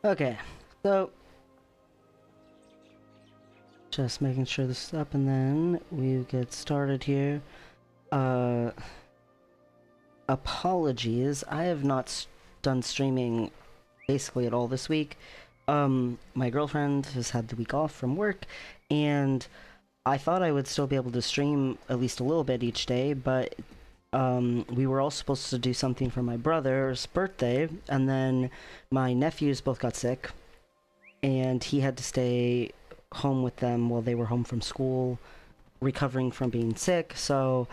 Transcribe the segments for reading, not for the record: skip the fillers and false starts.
Okay, so just making sure this is up and then we get started here. Apologies, I have not done streaming basically at all this week. My girlfriend has had the week off from work, and I thought I would still be able to stream at least a little bit each day, but we were all supposed to do something for my brother's birthday, and then my nephews both got sick, and he had to stay home with them while they were home from school, recovering from being sick. So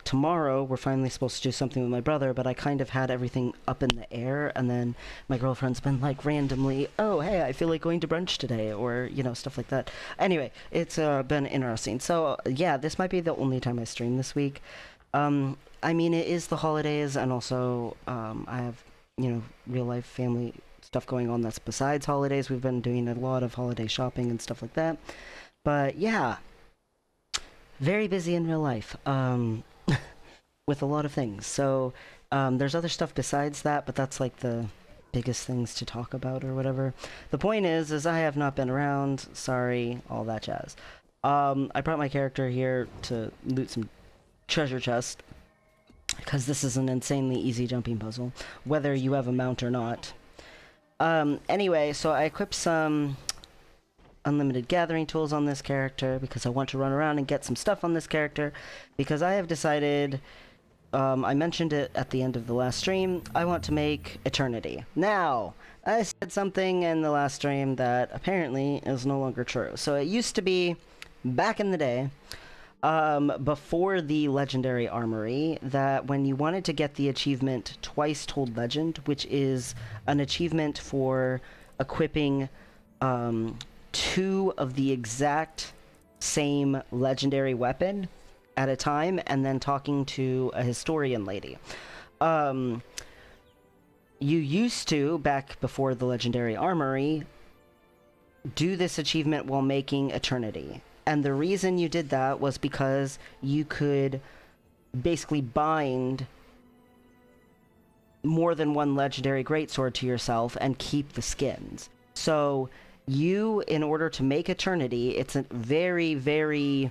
tomorrow we're finally supposed to do something with my brother, but I kind of had everything up in the air, and then my girlfriend's been like randomly, oh hey, I feel like going to brunch today, or you know, stuff like that. Anyway, it's been interesting. So yeah, this might be the only time I stream this week. I mean, it is the holidays, and also I have, you know, real life family stuff going on that's besides holidays. We've been doing a lot of holiday shopping and stuff like that. But yeah, very busy in real life, with a lot of things. So there's other stuff besides that, but that's like the biggest things to talk about or whatever. The point is I have not been around. Sorry, all that jazz. I brought my character here to loot some treasure chest, because this is an insanely easy jumping puzzle, whether you have a mount or not. Anyway, so I equipped some unlimited gathering tools on this character because I want to run around and get some stuff on this character, because I have decided, I mentioned it at the end of the last stream, I want to make Eternity. Now, I said something in the last stream that apparently is no longer true. So it used to be, back in the day, before the legendary Armory, that when you wanted to get the achievement Twice Told Legend, which is an achievement for equipping two of the exact same legendary weapon at a time, and then talking to a historian lady. You used to, back before the legendary Armory, do this achievement while making Eternity. And the reason you did that was because you could basically bind more than one legendary greatsword to yourself and keep the skins. So you, in order to make Eternity, it's a very, very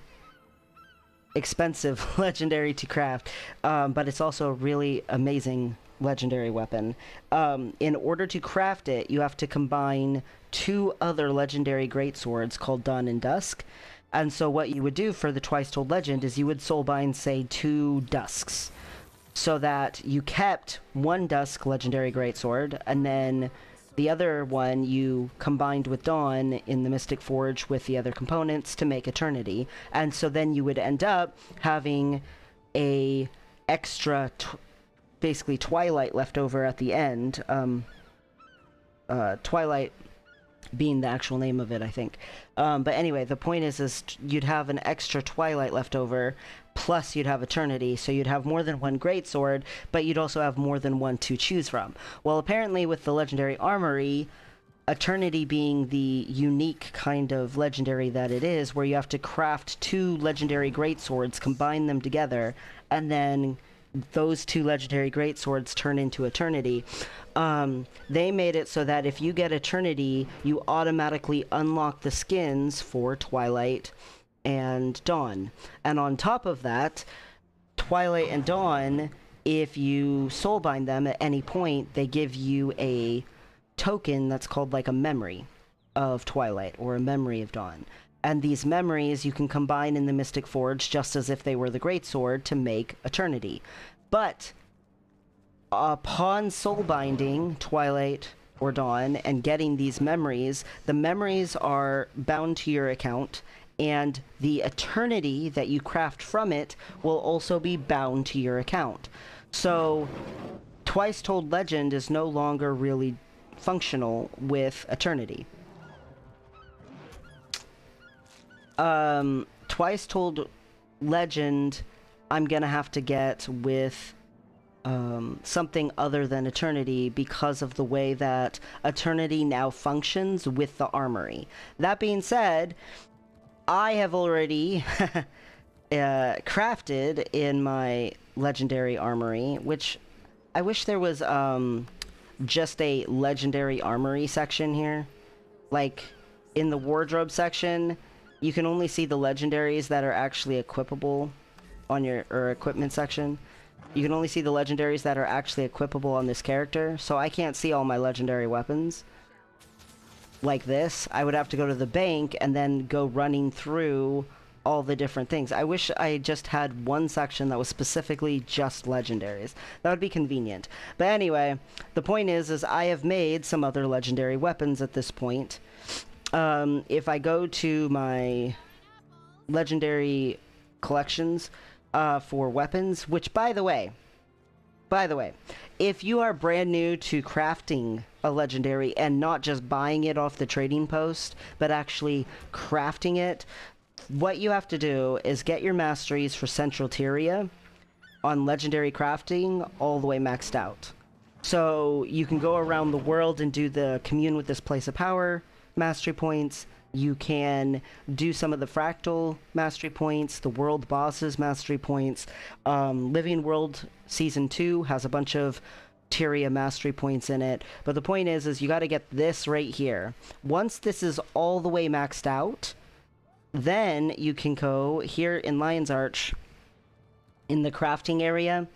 expensive legendary to craft, but it's also a really amazing legendary weapon. In order to craft it, you have to combine two other legendary greatswords called Dawn and Dusk. And so what you would do for the Twice Told Legend is you would soulbind, say, 2 Dusks, so that you kept one Dusk legendary greatsword, and then the other one you combined with Dawn in the Mystic Forge with the other components to make Eternity. And so then you would end up having a extra, basically Twilight left over at the end. Twilight being the actual name of it, I think. But anyway, the point is you'd have an extra Twilight left over, plus you'd have Eternity, so you'd have more than one greatsword, but you'd also have more than one to choose from. Well, apparently with the legendary Armory, Eternity being the unique kind of legendary that it is, where you have to craft 2 legendary greatswords, combine them together, and then those 2 legendary greatswords turn into Eternity. They made it so that if you get Eternity, you automatically unlock the skins for Twilight and Dawn. And on top of that, Twilight and Dawn, if you soulbind them at any point, they give you a token that's called like a memory of Twilight or a memory of Dawn. And these memories you can combine in the Mystic Forge just as if they were the Greatsword to make Eternity. But upon soulbinding Twilight or Dawn and getting these memories, the memories are bound to your account, and the Eternity that you craft from it will also be bound to your account. So Twice Told Legend is no longer really functional with Eternity. Twice Told Legend I'm gonna have to get with something other than Eternity, because of the way that Eternity now functions with the Armory. That being said, I have already crafted in my legendary Armory, which I wish there was just a legendary armory section here. Like, in the wardrobe section, you can only see the legendaries that are actually equipable on your, or equipment section. You can only see the legendaries that are actually equipable on this character, so I can't see all my legendary weapons. Like this, I would have to go to the bank and then go running through all the different things. I wish I just had one section that was specifically just legendaries. That would be convenient. But anyway, the point is I have made some other legendary weapons at this point. If I go to my legendary collections for weapons, which by the way, if you are brand new to crafting a legendary and not just buying it off the trading post, but actually crafting it, what you have to do is get your masteries for Central Tyria on legendary crafting all the way maxed out. So you can go around the world and do the commune with this place of power mastery points. You can do some of the fractal mastery points, the world bosses mastery points. Living World Season 2 has a bunch of Tyria mastery points in it. But the point is you got to get this right here. Once this is all the way maxed out, then you can go here in Lion's Arch in the crafting area.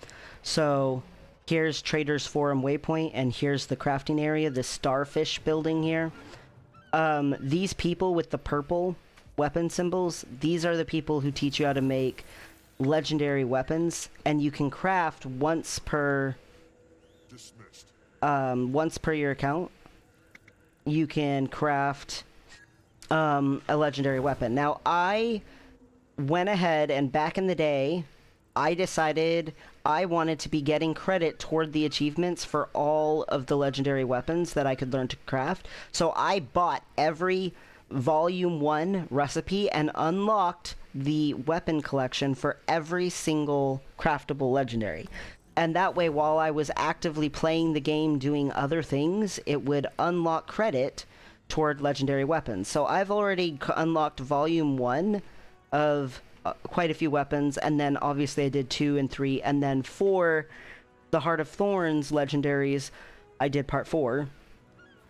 So here's Trader's Forum Waypoint, and here's the crafting area, the starfish building here. These people with the purple weapon symbols, these are the people who teach you how to make legendary weapons, and you can craft once per your account. You can craft a legendary weapon. Now, I went ahead and back in the day, I decided I wanted to be getting credit toward the achievements for all of the legendary weapons that I could learn to craft. So I bought every Volume 1 recipe and unlocked the weapon collection for every single craftable legendary. And that way, while I was actively playing the game doing other things, it would unlock credit toward legendary weapons. So I've already unlocked Volume 1 of quite a few weapons, and then obviously I did 2 and 3, and then for the Heart of Thorns legendaries, I did Part 4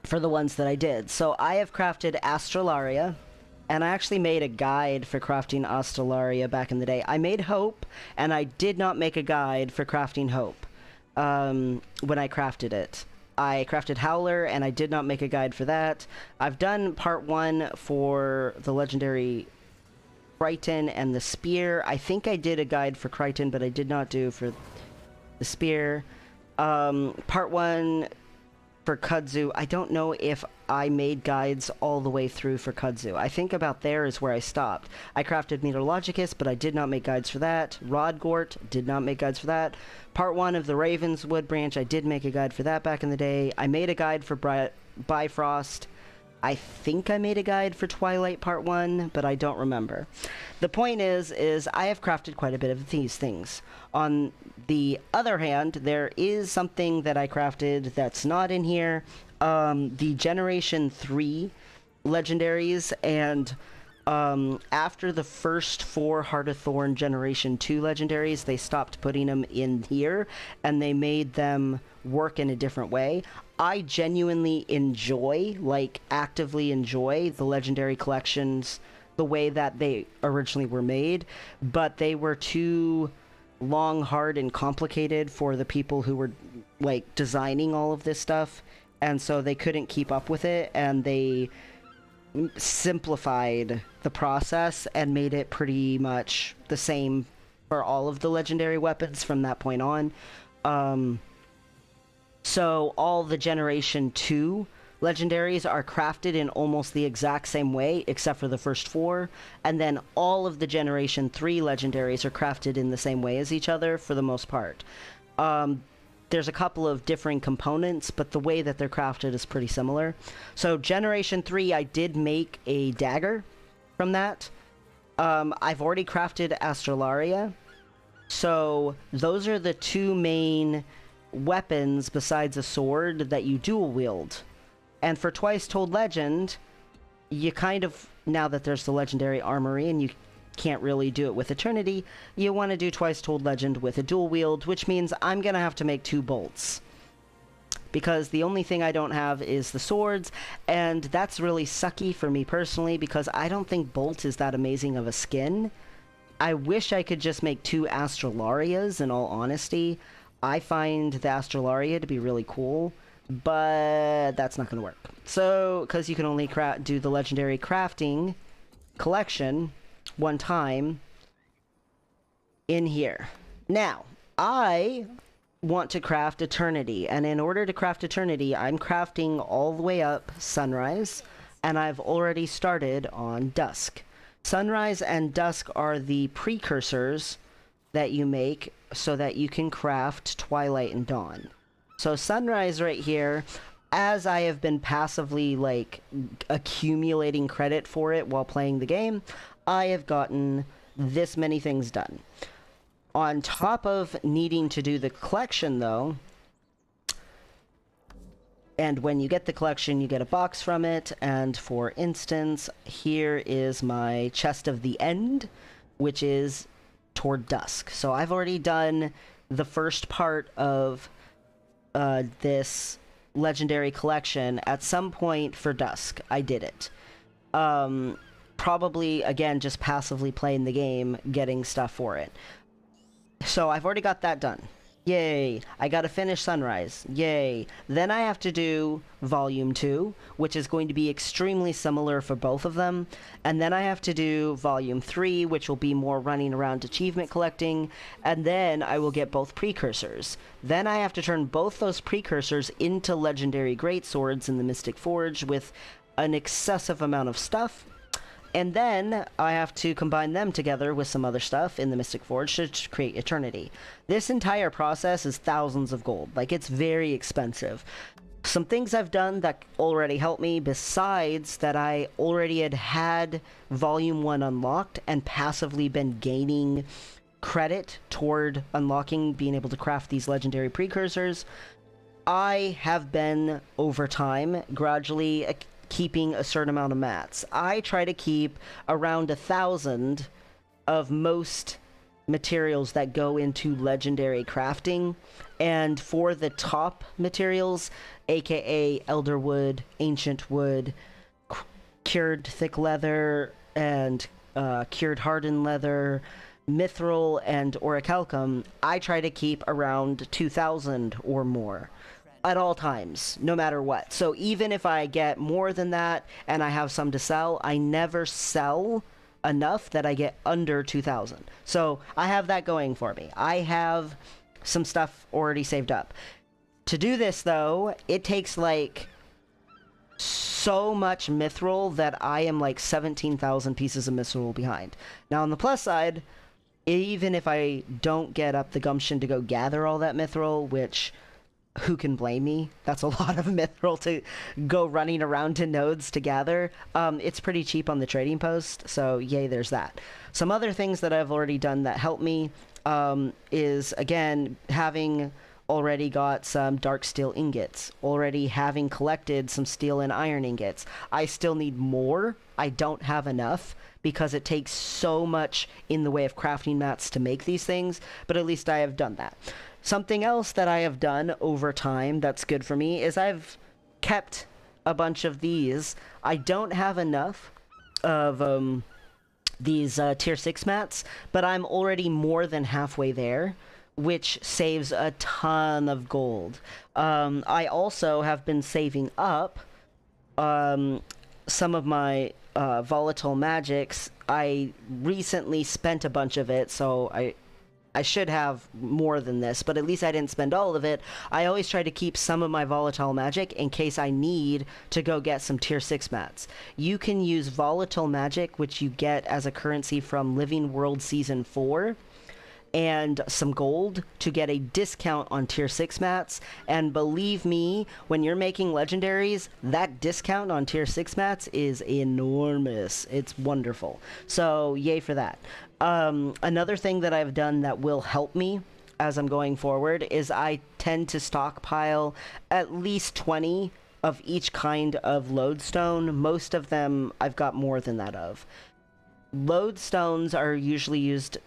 for the ones that I did. So I have crafted Astralaria, and I actually made a guide for crafting Astralaria back in the day. I made Hope, and I did not make a guide for crafting Hope when I crafted it. I crafted Howler, and I did not make a guide for that. I've done Part 1 for the legendary Crichton and the Spear. I think I did a guide for Crichton, but I did not do for the Spear. Part 1 for Kudzu. I don't know if I made guides all the way through for Kudzu. I think about there is where I stopped. I crafted Meteorologicus, but I did not make guides for that. Rodgort, did not make guides for that. Part 1 of the Ravenswood branch, I did make a guide for that back in the day. I made a guide for Bifrost. I think I made a guide for Twilight Part 1, but I don't remember. The point is I have crafted quite a bit of these things. On the other hand, there is something that I crafted that's not in here. The Generation 3 legendaries, and after the first 4 Heart of Thorn Generation 2 legendaries, they stopped putting them in here, and they made them work in a different way. I genuinely enjoy, like, actively enjoy the legendary collections the way that they originally were made, but they were too long, hard, and complicated for the people who were, like, designing all of this stuff, and so they couldn't keep up with it, and they simplified the process and made it pretty much the same for all of the legendary weapons from that point on. So all the Generation 2 legendaries are crafted in almost the exact same way, except for the first 4, and then all of the Generation 3 legendaries are crafted in the same way as each other for the most part. There's a couple of differing components, but the way that they're crafted is pretty similar. So Generation 3, I did make a dagger from that. I've already crafted Astralaria. So those are the 2 main weapons besides a sword that you dual wield. And for Twice Told Legend, you kind of, now that there's the legendary Armory and you can't really do it with Eternity, you want to do Twice Told Legend with a dual wield, which means I'm gonna have to make 2 bolts. because the only thing I don't have is the swords, and that's really sucky for me personally because I don't think Bolt is that amazing of a skin. I wish I could just make 2 Astralarias, in all honesty. I find the Astralaria to be really cool, but that's not going to work. So, because you can only do the legendary crafting collection one time in here. Now, I want to craft Eternity, and in order to craft Eternity, I'm crafting all the way up Sunrise, and I've already started on Dusk. Sunrise and Dusk are the precursors that you make so that you can craft Twilight and Dawn. So Sunrise right here, as I have been passively, like, accumulating credit for it while playing the game, I have gotten this many things done. On top of needing to do the collection, though, and when you get the collection, you get a box from it, and for instance, here is my Chest of the End, which is toward Dusk. So I've already done the first part of this legendary collection at some point for Dusk. I did it. Probably, again, just passively playing the game, getting stuff for it. So I've already got that done. Yay. I gotta finish Sunrise. Yay. Then I have to do Volume 2, which is going to be extremely similar for both of them. And then I have to do Volume 3, which will be more running around achievement collecting. And then I will get both precursors. Then I have to turn both those precursors into legendary greatswords in the Mystic Forge with an excessive amount of stuff. And then I have to combine them together with some other stuff in the Mystic Forge to create Eternity. This entire process is thousands of gold. Like, it's very expensive. Some things I've done that already helped me, besides that I already had Volume 1 unlocked and passively been gaining credit toward unlocking, being able to craft these legendary precursors, I have been, over time, gradually keeping a certain amount of mats. I try to keep around 1,000 of most materials that go into legendary crafting, and for the top materials, aka Elderwood, Ancient Wood, Cured Thick Leather, and Cured Hardened Leather, Mithril, and Orichalcum, I try to keep around 2,000 or more at all times, no matter what. So even if I get more than that and I have some to sell, I never sell enough that I get under 2,000. So I have that going for me. I have some stuff already saved up. To do this, though, it takes, like, so much mithril that I am, like, 17,000 pieces of mithril behind. Now, on the plus side, even if I don't get up the gumption to go gather all that mithril, which, who can blame me? That's a lot of mithril to go running around to nodes to gather. It's pretty cheap on the trading post, so yay, there's that. Some other things that I've already done that help me is, again, having already got some dark steel ingots, already having collected some steel and iron ingots. I still need more. I don't have enough because it takes so much in the way of crafting mats to make these things, but at least I have done that. Something else that I have done over time that's good for me is I've kept a bunch of these. I don't have enough of these tier 6 mats, but I'm already more than halfway there, which saves a ton of gold. I also have been saving up some of my volatile magics. I recently spent a bunch of it, so I should have more than this, but at least I didn't spend all of it. I always try to keep some of my volatile magic in case I need to go get some tier 6 mats. You can use volatile magic, which you get as a currency from Living World Season 4, and some gold to get a discount on tier 6 mats. And believe me, when you're making legendaries, that discount on tier 6 mats is enormous. It's wonderful. So yay for that. Another thing that I've done that will help me as I'm going forward is I tend to stockpile at least 20 of each kind of lodestone. Most of them I've got more than that of. Lodestones are usually used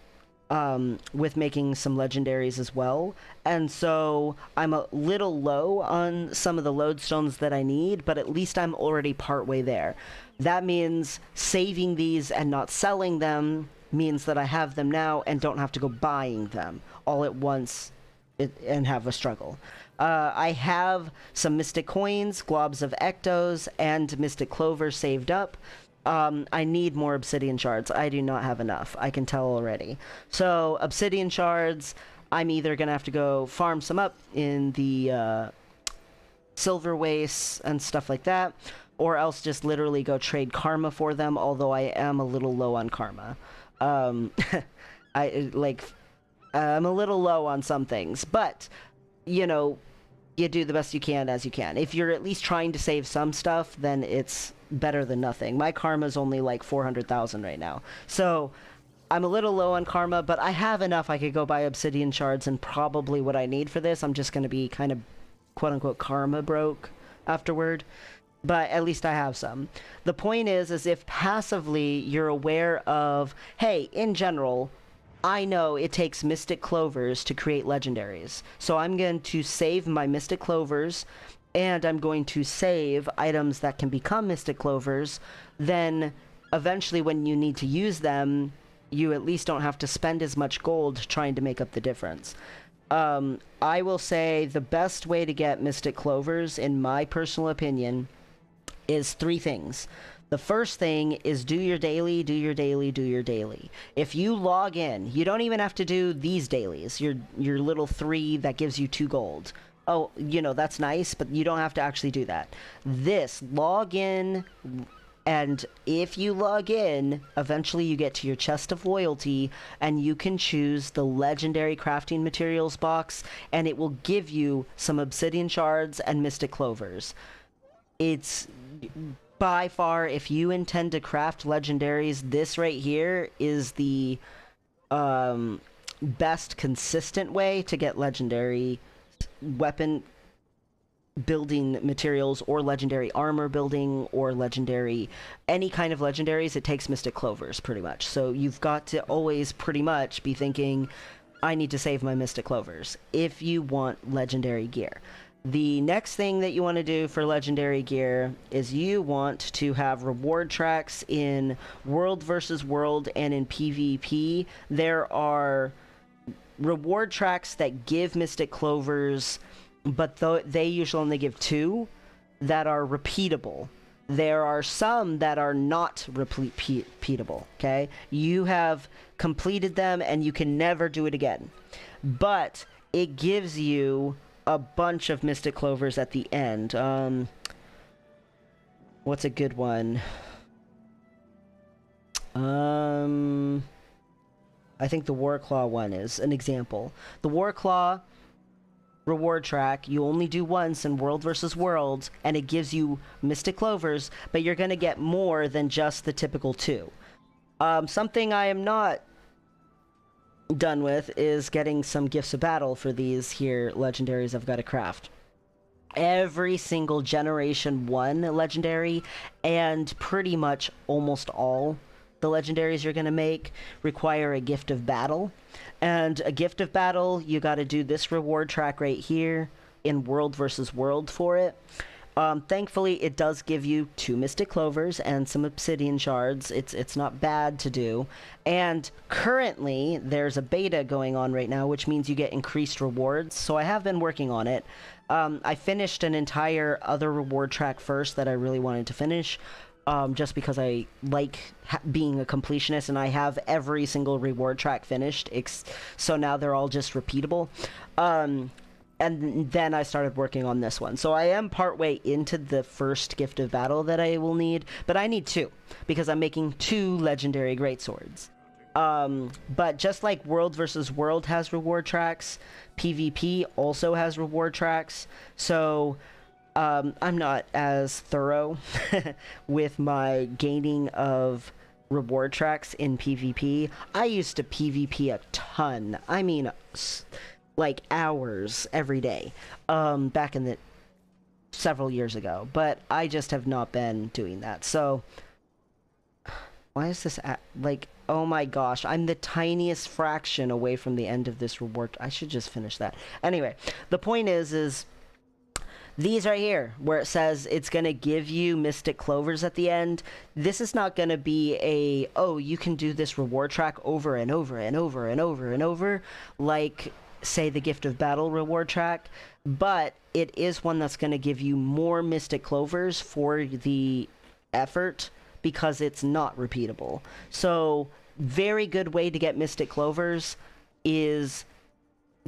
with making some legendaries as well. And so I'm a little low on some of the lodestones that I need, but at least I'm already partway there. That means saving these and not selling them means that I have them now and don't have to go buying them all at once and have a struggle. I have some Mystic Coins, Globs of Ectos, and Mystic Clover saved up. I need more Obsidian Shards. I do not have enough. I can tell already. So, Obsidian Shards, I'm either going to have to go farm some up in the Silver Wastes and stuff like that, or else just literally go trade Karma for them, although I am a little low on Karma. I'm a little low on some things, but, you know, you do the best you can as you can. If you're at least trying to save some stuff, then it's better than nothing. My Karma's only like 400,000 right now. So I'm a little low on Karma, but I have enough. I could go buy Obsidian Shards and probably what I need for this. I'm just going to be kind of quote-unquote Karma broke afterward. But at least I have some. The point is if passively you're aware of, hey, in general, I know it takes Mystic Clovers to create legendaries. So I'm going to save my Mystic Clovers, and I'm going to save items that can become Mystic Clovers. Then eventually when you need to use them, you at least don't have to spend as much gold trying to make up the difference. I will say the best way to get Mystic Clovers, in my personal opinion, is 3 things. The first thing is do your daily, do your daily, do your daily. If you log in, you don't even have to do these dailies, your little 3 that gives you 2 gold. Oh, you know, that's nice, but you don't have to actually do that. This, log in, and if you log in, eventually you get to your chest of loyalty, and you can choose the legendary crafting materials box, and it will give you some obsidian shards and mystic clovers. It's by far, if you intend to craft legendaries, this right here is the best consistent way to get legendary weapon building materials, or legendary armor building, or legendary any kind of legendaries. It takes mystic clovers pretty much, so you've got to always pretty much be thinking, I need to save my mystic clovers if you want legendary gear. The next thing that you want to do for legendary gear is you want to have reward tracks in World versus World and in PvP. There are reward tracks that give mystic clovers, but they usually only give 2 that are repeatable. There are some that are not repeatable, okay? You have completed them and you can never do it again. But it gives you a bunch of mystic clovers at the end. What's a good one? I think the Warclaw one is an example. The Warclaw reward track, you only do once in World versus World, and it gives you mystic clovers, but you're going to get more than just the typical 2. Something I am not done with is getting some gifts of battle for these here legendaries I've got to craft. Every single generation 1 legendary, and pretty much almost all the legendaries you're going to make, require a gift of battle. And a gift of battle, you got to do this reward track right here in World versus World for it. Thankfully, it does give you 2 mystic clovers and some obsidian shards. It's not bad to do. And currently, there's a beta going on right now, which means you get increased rewards. So I have been working on it. I finished an entire other reward track first that I really wanted to finish. Just because I like being a completionist, and I have every single reward track finished. So now they're all just repeatable. And then I started working on this one. So I am partway into the first gift of battle that I will need, but I need 2 because I'm making 2 legendary greatswords. But just like World versus World has reward tracks, PvP also has reward tracks. So I'm not as thorough with my gaining of reward tracks in PvP. I used to PvP a ton. I mean, like hours every day, back in the several years ago, but I just have not been doing that. So Why is this like, oh my gosh, I'm the tiniest fraction away from the end of this reward. I should just finish that. Anyway, the point is these right here, where it says it's going to give you Mystic Clovers at the end, this is not going to be a, oh, you can do this reward track over and over and over and over and over, like, say, the Gift of Battle reward track, but it is one that's going to give you more Mystic Clovers for the effort, because it's not repeatable. So, very good way to get Mystic Clovers is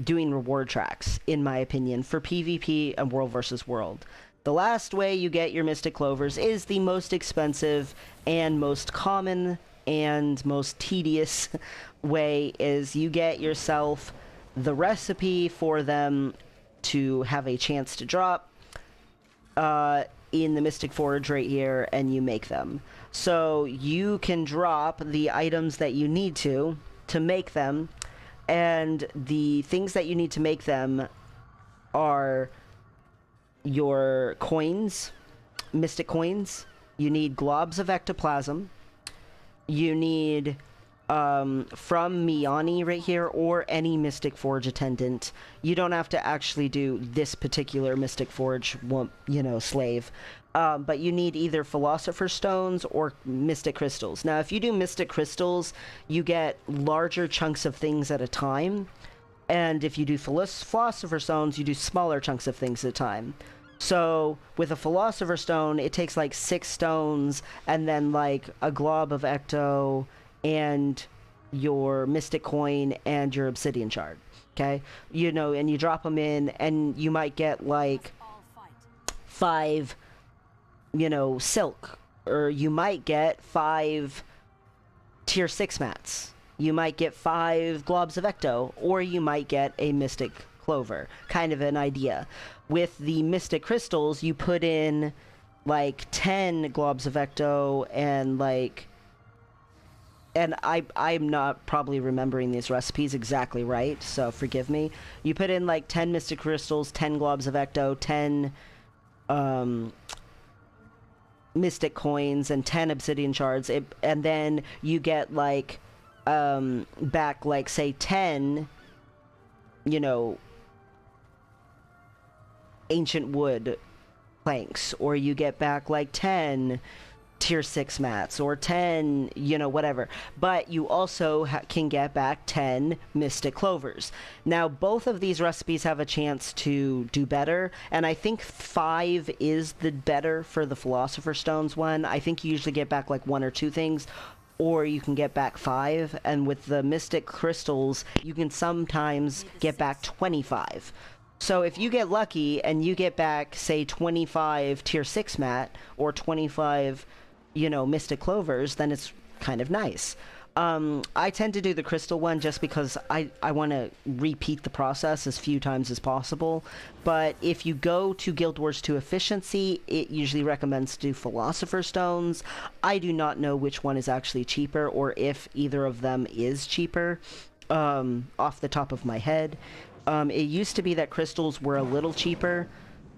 doing reward tracks, in my opinion, for PvP and World versus World. The last way you get your Mystic Clovers is the most expensive and most common and most tedious way, is you get yourself the recipe for them to have a chance to drop in the Mystic Forge right here, and you make them. So you can drop the items that you need to make them, and the things that you need to make them are your coins, Mystic coins. You need globs of ectoplasm. You need from Miani right here, or any Mystic Forge attendant. You don't have to actually do this particular Mystic Forge, you know, slave. But you need either Philosopher's Stones or Mystic Crystals. Now, if you do Mystic Crystals, you get larger chunks of things at a time. And if you do Philosopher's Stones, you do smaller chunks of things at a time. So, with a Philosopher's Stone, it takes like 6 stones, and then like a glob of Ecto, and your Mystic Coin, and your Obsidian Shard. Okay? You know, and you drop them in, and you might get like 5... you know, silk, or you might get 5 tier 6 mats. You might get 5 globs of Ecto, or you might get a Mystic Clover. Kind of an idea. With the Mystic Crystals, you put in like 10 globs of Ecto, and like, and I'm not probably remembering these recipes exactly right, so forgive me. You put in like 10 Mystic Crystals, 10 globs of Ecto, 10 Mystic Coins, and 10 Obsidian Shards, and then you get like back like, say, 10, you know, ancient wood planks, or you get back like 10 tier 6 mats, or 10, you know, whatever. But you also can get back 10 Mystic Clovers. Now, both of these recipes have a chance to do better, and I think 5 is the better for the Philosopher's Stones one. I think you usually get back like 1 or 2 things, or you can get back 5, and with the Mystic Crystals, you can sometimes get back 25. So if you get lucky and you get back, say, 25 tier 6 mat, or 25, you know, Mystic Clovers, then it's kind of nice. I tend to do the crystal one just because I want to repeat the process as few times as possible. But if you go to Guild Wars 2 Efficiency, it usually recommends to do Philosopher's Stones. I do not know which one is actually cheaper, or if either of them is cheaper, off the top of my head. It used to be that crystals were a little cheaper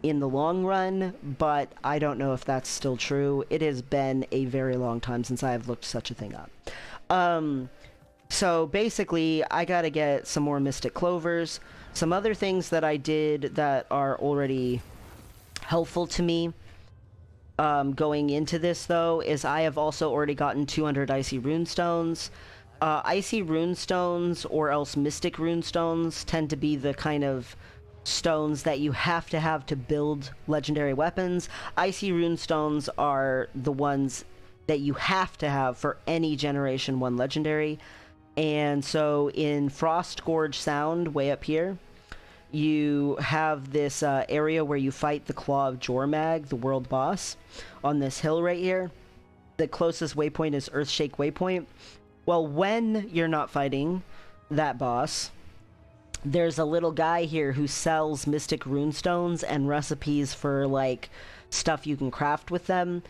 in the long run, but I don't know if that's still true. It has been a very long time since I have looked such a thing up. So basically, I gotta get some more Mystic Clovers. Some other things that I did that are already helpful to me going into this, though, is I have also already gotten 200 Icy Runestones. Icy Runestones, or else Mystic Runestones, tend to be the kind of stones that you have to build legendary weapons. Icy Runestones are the ones that you have to have for any Generation 1 legendary. And so in Frost Gorge Sound, way up here, you have this area where you fight the Claw of Jormag, the world boss, on this hill right here. The closest waypoint is Earthshake Waypoint. Well, when you're not fighting that boss, there's a little guy here who sells Mystic Runestones and recipes for, like, stuff you can craft with them.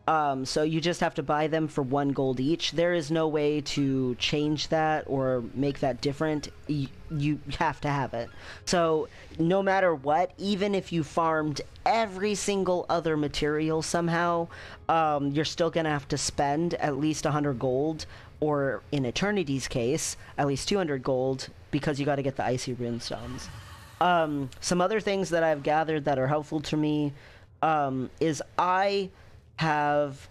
So you just have to buy them for 1 gold each. There is no way to change that or make that different. You have to have it. So no matter what, even if you farmed every single other material somehow, you're still going to have to spend at least 100 gold, or in Eternity's case, at least 200 gold, because you got to get the Icy Runestones. Some other things that I've gathered that are helpful to me is I have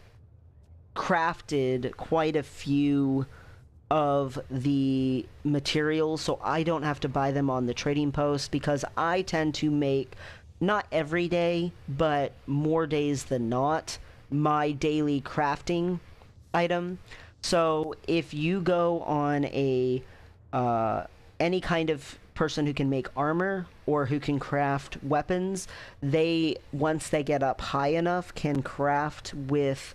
crafted quite a few of the materials, so I don't have to buy them on the trading post, because I tend to make, not every day, but more days than not, my daily crafting item. So if you go on a any kind of person who can make armor or who can craft weapons, they, once they get up high enough, can craft with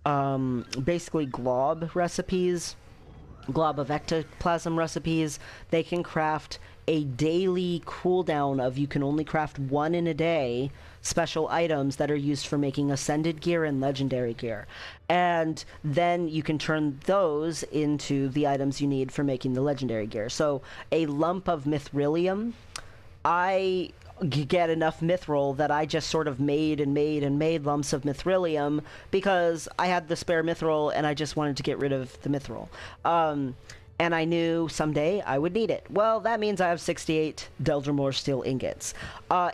basically glob recipes, glob of ectoplasm recipes. They can craft a daily cooldown of, you can only craft 1 in a day, special items that are used for making ascended gear and legendary gear. And then you can turn those into the items you need for making the legendary gear. So a lump of mithrilium, I get enough mithril that I just sort of made lumps of mithrilium, because I had the spare mithril and I just wanted to get rid of the mithril. And I knew someday I would need it. Well, that means I have 68 Deldrimor steel ingots.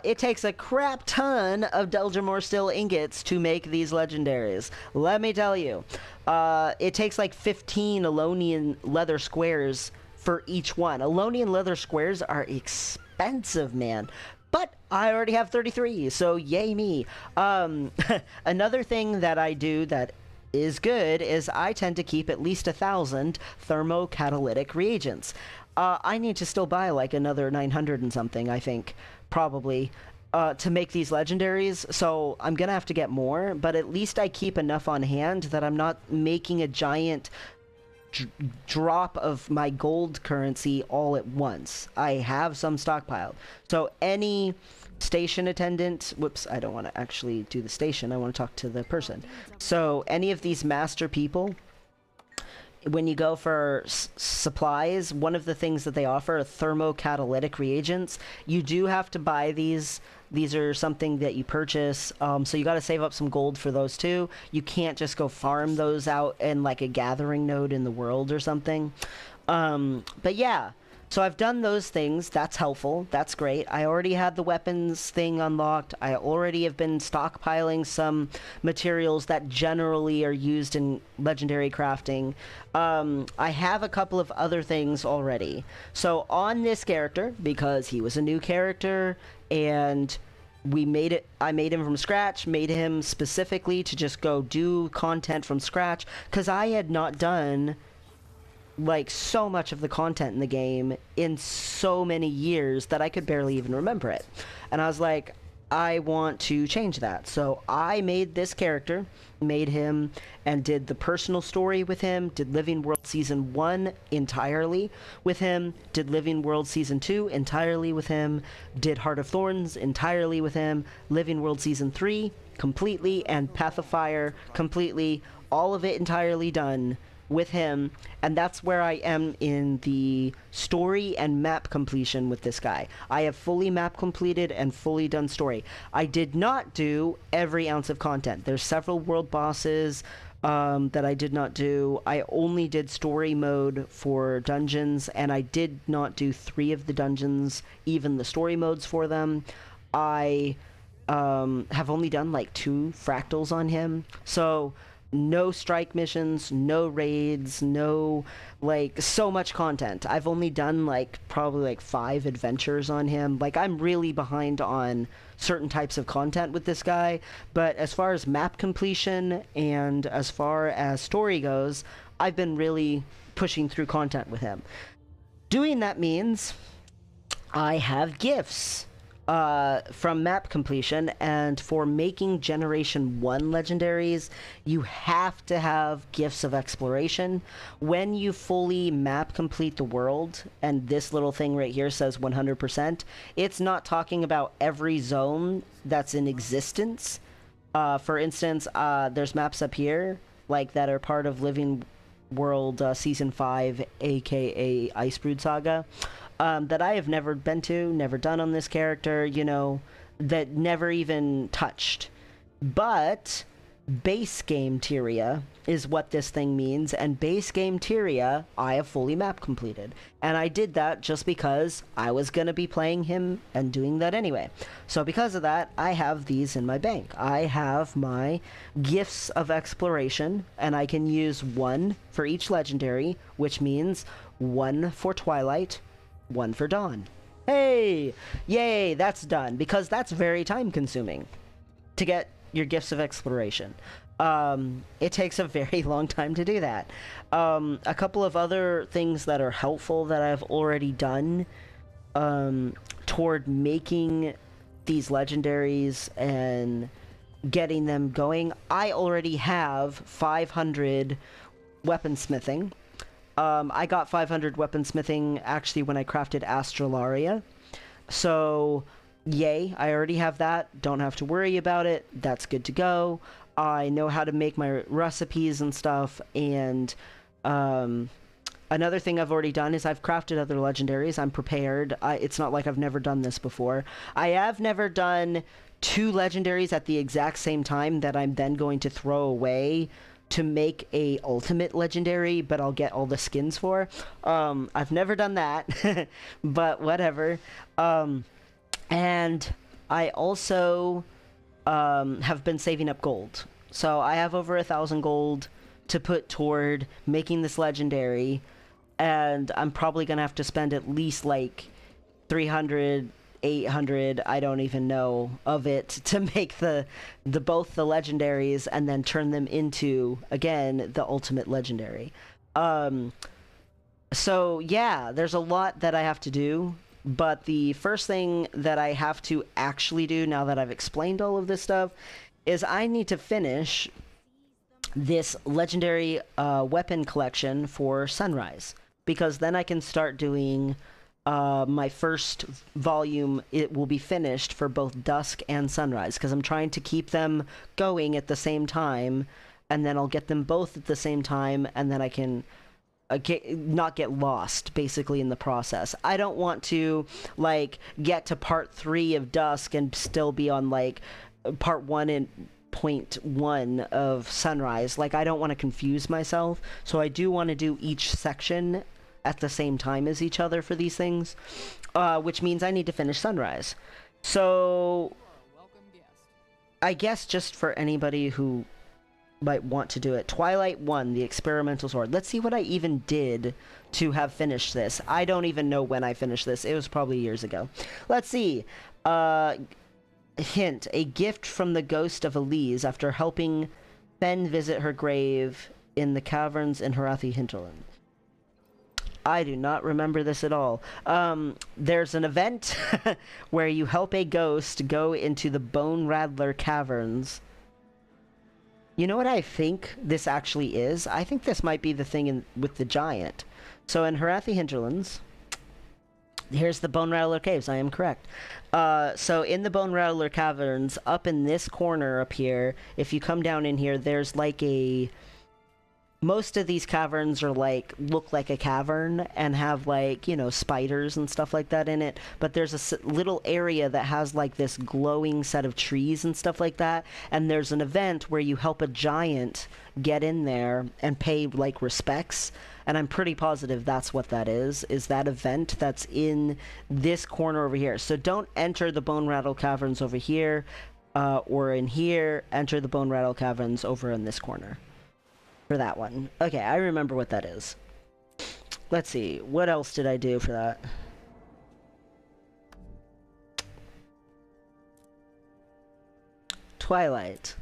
It takes a crap ton of Deldrimor steel ingots to make these legendaries. Let me tell you. It takes like 15 Alonian leather squares for each one. Alonian leather squares are expensive, man. But I already have 33, so yay me. Another thing that I do that is good is I tend to keep at least 1,000 thermocatalytic reagents. I need to still buy like another 900 and something, I think, probably, to make these legendaries, so I'm gonna have to get more, but at least I keep enough on hand that I'm not making a giant drop of my gold currency all at once. I have some stockpiled. So any station attendant, whoops, I don't want to actually do the station, I want to talk to the person. So any of these master people, when you go for supplies, one of the things that they offer are thermocatalytic reagents. You do have to buy these. These are something that you purchase, so you got to save up some gold for those too. You can't just go farm those out in like a gathering node in the world or something. But yeah, so I've done those things. That's helpful. That's great. I already had the weapons thing unlocked. I already have been stockpiling some materials that generally are used in legendary crafting. I have a couple of other things already. So on this character, because he was a new character and I made him from scratch, made him specifically to just go do content from scratch, because I had not done like so much of the content in the game in so many years that I could barely even remember it. And I was like, I want to change that. So I made this character, made him, and did the personal story with him, did Living World Season 1 entirely with him, did Living World Season 2 entirely with him, did Heart of Thorns entirely with him, Living World Season 3 completely, and Path of Fire completely, all of it entirely done with him. And that's where I am in the story and map completion with this guy. I have fully map completed and fully done story. I did not do every ounce of content. There's several world bosses that I did not do. I only did story mode for dungeons, and I did not do 3 of the dungeons, even the story modes for them. I have only done like 2 fractals on him. So no strike missions, no raids, no, like, so much content. I've only done like probably like 5 adventures on him. Like, I'm really behind on certain types of content with this guy, but as far as map completion and as far as story goes, I've been really pushing through content with him. Doing that means I have gifts from map completion, and for making Generation 1 legendaries, you have to have gifts of exploration. When you fully map complete the world, and this little thing right here says 100%, it's not talking about every zone that's in existence. For instance, there's maps up here, like, that are part of Living World Season 5, aka Icebrood Saga, that I have never been to, never done on this character, you know, that never even touched. But base game Tyria is what this thing means, and base game Tyria I have fully map completed, and I did that just because I was gonna be playing him and doing that anyway. So because of that, I have these in my bank. I have my gifts of exploration, and I can use one for each legendary, which means one for Twilight, one for Dawn. Hey, yay, that's done, because that's very time consuming to get your gifts of exploration. It takes a very long time to do that. A couple of other things that are helpful that I've already done toward making these legendaries and getting them going. I already have 500 weaponsmithing. I got 500 weaponsmithing actually when I crafted Astralaria. So yay, I already have that. Don't have to worry about it. That's good to go. I know how to make my recipes and stuff. And another thing I've already done is I've crafted other legendaries. I'm prepared. It's not like I've never done this before. I have never done 2 legendaries at the exact same time that I'm then going to throw away to make a ultimate legendary, but I'll get all the skins for. I've never done that, but whatever. And I also have been saving up gold. So I have over 1,000 gold to put toward making this legendary, and I'm probably gonna have to spend at least like 300, 800, I don't even know, of it to make the both the legendaries and then turn them into, again, the ultimate legendary. So yeah, there's a lot that I have to do. But the first thing that I have to actually do, now that I've explained all of this stuff, is I need to finish this legendary weapon collection for Sunrise. Because then I can start doing my first volume. It will be finished for both Dusk and Sunrise, because I'm trying to keep them going at the same time, and then I'll get them both at the same time, and then I can not get lost basically in the process. I don't want to like get to part 3 of Dusk and still be on like part 1 and point 1 of Sunrise. Like, I don't want to confuse myself, so I do want to do each section at the same time as each other for these things, which means I need to finish Sunrise. So I guess just for anybody who might want to do it, Twilight 1, the experimental sword. Let's see what I even did to have finished this. I don't even know when I finished this. It was probably years ago. Let's see. Hint, a gift from the ghost of Elise after helping Fen visit her grave in the caverns in Harathi Hinterland. I do not remember this at all. There's an event where you help a ghost go into the Bone Rattler caverns. You know what I think this actually is? I think this might be the thing with the giant. So in Harathi Hinterlands, here's the Bone Rattler Caves. I am correct. So in the Bone Rattler Caverns, up in this corner up here, if you come down in here, there's like a... Most of these caverns are like, look like a cavern and have like, you know, spiders and stuff like that in it. But there's a little area that has like this glowing set of trees and stuff like that. And there's an event where you help a giant get in there and pay like respects. And I'm pretty positive that's what that is that event that's in this corner over here. So don't enter the Bone Rattle Caverns over here or in here. Enter the Bone Rattle Caverns over in this corner. For that one. Okay, I remember what that is. Let's see. What else did I do for that? Twilight.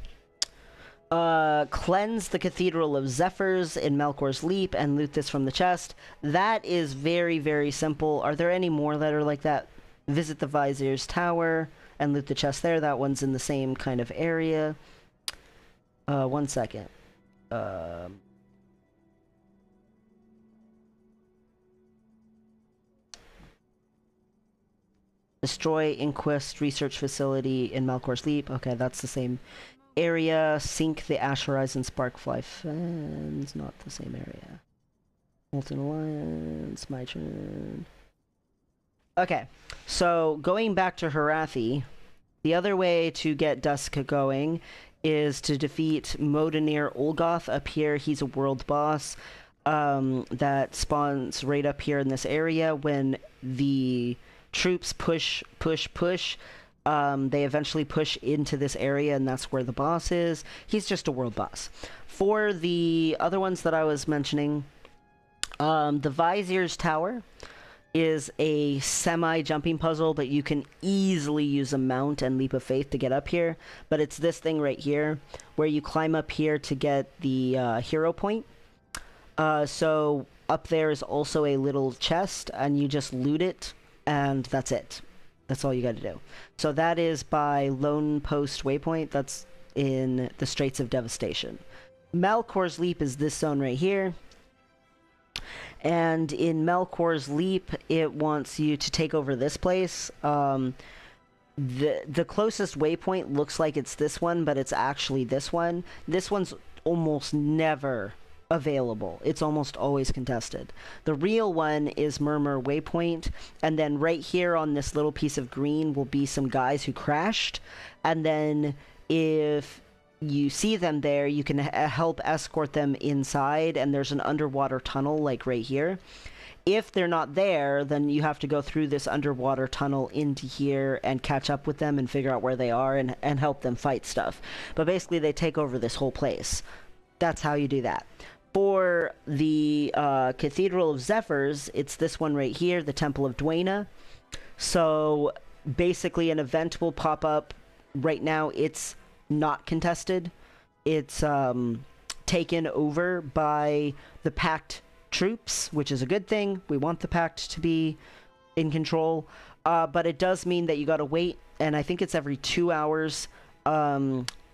Cleanse the Cathedral of Zephyrs in Melkor's Leap and loot this from the chest. That is very, very simple. Are there any more that are like that? Visit the Vizier's Tower and loot the chest there. That one's in the same kind of area. 1 second. Destroy Inquest Research Facility in Melkor's Leap. Okay, that's the same area, sink the Ash Horizon Sparkfly Fens. Not the same area. Molten Alliance, my turn. Okay, so going back to Harathi, the other way to get Dusk going is to defeat Modenir Olgoth up here. He's a world boss that spawns right up here in this area. When the troops push, they eventually push into this area, and that's where the boss is. He's just a world boss. For the other ones that I was mentioning, the Vizier's Tower is a semi-jumping puzzle, but you can easily use a mount and leap of faith to get up here. But it's this thing right here, where you climb up here to get the hero point. So up there is also a little chest, and you just loot it, and that's it. That's all you gotta do. So that is by Lone Post Waypoint. That's in the Straits of Devastation. Malcor's Leap is this zone right here. And in Melkor's Leap, it wants you to take over this place. The closest waypoint looks like it's this one, but it's actually this one. This one's almost never available. It's almost always contested. The real one is Murmur Waypoint, and then right here on this little piece of green will be some guys who crashed, and then if you see them there, you can help escort them inside, and there's an underwater tunnel like right here. If they're not there, then you have to go through this underwater tunnel into here and catch up with them and figure out where they are and help them fight stuff. But basically they take over this whole place. That's how you do that. For the Cathedral of Zephyrs, it's this one right here, the Temple of Dwayna. So basically an event will pop up. Right now it's not contested. It's taken over by the Pact troops, which is a good thing. We want the Pact to be in control. But it does mean that you gotta wait, and I think it's every 2 hours.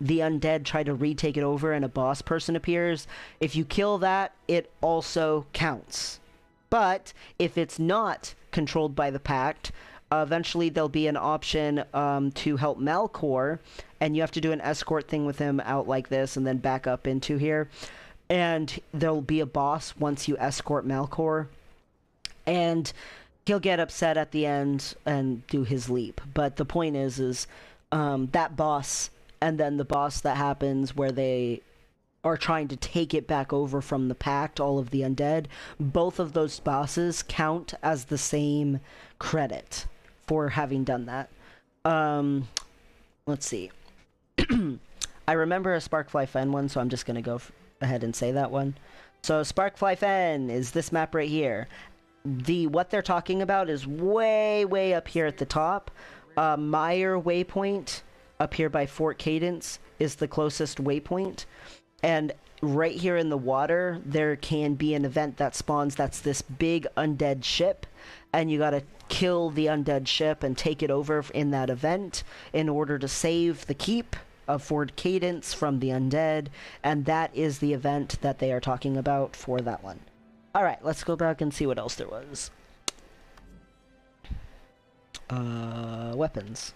The undead try to retake it over and a boss person appears. If you kill that, it also counts. But if it's not controlled by the Pact, eventually there'll be an option to help Malcor, and you have to do an escort thing with him out like this and then back up into here. And there'll be a boss once you escort Malcor, and he'll get upset at the end and do his leap. But the point is that boss, and then the boss that happens where they are trying to take it back over from the Pact, all of the undead, both of those bosses count as the same credit for having done that. Let's see. I remember a Sparkfly Fen one, so I'm just going to go ahead and say that one. So Sparkfly Fen is this map right here. What they're talking about is way up here at the top. Meyer Waypoint up here by Fort Cadence is the closest waypoint, and right here in the water there can be an event that spawns that's this big undead ship, and you gotta kill the undead ship and take it over in that event in order to save the keep of Fort Cadence from the undead, and that is the event that they are talking about for that one. Alright, let's go back and see what else there was. Weapons.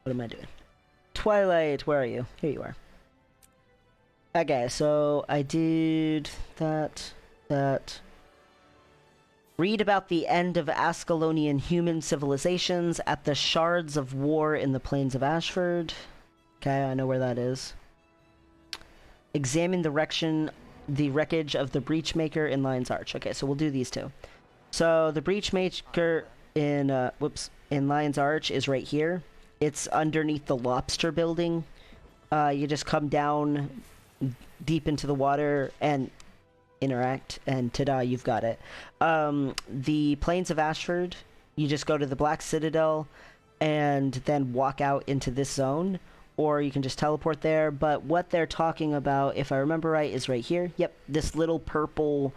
What am I doing? Twilight, where are you? Here you are. Okay, so I did that. Read about the end of Ascalonian human civilizations at the Shards of War in the Plains of Ashford. Okay, I know where that is. Examine the wreckage of the Breachmaker in Lion's Arch. Okay, so we'll do these two. So the Breachmaker in Lion's Arch is right here. It's underneath the Lobster building. You just come down deep into the water and interact, and ta-da, you've got it. The Plains of Ashford, you just go to the Black Citadel and then walk out into this zone, or you can just teleport there. But what they're talking about, if I remember right, is right here. Yep, this little purple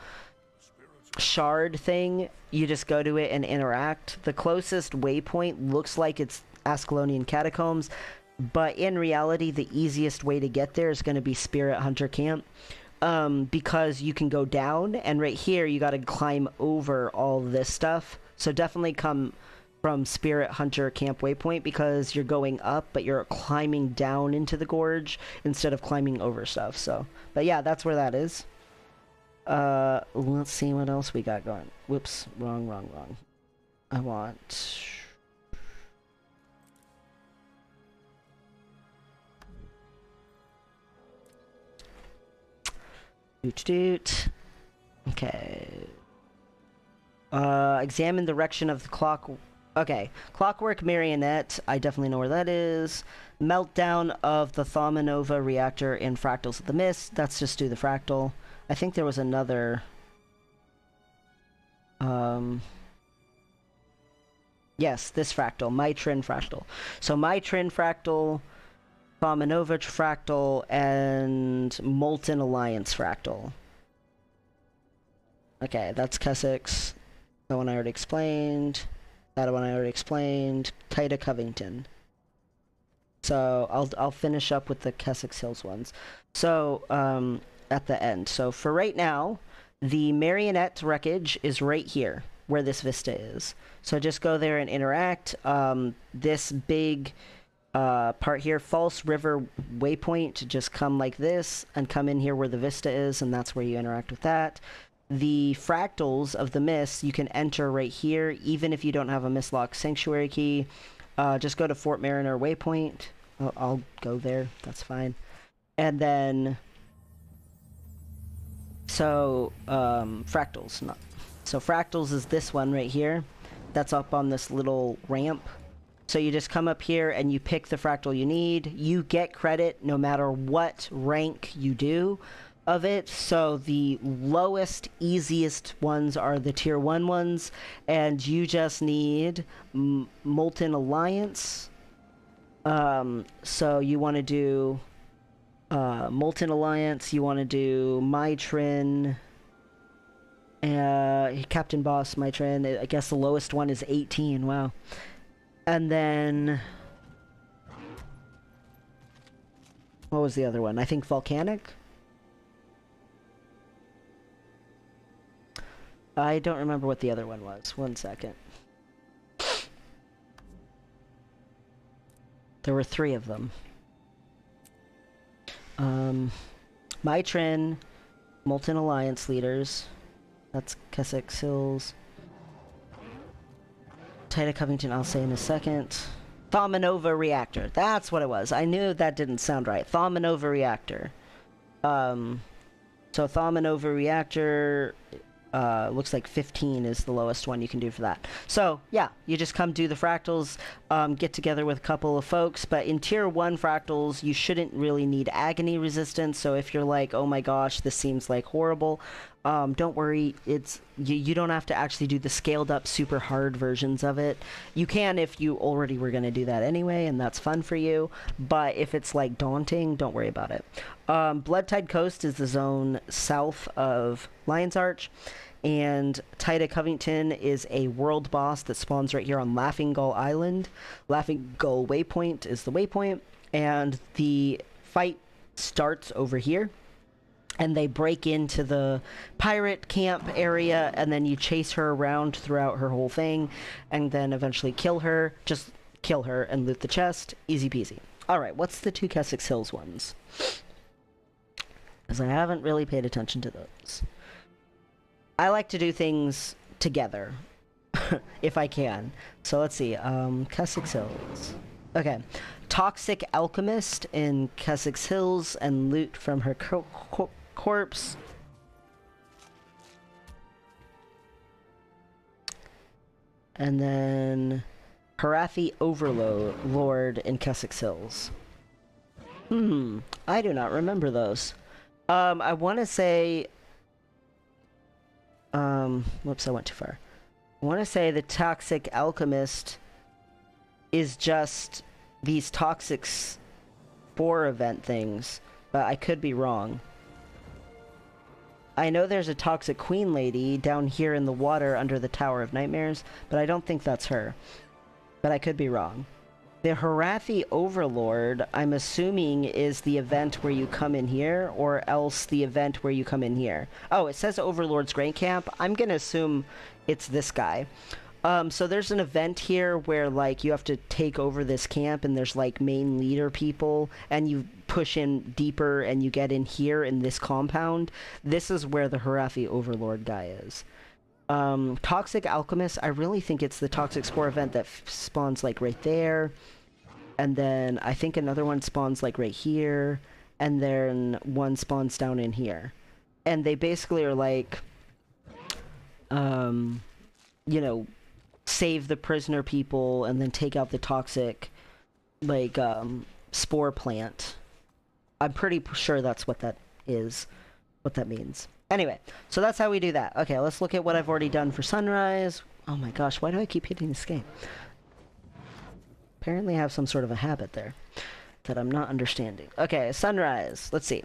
shard thing. You just go to it and interact. The closest waypoint looks like it's Ascalonian Catacombs, but in reality the easiest way to get there is going to be Spirit Hunter Camp, because you can go down, and right here you got to climb over all this stuff. So definitely come from Spirit Hunter Camp Waypoint because you're going up, but you're climbing down into the gorge instead of climbing over stuff. So, but yeah, that's where that is. Let's see what else we got going. Whoops, wrong. I want... Doot. Okay. Examine the direction of the clock. Okay. Clockwork Marionette. I definitely know where that is. Meltdown of the Thaumanova reactor in Fractals of the Mist. That's just do the fractal. I think there was another... Yes, this fractal. Mitrin fractal. So Mitrin fractal... Thaumanova fractal, and Molten Alliance fractal. Okay, that's Kessex. That one I already explained. That one I already explained. Tida Covington. So I'll finish up with the Kessex Hills ones. So at the end. So for right now, the Marionette wreckage is right here, where this vista is. So just go there and interact. This big part here, False River Waypoint, just come like this and come in here where the vista is, and that's where you interact with that. The Fractals of the Mist you can enter right here, even if you don't have a Mistlock Sanctuary key. Just go to Fort Mariner Waypoint. I'll go there, that's fine. And then so Fractals, so Fractals is this one right here that's up on this little ramp. So you just come up here and you pick the fractal you need. You get credit no matter what rank you do of it. So the lowest, easiest ones are the tier 1 ones. And you just need Molten Alliance. So you want to do Molten Alliance. You want to do Mitrin. Captain Boss, Mitrin. I guess the lowest one is 18. Wow. And then... what was the other one? I think Volcanic? I don't remember what the other one was. 1 second. There were 3 of them. Mitrin, Molten Alliance leaders. That's Kessex Hills. Tida Covington, I'll say in a second. Thaumanova reactor. That's what it was. I knew that didn't sound right. Thaumanova reactor. So Thaumanova reactor looks like 15 is the lowest one you can do for that. So yeah, you just come do the fractals, get together with a couple of folks. But in tier 1 fractals, you shouldn't really need agony resistance. So if you're like, oh my gosh, this seems like horrible, don't worry. It's you don't have to actually do the scaled up super hard versions of it. You can if you already were going to do that anyway, and that's fun for you. But if it's like daunting, don't worry about it. Bloodtide Coast is the zone south of Lion's Arch, and Tida Covington is a world boss that spawns right here on Laughing Gull Island. Laughing Gull Waypoint is the waypoint, and the fight starts over here. And they break into the pirate camp area, and then you chase her around throughout her whole thing, and then eventually kill her. Just kill her and loot the chest. Easy peasy. Alright, what's the 2 Kessex Hills ones? Because I haven't really paid attention to those. I like to do things together, if I can. So let's see, Kessex Hills. Okay. Toxic Alchemist in Kessex Hills, and loot from her corpse. And then Harathi Overlord in Kessex Hills. I do not remember those. I want to say... whoops, I went too far. I want to say the Toxic Alchemist is just these Toxic Spore event things, but I could be wrong. I know there's a Toxic Queen Lady down here in the water under the Tower of Nightmares, but I don't think that's her. But I could be wrong. The Harathi Overlord, I'm assuming, is the event where you come in here, or else the event where you come in here. Oh, it says Overlord's Great Camp. I'm gonna assume it's this guy. So there's an event here where like you have to take over this camp, and there's like main leader people, and you push in deeper and you get in here in this compound. This is where the Harathi Overlord guy is. Toxic Alchemist, I really think it's the Toxic Spore event that spawns like right there. And then I think another one spawns like right here. And then one spawns down in here. And they basically are like, you know, save the prisoner people and then take out the toxic, like, spore plant. I'm pretty sure that's what that is, what that means. Anyway, so that's how we do that. Okay, let's look at what I've already done for Sunrise. Oh my gosh, why do I keep hitting this game? Apparently I have some sort of a habit there that I'm not understanding. Okay, Sunrise. Let's see.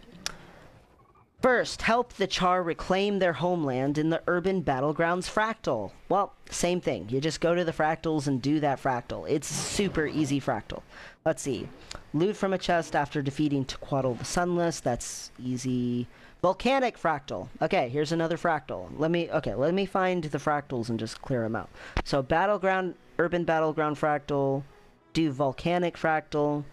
First, help the Char reclaim their homeland in the urban battlegrounds fractal. Well, same thing. You just go to the fractals and do that fractal. It's super easy fractal. Let's see. Loot from a chest after defeating Tequatl the Sunless. That's easy. Volcanic fractal. Okay, here's another fractal. Let me find the fractals and just clear them out. So battleground, urban battleground fractal. Do volcanic fractal.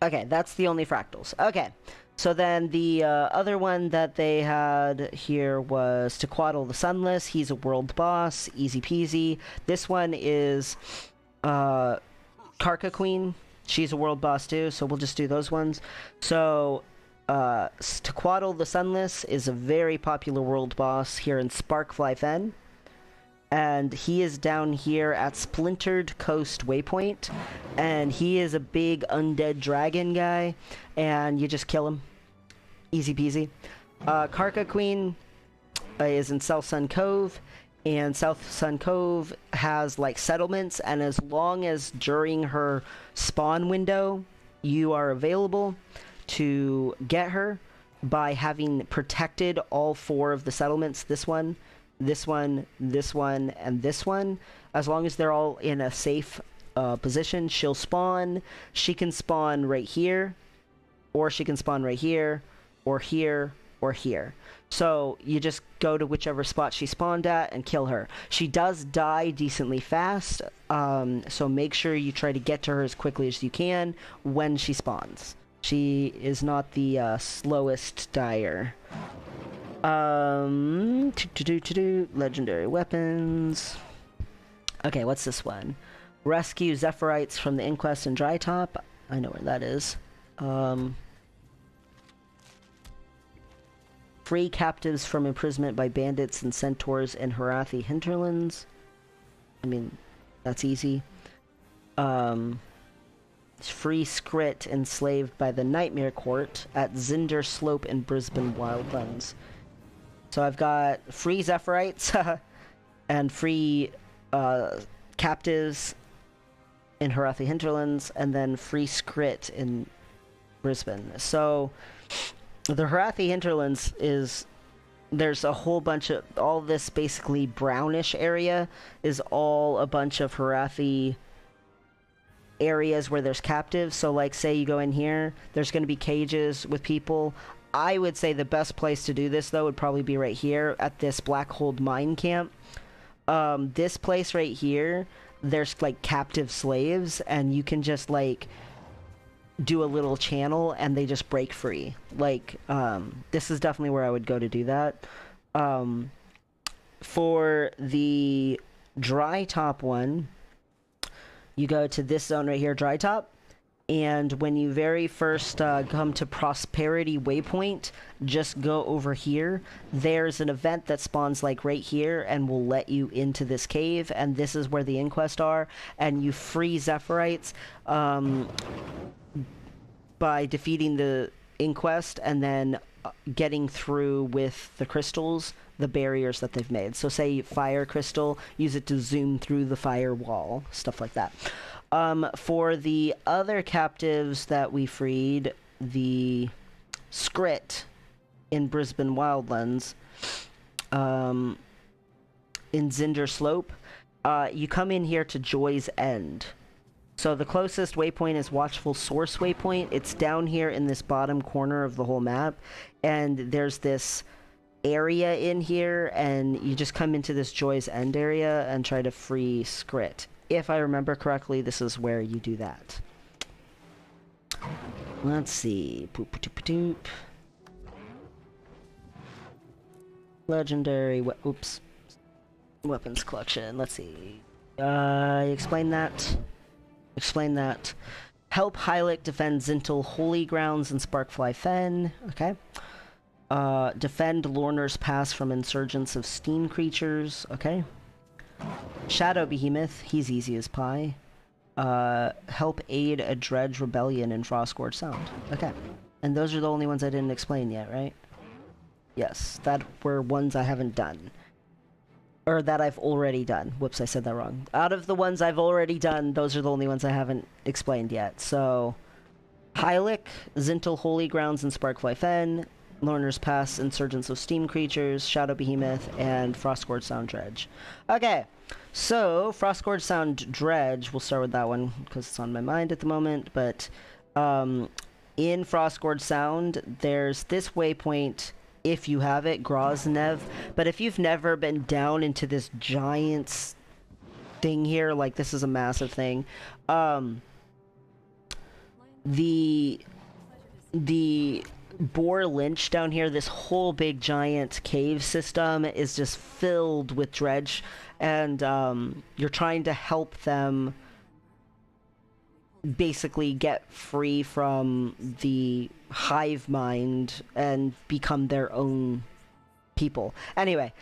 Okay, that's the only fractals. Okay, so then the other one that they had here was Tequatl the Sunless. He's a world boss, easy peasy. This one is Karka Queen. She's a world boss too, so we'll just do those ones. So Tequatl the Sunless is a very popular world boss here in Sparkfly Fen. And he is down here at Splintered Coast Waypoint, and he is a big undead dragon guy, and you just kill him. Easy peasy. Karka Queen is in South Sun Cove, and South Sun Cove has like settlements, and as long as during her spawn window you are available to get her by having protected all 4 of the settlements, this one, this one, this one, and this one. As long as they're all in a safe position, she'll spawn. She can spawn right here, or she can spawn right here, or here, or here. So you just go to whichever spot she spawned at and kill her. She does die decently fast, so make sure you try to get to her as quickly as you can when she spawns. She is not the slowest dyer. Legendary weapons. Okay, what's this one? Rescue Zephyrite from the Inquest in Drytop. I know where that is. Free captives from imprisonment by bandits and centaurs in Harathi hinterlands. I mean, that's easy. Free Skrit enslaved by the Nightmare Court at Zinder Slope in Brisbane Wildlands. So I've got free Zephyrite and free captives in Harathi hinterlands, and then free Skrit in Brisbane. So the Harathi hinterlands is, there's a whole bunch of, all this basically brownish area is all a bunch of Harathi areas where there's captives. So like say you go in here, there's going to be cages with people. I would say the best place to do this though would probably be right here at this Blackhold mine camp. This place right here, there's like captive slaves, and you can just like do a little channel and they just break free. Like this is definitely where I would go to do that. For the Drytop one, you go to this zone right here, Drytop, and when you very first come to Prosperity Waypoint, just go over here. There's an event that spawns like right here and will let you into this cave, and this is where the Inquest are, and you free Zephyrite by defeating the Inquest and then getting through with the crystals, the barriers that they've made. So say fire crystal, use it to zoom through the fire wall, stuff like that. For the other captives that we freed, the Skrit in Brisbane Wildlands, in Zinder Slope, you come in here to Joy's End. So the closest waypoint is Watchful Source waypoint. It's down here in this bottom corner of the whole map, and there's this area in here, and you just come into this Joy's End area and try to free Skrit. If I remember correctly, this is where you do that. Let's see. Poop. Legendary. Oops. Weapons collection. Let's see. Explain that. Explain that. Help Hylic defend Zintel Holy Grounds and Sparkfly Fen. Okay. Defend Lorner's Pass from insurgents of steam creatures. Okay. Shadow Behemoth. He's easy as pie. Help aid a Dredge rebellion in Frostgorge Sound. Okay. And those are the only ones I didn't explain yet, right? Yes. That were ones I haven't done. Or that I've already done. Whoops, I said that wrong. Out of the ones I've already done, those are the only ones I haven't explained yet. So, Hylic, Zintel Holy Grounds and Sparkfly Fen, Lorner's Pass, Insurgents of Steam Creatures, Shadow Behemoth, and Frostgorge Sound Dredge. Okay, so Frostgorge Sound Dredge, we'll start with that one because it's on my mind at the moment, but in Frostgorge Sound, there's this waypoint, if you have it, Groznev, but if you've never been down into this giant thing here, like this is a massive thing, the Boar Lynch down here, this whole big giant cave system is just filled with Dredge, and you're trying to help them basically get free from the hive mind and become their own people. Anyway,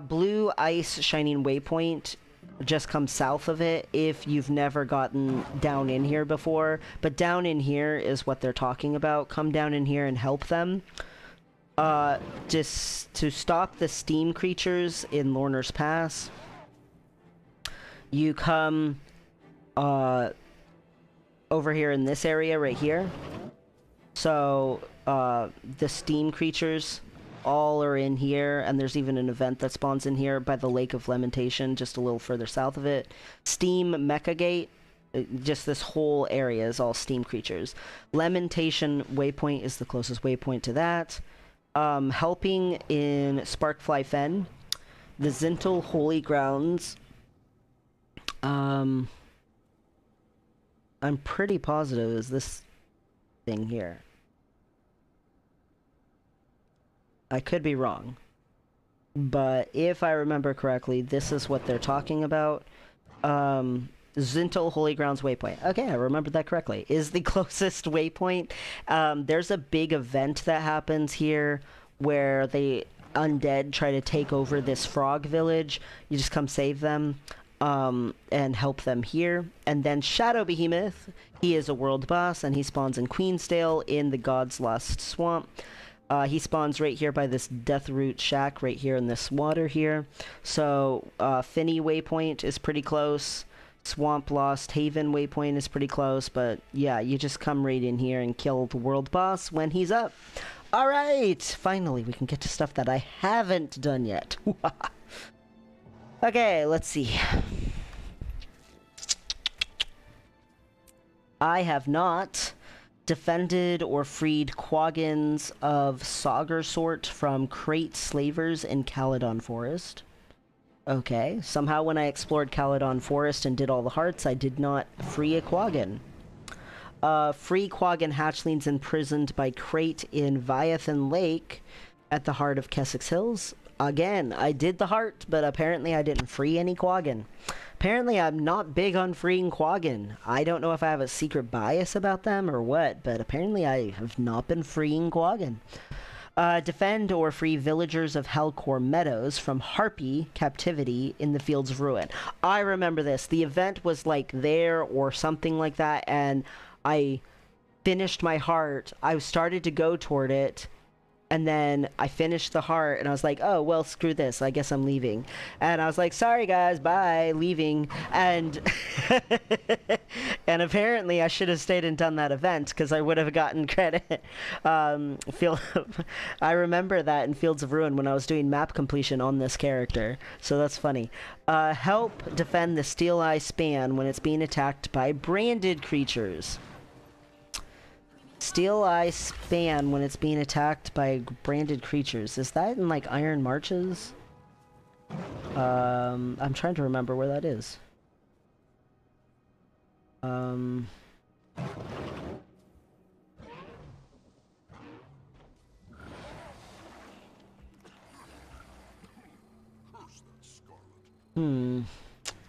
Blue Ice Shining Waypoint just come south of it if you've never gotten down in here before, but down in here is what they're talking about. Come down in here and help them. Just to stop the steam creatures in Lorner's Pass, you come over here in this area right here. So the steam creatures all are in here, and there's even an event that spawns in here by the Lake of Lamentation, just a little further south of it. Steam Mecha Gate, just this whole area is all steam creatures. Lamentation Waypoint is the closest waypoint to that. Helping in Sparkfly Fen, the Zintel Holy Grounds. I'm pretty positive is this thing here. I could be wrong, but if I remember correctly, this is what they're talking about. Zintel Holy Grounds Waypoint. Okay, I remembered that correctly. Is the closest waypoint. There's a big event that happens here where the undead try to take over this frog village. You just come save them and help them here. And then Shadow Behemoth, he is a world boss, and he spawns in Queensdale in the God's Lust Swamp. He spawns right here by this Deathroot Shack right here in this water here. So, Finny Waypoint is pretty close. Swamp Lost Haven Waypoint is pretty close. But, yeah, you just come right in here and kill the world boss when he's up. Alright! Finally, we can get to stuff that I haven't done yet. Okay, let's see. I have not defended or freed Quaggins of Sauger sort from crate slavers in Caledon Forest. Okay, somehow when I explored Caledon Forest and did all the hearts, I did not free a Quaggin. Free Quaggin hatchlings imprisoned by crate in Viathan Lake at the heart of Kessex Hills. Again, I did the heart, but apparently I didn't free any Quaggin. Apparently I'm not big on freeing Quaggin. I don't know if I have a secret bias about them or what, but apparently I have not been freeing Quaggin. Defend or free villagers of Hellcore Meadows from Harpy captivity in the Fields of Ruin. I remember this. The event was like there or something like that, and I finished my heart. I started to go toward it, And then I finished the heart and I was like, oh, well, screw this. I guess I'm leaving. And I was like, sorry, guys, bye, leaving. And and apparently I should have stayed and done that event because I would have gotten credit. I remember that in Fields of Ruin when I was doing map completion on this character. So that's funny. Help defend the Steel Eye Span when it's being attacked by branded creatures. Steel Eye Span when it's being attacked by branded creatures. Is that in, like, Iron Marches? I'm trying to remember where that is.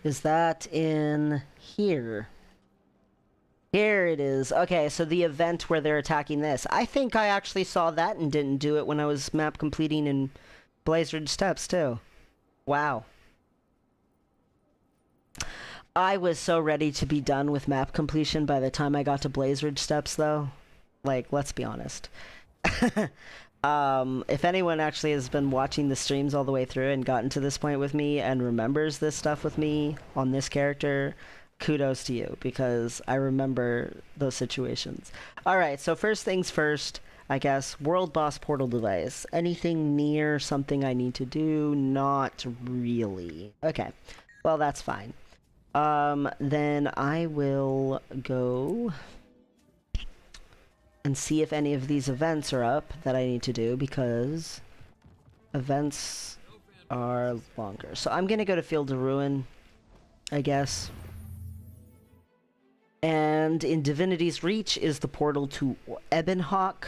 Is that in here? Here it is. Okay, so the event where they're attacking this. I think I actually saw that and didn't do it when I was map completing in Blizzard Steps, too. Wow. I was so ready to be done with map completion by the time I got to Blizzard Steps, though. Like, let's be honest. If anyone actually has been watching the streams all the way through and gotten to this point with me and remembers this stuff with me on this character, kudos to you, because I remember those situations. Alright, so first things first, I guess, World Boss Portal Device. Anything near something I need to do? Not really. Okay, well, that's fine. Then I will go and see if any of these events are up that I need to do, because events are longer. So I'm gonna go to Field of Ruin, I guess. And in Divinity's Reach is the portal to Ebonhawk.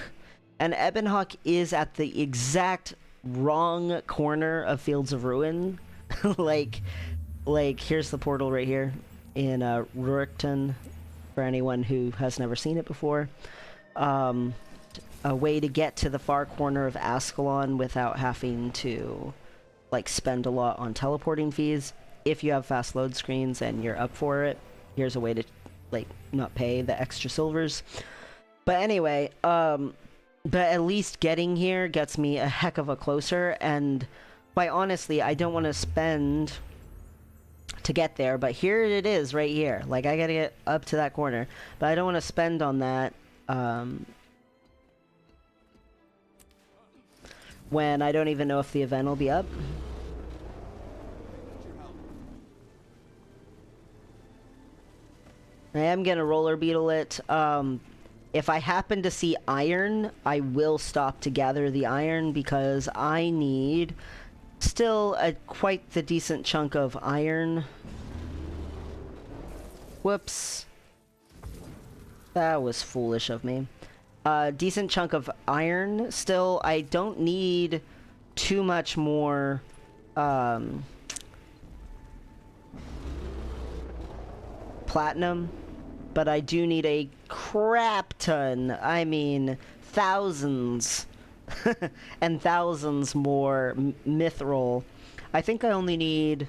And Ebonhawk is at the exact wrong corner of Fields of Ruin. like, here's the portal right here in Rurikton, for anyone who has never seen it before. A way to get to the far corner of Ascalon without having to, like, spend a lot on teleporting fees. If you have fast load screens and you're up for it, here's a way to, like, not pay the extra silvers. But anyway, but at least getting here gets me a heck of a closer, and quite honestly, I don't want to spend to get there, but here it is right here. Like, I gotta get up to that corner, but I don't want to spend on that when I don't even know if the event will be up. I am gonna roller beetle it. If I happen to see iron, I will stop to gather the iron, because I need still quite the decent chunk of iron. Whoops. That was foolish of me. Decent chunk of iron still. I don't need too much more platinum, but I do need a crap ton. I mean, thousands and thousands more mithril. I think I only need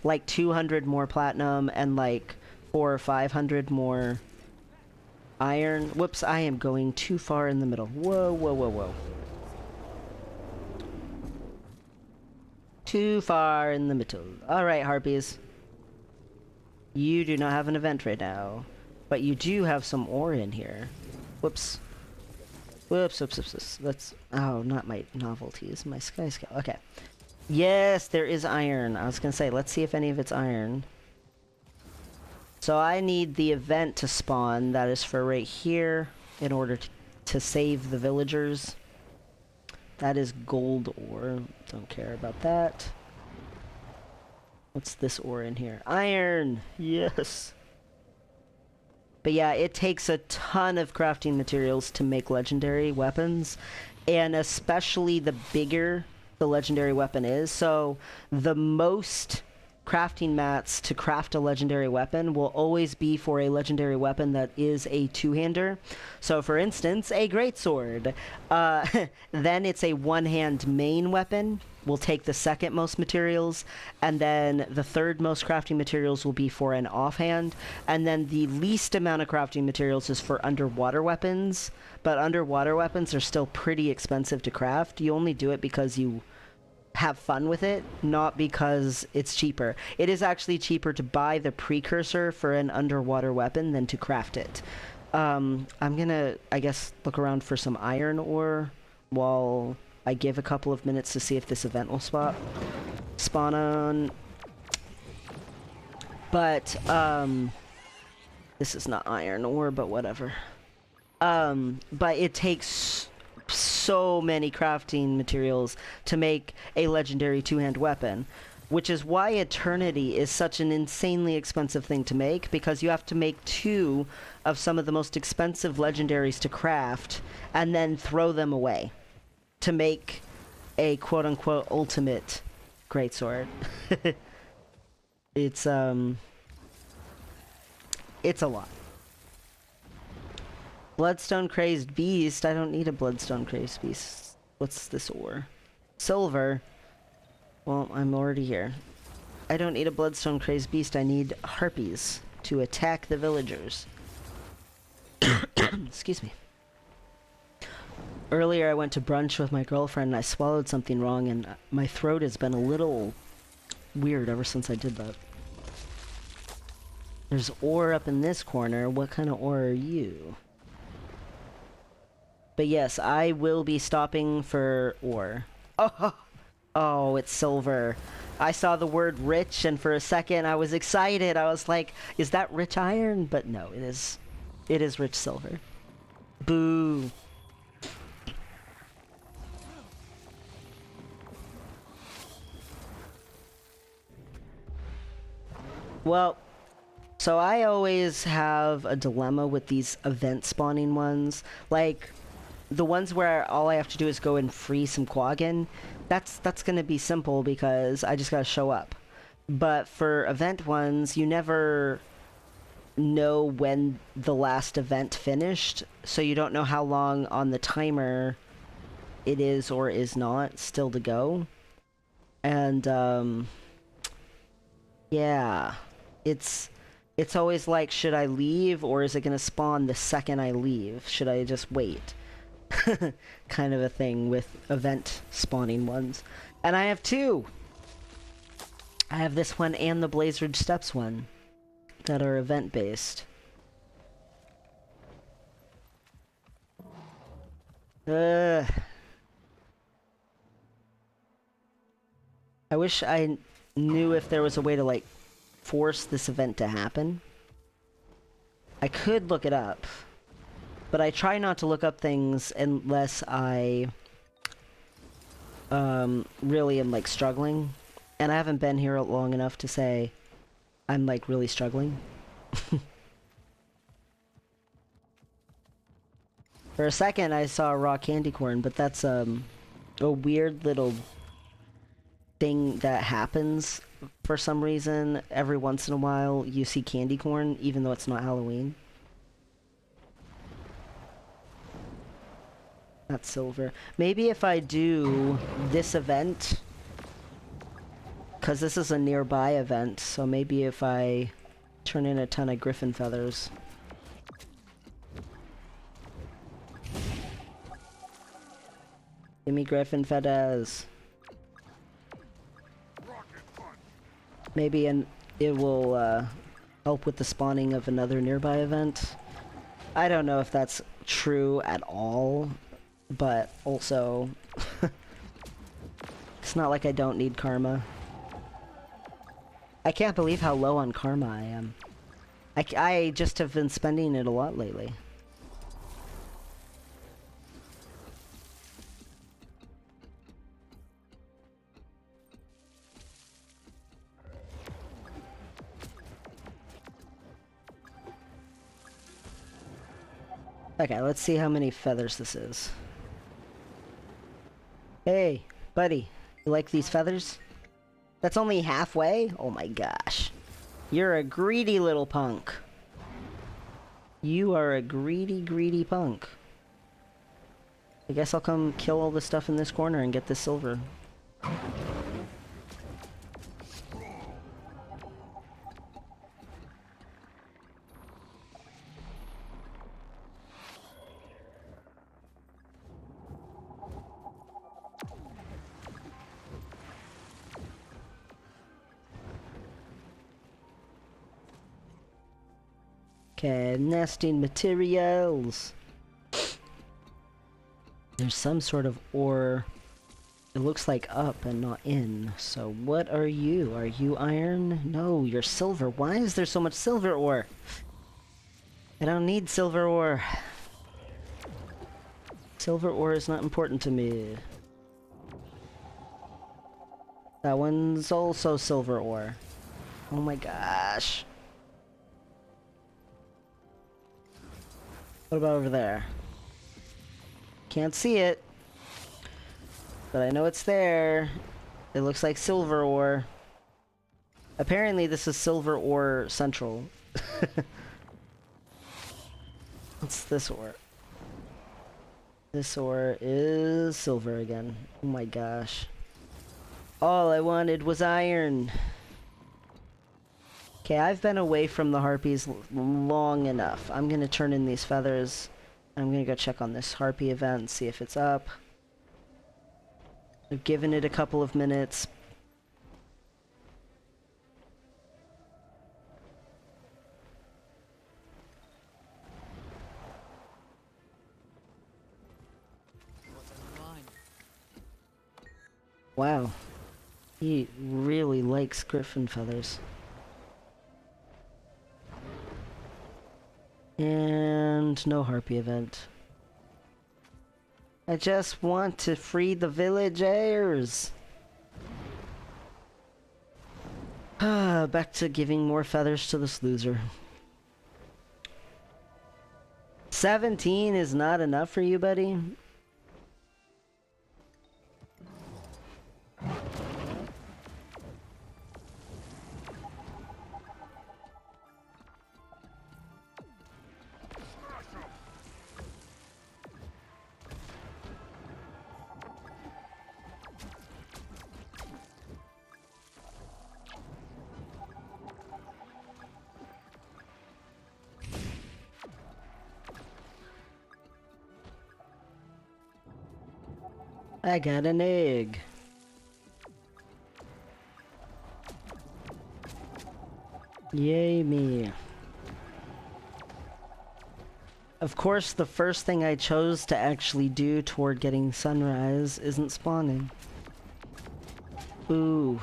like 200 more platinum and like 400 or 500 more iron. Whoops, I am going too far in the middle. Whoa, whoa, whoa, whoa. Too far in the middle. Alright, Harpies. You do not have an event right now, but you do have some ore in here. Whoops. Whoops, whoops, whoops, whoops. Let's... Oh, not my novelties. My sky scale. Okay. Yes, there is iron. I was gonna say, let's see if any of it's iron. So I need the event to spawn. That is for right here in order to save the villagers. That is gold ore. Don't care about that. What's this ore in here? Iron! Yes! But yeah, it takes a ton of crafting materials to make legendary weapons, and especially the bigger the legendary weapon is. So the most crafting mats to craft a legendary weapon will always be for a legendary weapon that is a two-hander. So for instance, a greatsword. Then it's a one-hand main weapon, will take the second most materials, and then the third most crafting materials will be for an offhand, and then the least amount of crafting materials is for underwater weapons, but underwater weapons are still pretty expensive to craft. You only do it because you have fun with it, not because it's cheaper. It is actually cheaper to buy the precursor for an underwater weapon than to craft it. I'm gonna, I guess, look around for some iron ore while I give a couple of minutes to see if this event will spawn on. But, this is not iron ore, but whatever. But it takes so many crafting materials to make a legendary two-hand weapon, which is why Eternity is such an insanely expensive thing to make, because you have to make 2 of some of the most expensive legendaries to craft and then throw them away to make a quote-unquote ultimate greatsword. It's a lot. Bloodstone Crazed Beast. I don't need a Bloodstone Crazed Beast. What's this ore? Silver. Well, I'm already here. I don't need a Bloodstone Crazed Beast. I need harpies to attack the villagers. Excuse me. Earlier I went to brunch with my girlfriend and I swallowed something wrong and my throat has been a little weird ever since I did that. There's ore up in this corner. What kind of ore are you? But yes, I will be stopping for ore. Oh, it's silver. I saw the word rich, and for a second I was excited. I was like, is that rich iron? But no, it is rich silver. Boo. Well, so I always have a dilemma with these event spawning ones. Like, the ones where all I have to do is go and free some quaggin, that's gonna be simple because I just gotta show up. But for event ones, you never know when the last event finished, so you don't know how long on the timer it is or is not still to go. And, yeah, it's always like, should I leave or is it gonna spawn the second I leave? Should I just wait? Kind of a thing with event spawning ones. And I have 2! I have this one and the Blazeridge Steps one that are event based. I wish I knew if there was a way to like force this event to happen. I could look it up. But I try not to look up things unless I really am like struggling. And I haven't been here long enough to say I'm like really struggling. For a second I saw a raw candy corn, but that's a weird little thing that happens for some reason. Every once in a while you see candy corn even though it's not Halloween. That's silver. Maybe if I do this event, because this is a nearby event, so maybe if I turn in a ton of griffin feathers. Give me griffin feathers. Maybe it will help with the spawning of another nearby event. I don't know if that's true at all. But also, it's not like I don't need karma. I can't believe how low on karma I am. I just have been spending it a lot lately. Okay, let's see how many feathers this is. Hey, buddy, you like these feathers? That's only halfway? Oh my gosh. You're a greedy little punk. You are a greedy, greedy punk. I guess I'll come kill all the stuff in this corner and get this silver. Okay, nesting materials. There's some sort of ore. It looks like up and not in. So what are you? Are you iron? No, you're silver. Why is there so much silver ore? I don't need silver ore. Silver ore is not important to me. That one's also silver ore. Oh my gosh. What about over there? Can't see it. But I know it's there. It looks like silver ore. Apparently this is silver ore central. What's this ore? This ore is silver again. Oh my gosh. All I wanted was iron. Okay, I've been away from the harpies long enough. I'm gonna turn in these feathers. I'm gonna go check on this harpy event, see if it's up. I've given it a couple of minutes. Wow. He really likes griffin feathers. And no harpy event. I just want to free the villagers. Back to giving more feathers to this loser. 17 is not enough for you, buddy? I got an egg. Yay me. Of course, the first thing I chose to actually do toward getting sunrise isn't spawning. Ooh.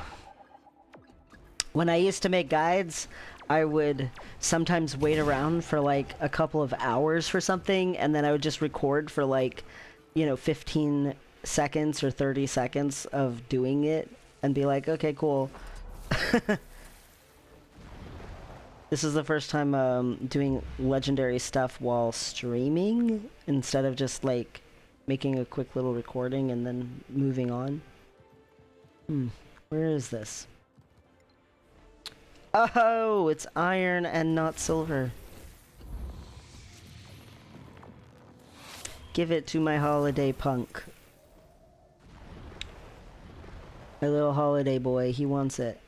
When I used to make guides, I would sometimes wait around for like a couple of hours for something, and then I would just record for like, you know, 15 seconds or 30 seconds of doing it and be like, okay, cool. This is the first time doing legendary stuff while streaming instead of just like making a quick little recording and then moving on. Where is this? Oh, it's iron and not silver. Give it to my holiday punk. My little holiday boy, he wants it.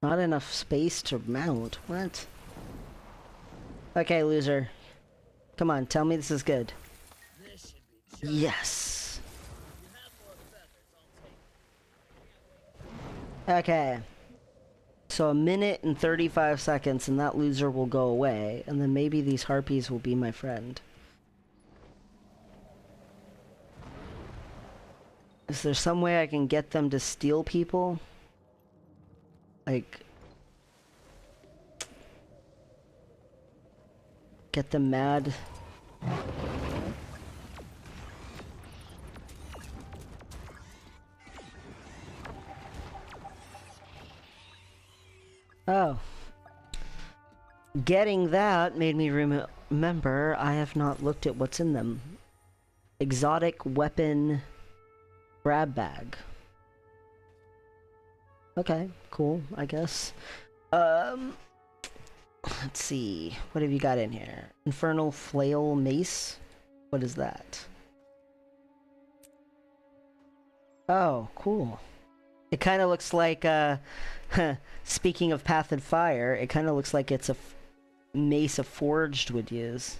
Not enough space to mount. What? Okay, loser. Come on, tell me this is good. Yes. Okay. So 1 minute and 35 seconds and that loser will go away, and then maybe these harpies will be my friend. Is there some way I can get them to steal people? Like, get them mad? Oh. Getting that made me remember I have not looked at what's in them. Exotic weapon grab bag. Okay, cool, I guess. Let's see. What have you got in here? Infernal flail mace? What is that? Oh, cool. It kind of looks like, speaking of Path and Fire, it kind of looks like it's a mace a forged would use.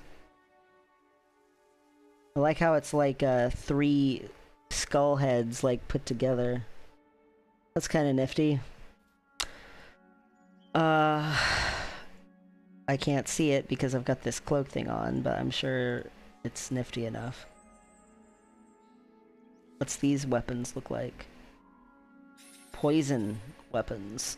I like how it's like 3 skull heads like put together. That's kind of nifty. I can't see it because I've got this cloak thing on, but I'm sure it's nifty enough. What's these weapons look like? Poison weapons.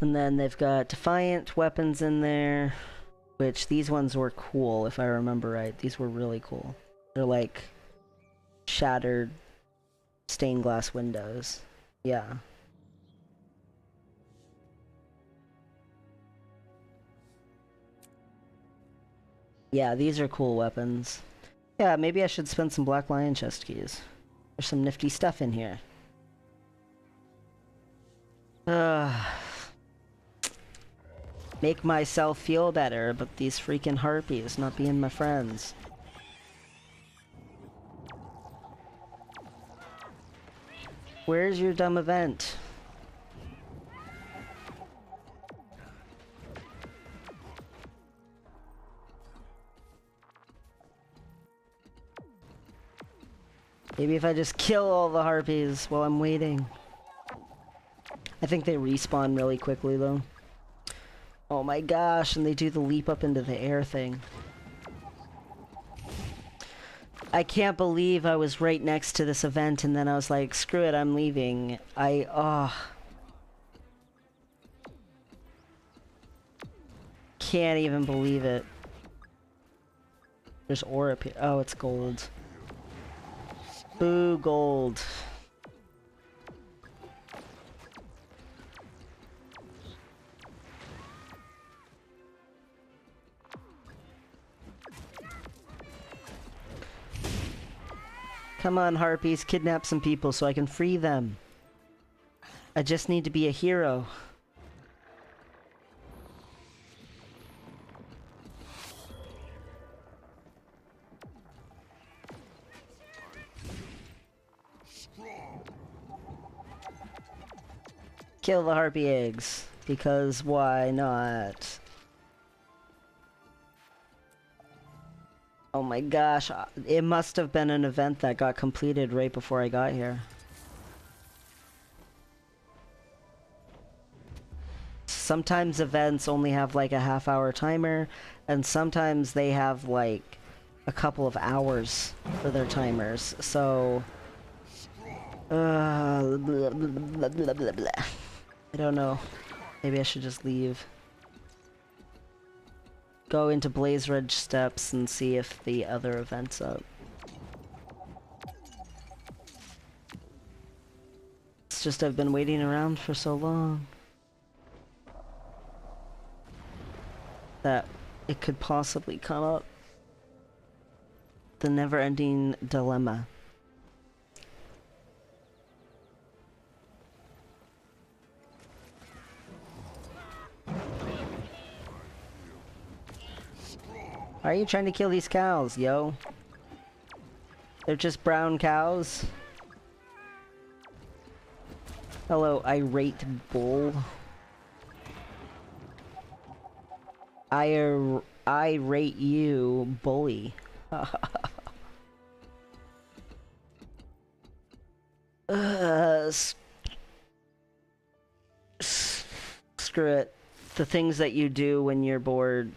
And then they've got Defiant weapons in there, which these ones were cool, if I remember right. These were really cool. They're like shattered stained glass windows. Yeah. Yeah, these are cool weapons. Yeah, maybe I should spend some Black Lion chest keys. There's some nifty stuff in here. Make myself feel better, but these freaking harpies not being my friends. Where's your dumb event? Maybe if I just kill all the harpies while I'm waiting. I think they respawn really quickly though. Oh my gosh, and they do the leap up into the air thing. I can't believe I was right next to this event and then I was like, screw it, I'm leaving. Can't even believe it. There's ore up here. Oh, it's gold. Boo, gold. Come on, harpies, kidnap some people so I can free them. I just need to be a hero. Kill the harpy eggs, because why not? Oh my gosh, it must have been an event that got completed right before I got here. Sometimes events only have like a half-hour timer, and sometimes they have like a couple of hours for their timers, so... blah, blah, blah, blah, blah, blah. I don't know. Maybe I should just leave. Go into Blaze Ridge Steps and see if the other event's up. It's just I've been waiting around for so long that it could possibly come up. The never-ending dilemma. Why are you trying to kill these cows, yo? They're just brown cows. Hello, irate bull. I rate you, bully. Screw it. The things that you do when you're bored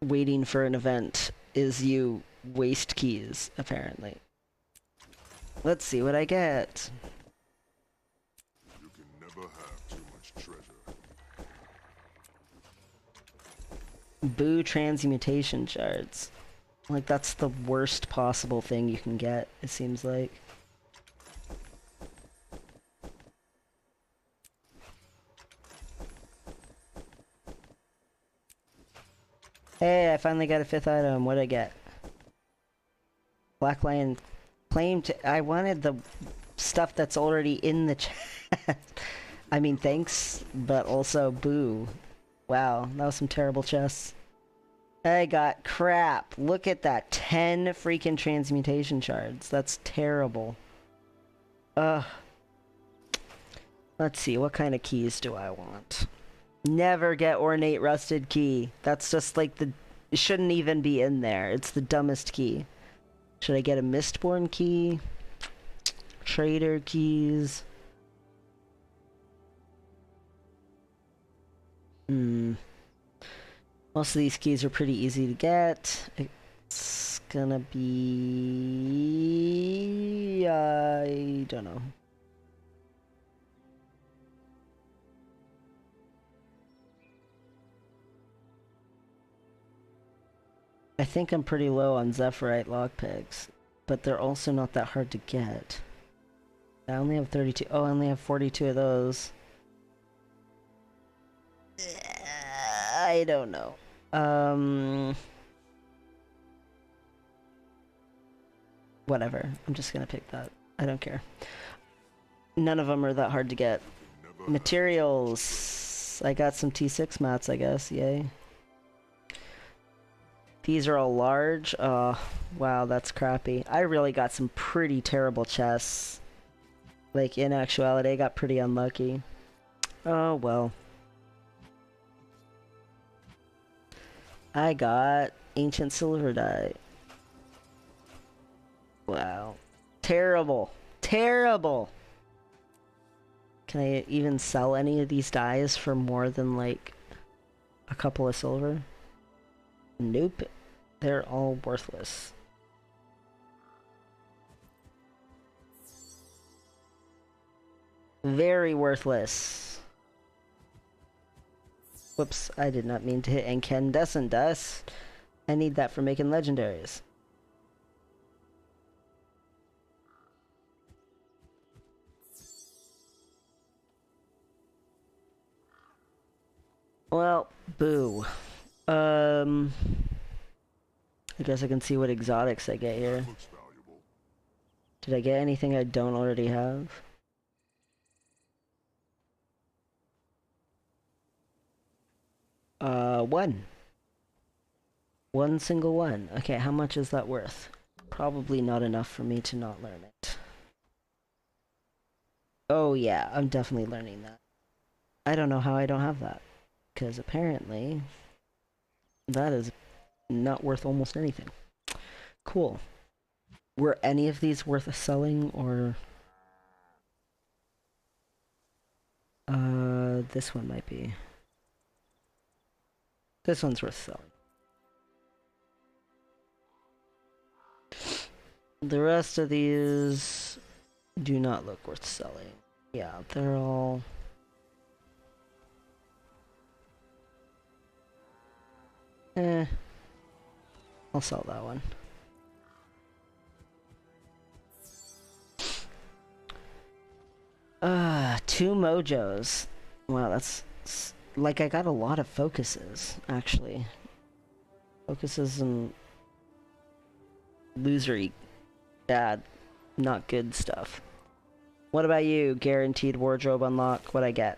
waiting for an event is you waste keys, apparently. Let's see what I get. You can never have too much treasure. Boo transmutation shards. Like, that's the worst possible thing you can get, it seems like. Hey, I finally got a 5th item. What'd I get? Black Lion claimed I wanted the stuff that's already in the chat. I mean, thanks, but also boo. Wow, that was some terrible chests. I got crap. Look at that. 10 freaking transmutation shards. That's terrible. Ugh. Let's see, what kind of keys do I want? Never get ornate rusted key. That's just like the... It shouldn't even be in there. It's the dumbest key. Should I get a Mistborn key? Trader keys? Most of these keys are pretty easy to get. It's gonna be... I don't know. I think I'm pretty low on Zephyrite lockpicks, but they're also not that hard to get. I only have 32. Oh, I only have 42 of those. I don't know. Whatever. I'm just gonna pick that. I don't care. None of them are that hard to get. Materials. I got some T6 mats, I guess. Yay. These are all large. Wow, that's crappy. I really got some pretty terrible chests. Like, in actuality, I got pretty unlucky. Oh, well. I got ancient silver dye. Wow. Terrible. Terrible! Can I even sell any of these dyes for more than, like, a couple of silver? Nope. They're all worthless. Very worthless. Whoops, I did not mean to hit incandescent dust. I need that for making legendaries. Well, boo. I guess I can see what exotics I get here. Did I get anything I don't already have? One. One single one. Okay, how much is that worth? Probably not enough for me to not learn it. Oh yeah, I'm definitely learning that. I don't know how I don't have that. Because apparently, that is not worth almost anything. Cool. Were any of these worth selling, or... this one might be. This one's worth selling. The rest of these do not look worth selling. Yeah, they're all... I'll sell that one. Two mojos. Wow, that's... Like, I got a lot of focuses, actually. Focuses and... losery. Bad. Not good stuff. What about you? Guaranteed wardrobe unlock. What'd I get?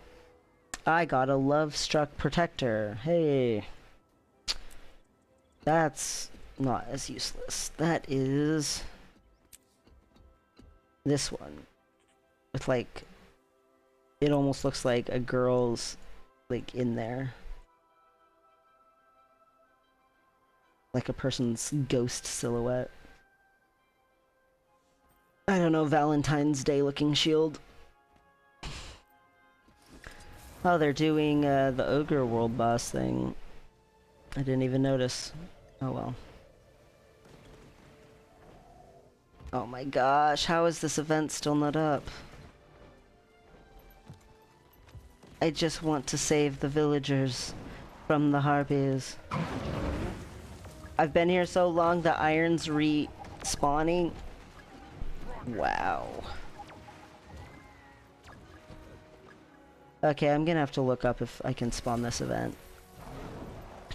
I got a Love-Struck Protector. Hey. That's not as useless. That is... this one. With, like... it almost looks like a girl's, like, in there. Like a person's ghost silhouette. I don't know, Valentine's Day looking shield. Oh, they're doing the Ogre World Boss thing. I didn't even notice. Oh well. Oh my gosh, how is this event still not up? I just want to save the villagers from the harpies. I've been here so long, the iron's respawning. Wow. Okay, I'm gonna have to look up if I can spawn this event.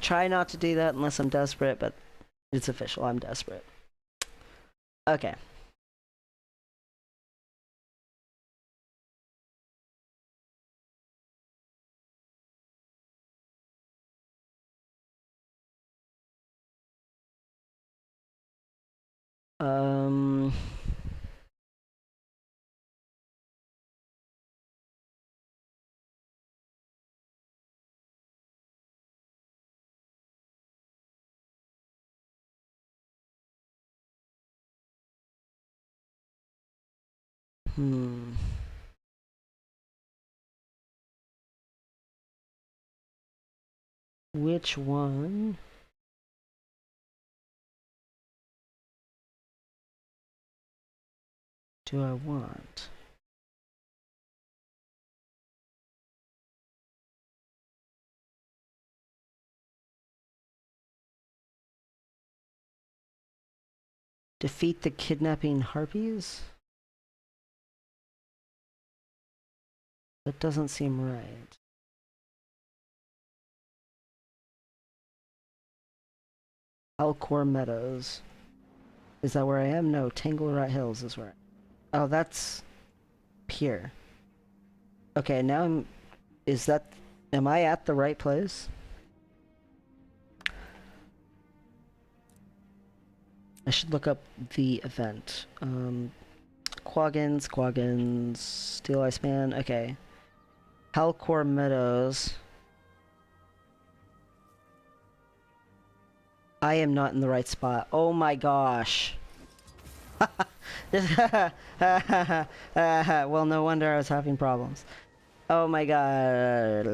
Try not to do that unless I'm desperate, but it's official, I'm desperate. Okay. Um... Which one? Do I want? Defeat the kidnapping harpies? That doesn't seem right. Alcor Meadows. Is that where I am? No, Tanglerat Hills is where I am. Oh, that's here. Okay, now I'm... Is that... Am I at the right place? I should look up the event. Quaggins, Steel Iceman, okay. Halcor Meadows. I am not in the right spot. Oh my gosh. Well, no wonder I was having problems. Oh my god.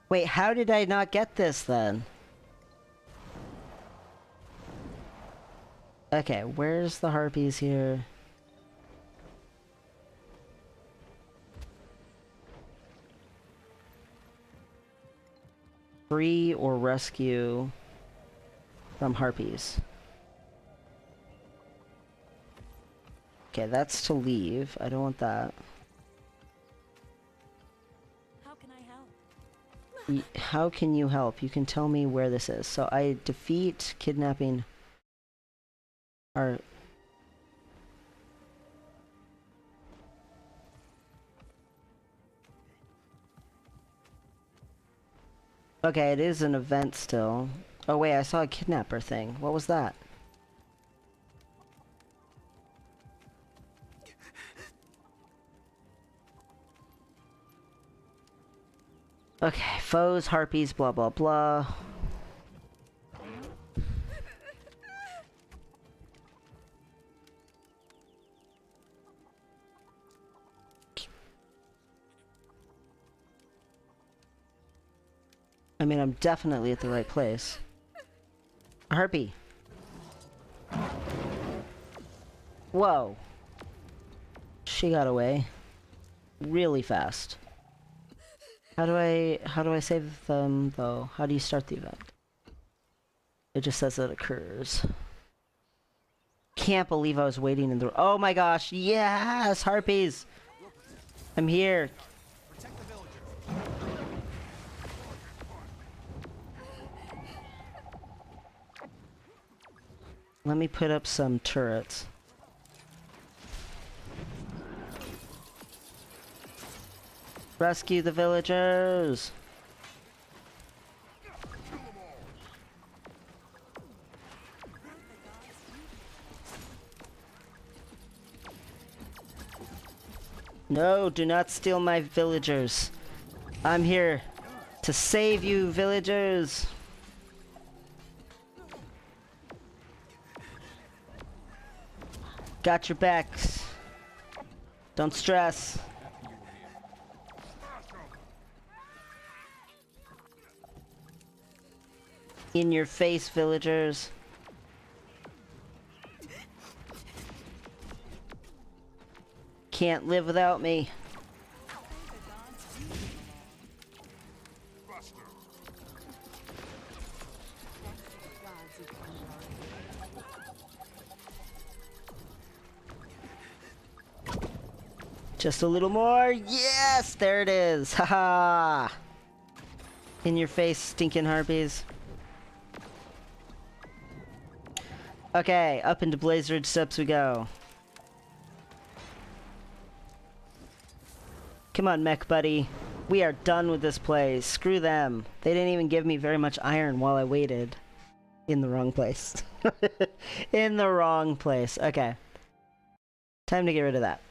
Wait, how did I not get this then? Okay, where's the harpies here? Free or rescue from harpies. Okay, that's to leave. I don't want that. How can I help? How can you help? You can tell me where this is. So I defeat kidnapping... Okay, it is an event still. Oh wait, I saw a kidnapper thing. What was that? Okay, foes, harpies, blah blah blah. I mean, I'm definitely at the right place. A harpy. Whoa. She got away. Really fast. How do I save them, though? How do you start the event? It just says it occurs. Can't believe I was waiting in the... Oh my gosh, yes! Harpies! I'm here. Let me put up some turrets. Rescue the villagers! No, do not steal my villagers. I'm here to save you, villagers! Got your backs. Don't stress. In your face, villagers. Can't live without me. Just a little more. Yes, there it is. Haha. In your face, stinking harpies. Okay, up into Blaze Ridge Steps we go. Come on, mech buddy. We are done with this place. Screw them. They didn't even give me very much iron while I waited. In the wrong place. In the wrong place. Okay. Time to get rid of that.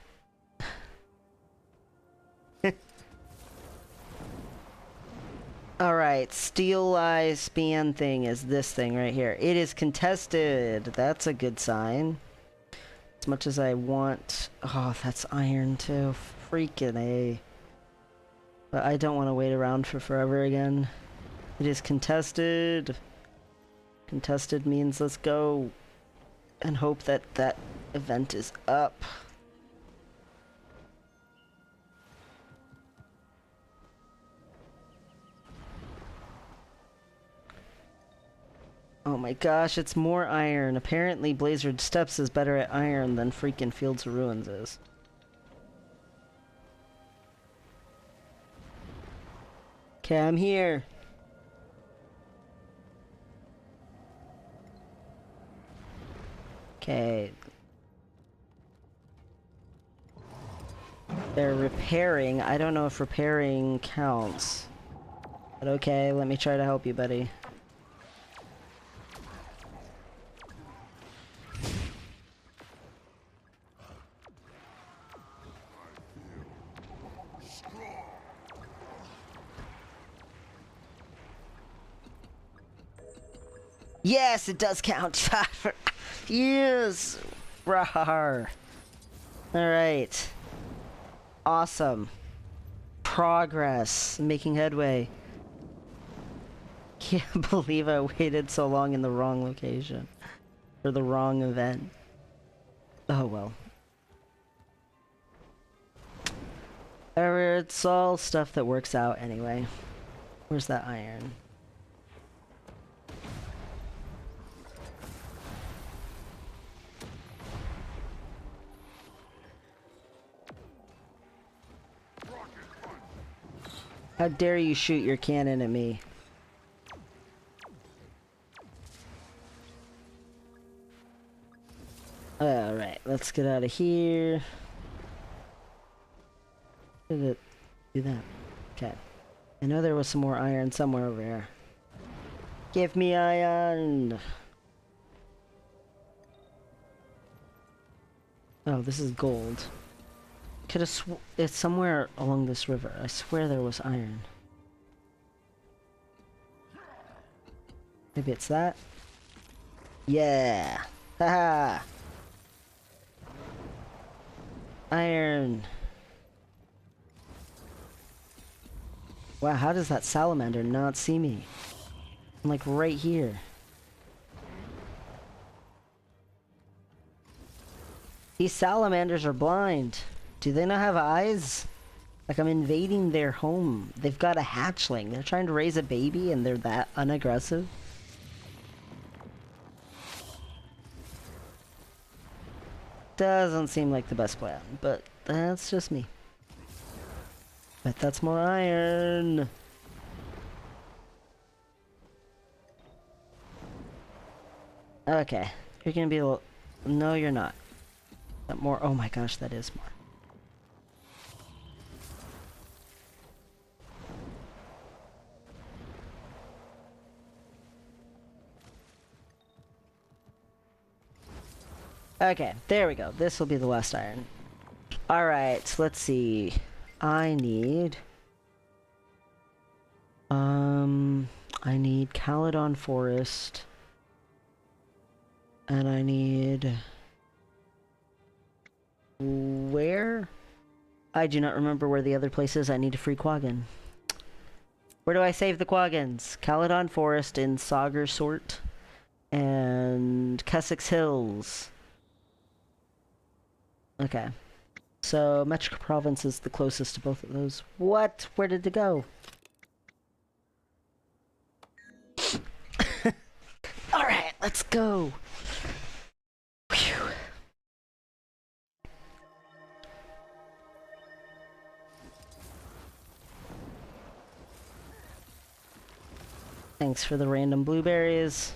Alright, Steel Eye Span thing is this thing right here. It is contested. That's a good sign. Let's as much as I want. Oh, that's iron too. Freaking A. But I don't want to wait around for forever again. It is contested. Contested means let's go and hope that that event is up. Oh my gosh, it's more iron. Apparently Blizzard Steps is better at iron than freaking Fields of Ruins is. Okay, I'm here. Okay. They're repairing. I don't know if repairing counts. But okay, let me try to help you, buddy. Yes, it does count. Yes. Rawr. Alright. Awesome. Progress. Making headway. Can't believe I waited so long in the wrong location. For the wrong event. Oh well. It's all stuff that works out anyway. Where's that iron? How dare you shoot your cannon at me? Alright, let's get out of here. Did it do that? Okay. I know there was some more iron somewhere over here. Give me iron! Oh, this is gold. Could have it's somewhere along this river. I swear there was iron. Maybe it's that? Yeah! Haha! Iron! Wow, how does that salamander not see me? I'm like right here. These salamanders are blind. Do they not have eyes? Like I'm invading their home. They've got a hatchling. They're trying to raise a baby and they're that unaggressive. Doesn't seem like the best plan, but that's just me. But that's more iron. Okay, you're gonna be a little... No, you're not. That more... Oh my gosh, that is more. Okay, there we go. This will be the last iron. Alright, let's see. I need... I need Caledon Forest. And I need... Where? I do not remember where the other place is. I need a free Quaggin. Where do I save the Quaggins? Caledon Forest in Sort and Kessex Hills. Okay. So, Metric Province is the closest to both of those. What? Where did it go? Alright, let's go! Whew. Thanks for the random blueberries.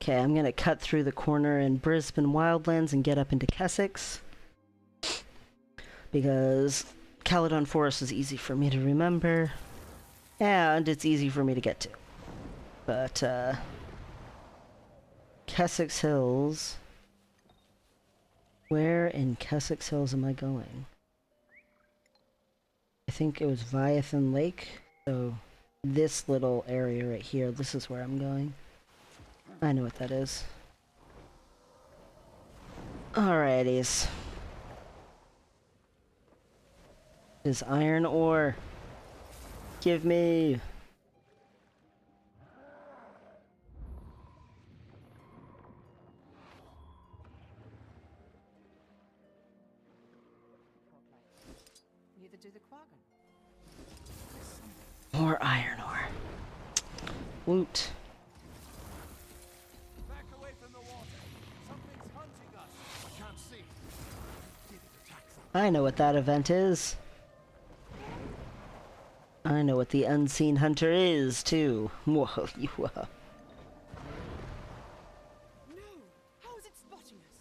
Okay, I'm gonna cut through the corner in Brisbane Wildlands and get up into Kessex. Because Caledon Forest is easy for me to remember. And it's easy for me to get to. But, Kessex Hills... Where in Kessex Hills am I going? I think it was Viathan Lake, so... This little area right here, this is where I'm going. I know what that is. Alrighties. Is iron ore. Give me. Neither do the Quaggan. More iron ore. Woot. Back away from the water. Something's hunting us. I can't see. Did it attack them? I know what that event is. I know what the unseen hunter is, too. Whoa, you No! How is it spotting us?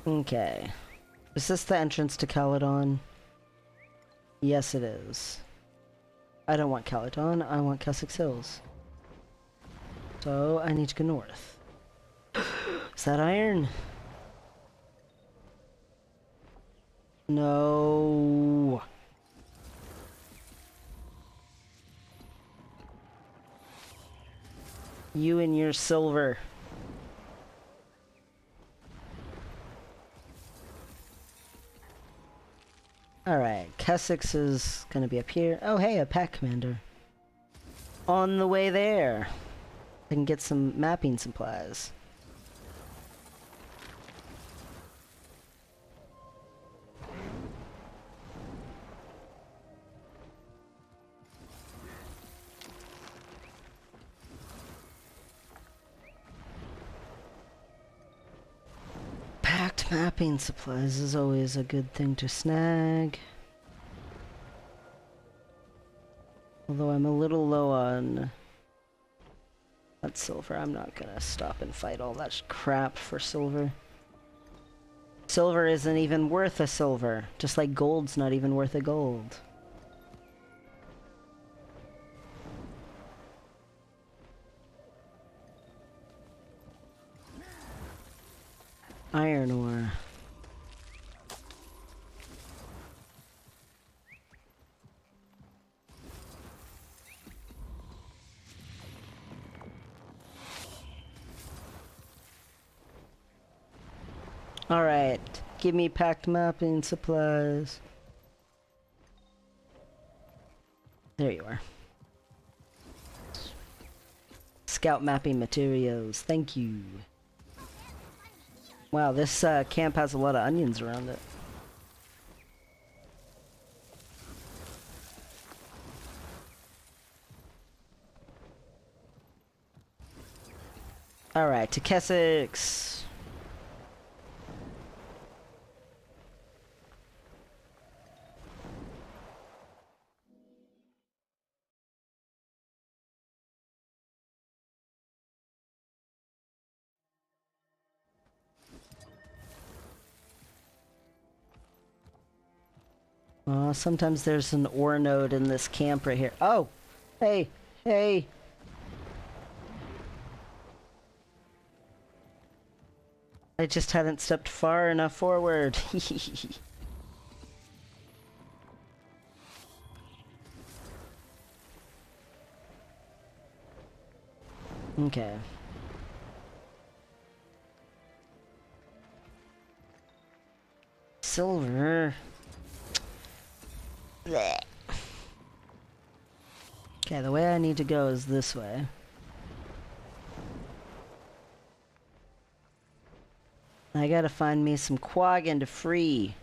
Okay. Is this the entrance to Caledon? Yes, it is. I don't want Caledon, I want Kessex Hills. So, I need to go north. Is that iron? No. You and your silver. Alright, Kessex is gonna be up here. Oh hey, a pack commander. On the way there. I can get some mapping supplies. Packed mapping supplies is always a good thing to snag. Although I'm a little low on that silver, I'm not gonna stop and fight all that crap for silver. Silver isn't even worth a silver, just like gold's not even worth a gold. Iron ore. Alright, give me packed mapping supplies. There you are. Scout mapping materials, thank you. Wow, this camp has a lot of onions around it. Alright, to Kessex. Sometimes there's an ore node in this camp right here. Oh! Hey! Hey! I just hadn't stepped far enough forward. Okay. Silver. Blech. Okay, the way I need to go is this way. I gotta find me some quaggin to free.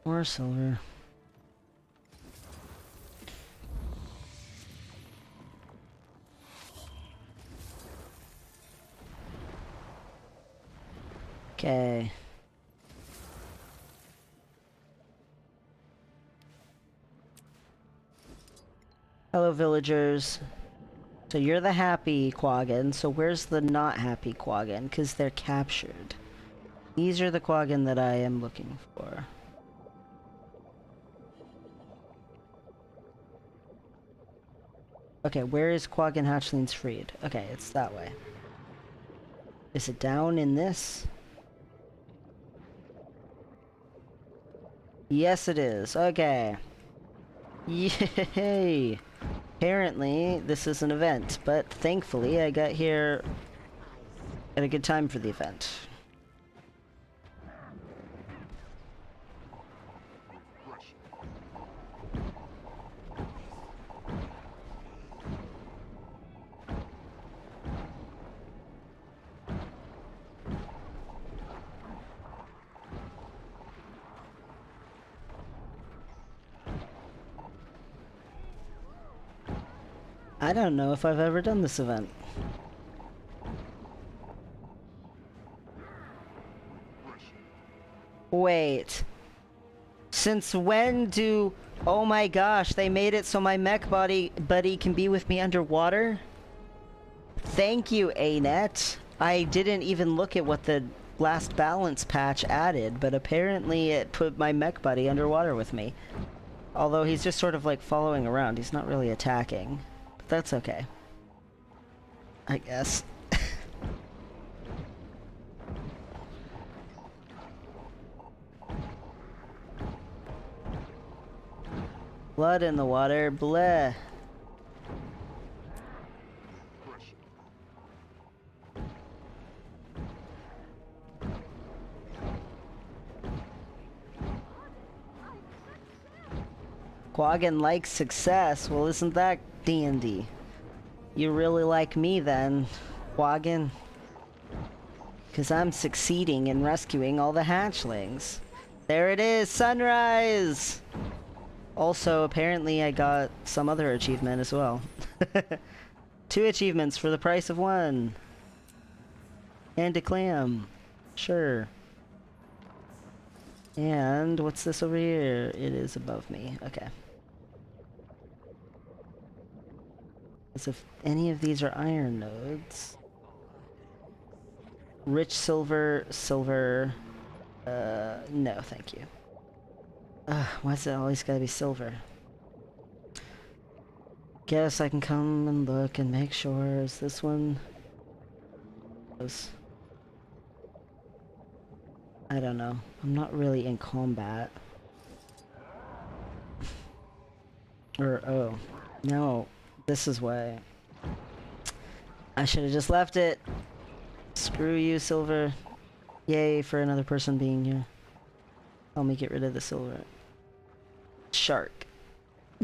More silver. Okay. Hello, villagers. So you're the happy quaggin, so where's the not happy quaggin? Because they're captured. These are the quaggin that I am looking for. Okay, where is quaggin hatchlings freed? Okay, it's that way. Is it down in this? Yes, it is. Okay. Yay! Apparently, this is an event, but thankfully I got here at a good time for the event. I don't know if I've ever done this event. Wait. Since when do... Oh my gosh, they made it so my mech buddy can be with me underwater? Thank you, ANET. I didn't even look at what the last balance patch added, but apparently it put my mech buddy underwater with me. Although he's just sort of like following around, he's not really attacking. But that's okay. I guess. Blood in the water, bleh. Quaggan likes success. Well, isn't that dandy? You really like me then, Quaggan? 'Cause I'm succeeding in rescuing all the hatchlings. There it is, sunrise! Also, apparently I got some other achievement as well. 2 achievements for the price of 1. And a clam. Sure. And what's this over here? It is above me. Okay. As if any of these are iron nodes. Rich silver, silver. No, thank you. Why's it always gotta be silver? Guess I can come and look and make sure. Is this one? I don't know. I'm not really in combat. Or, oh. No. This is why. I should have just left it. Screw you, silver. Yay for another person being here. Help me get rid of the silver. Shark.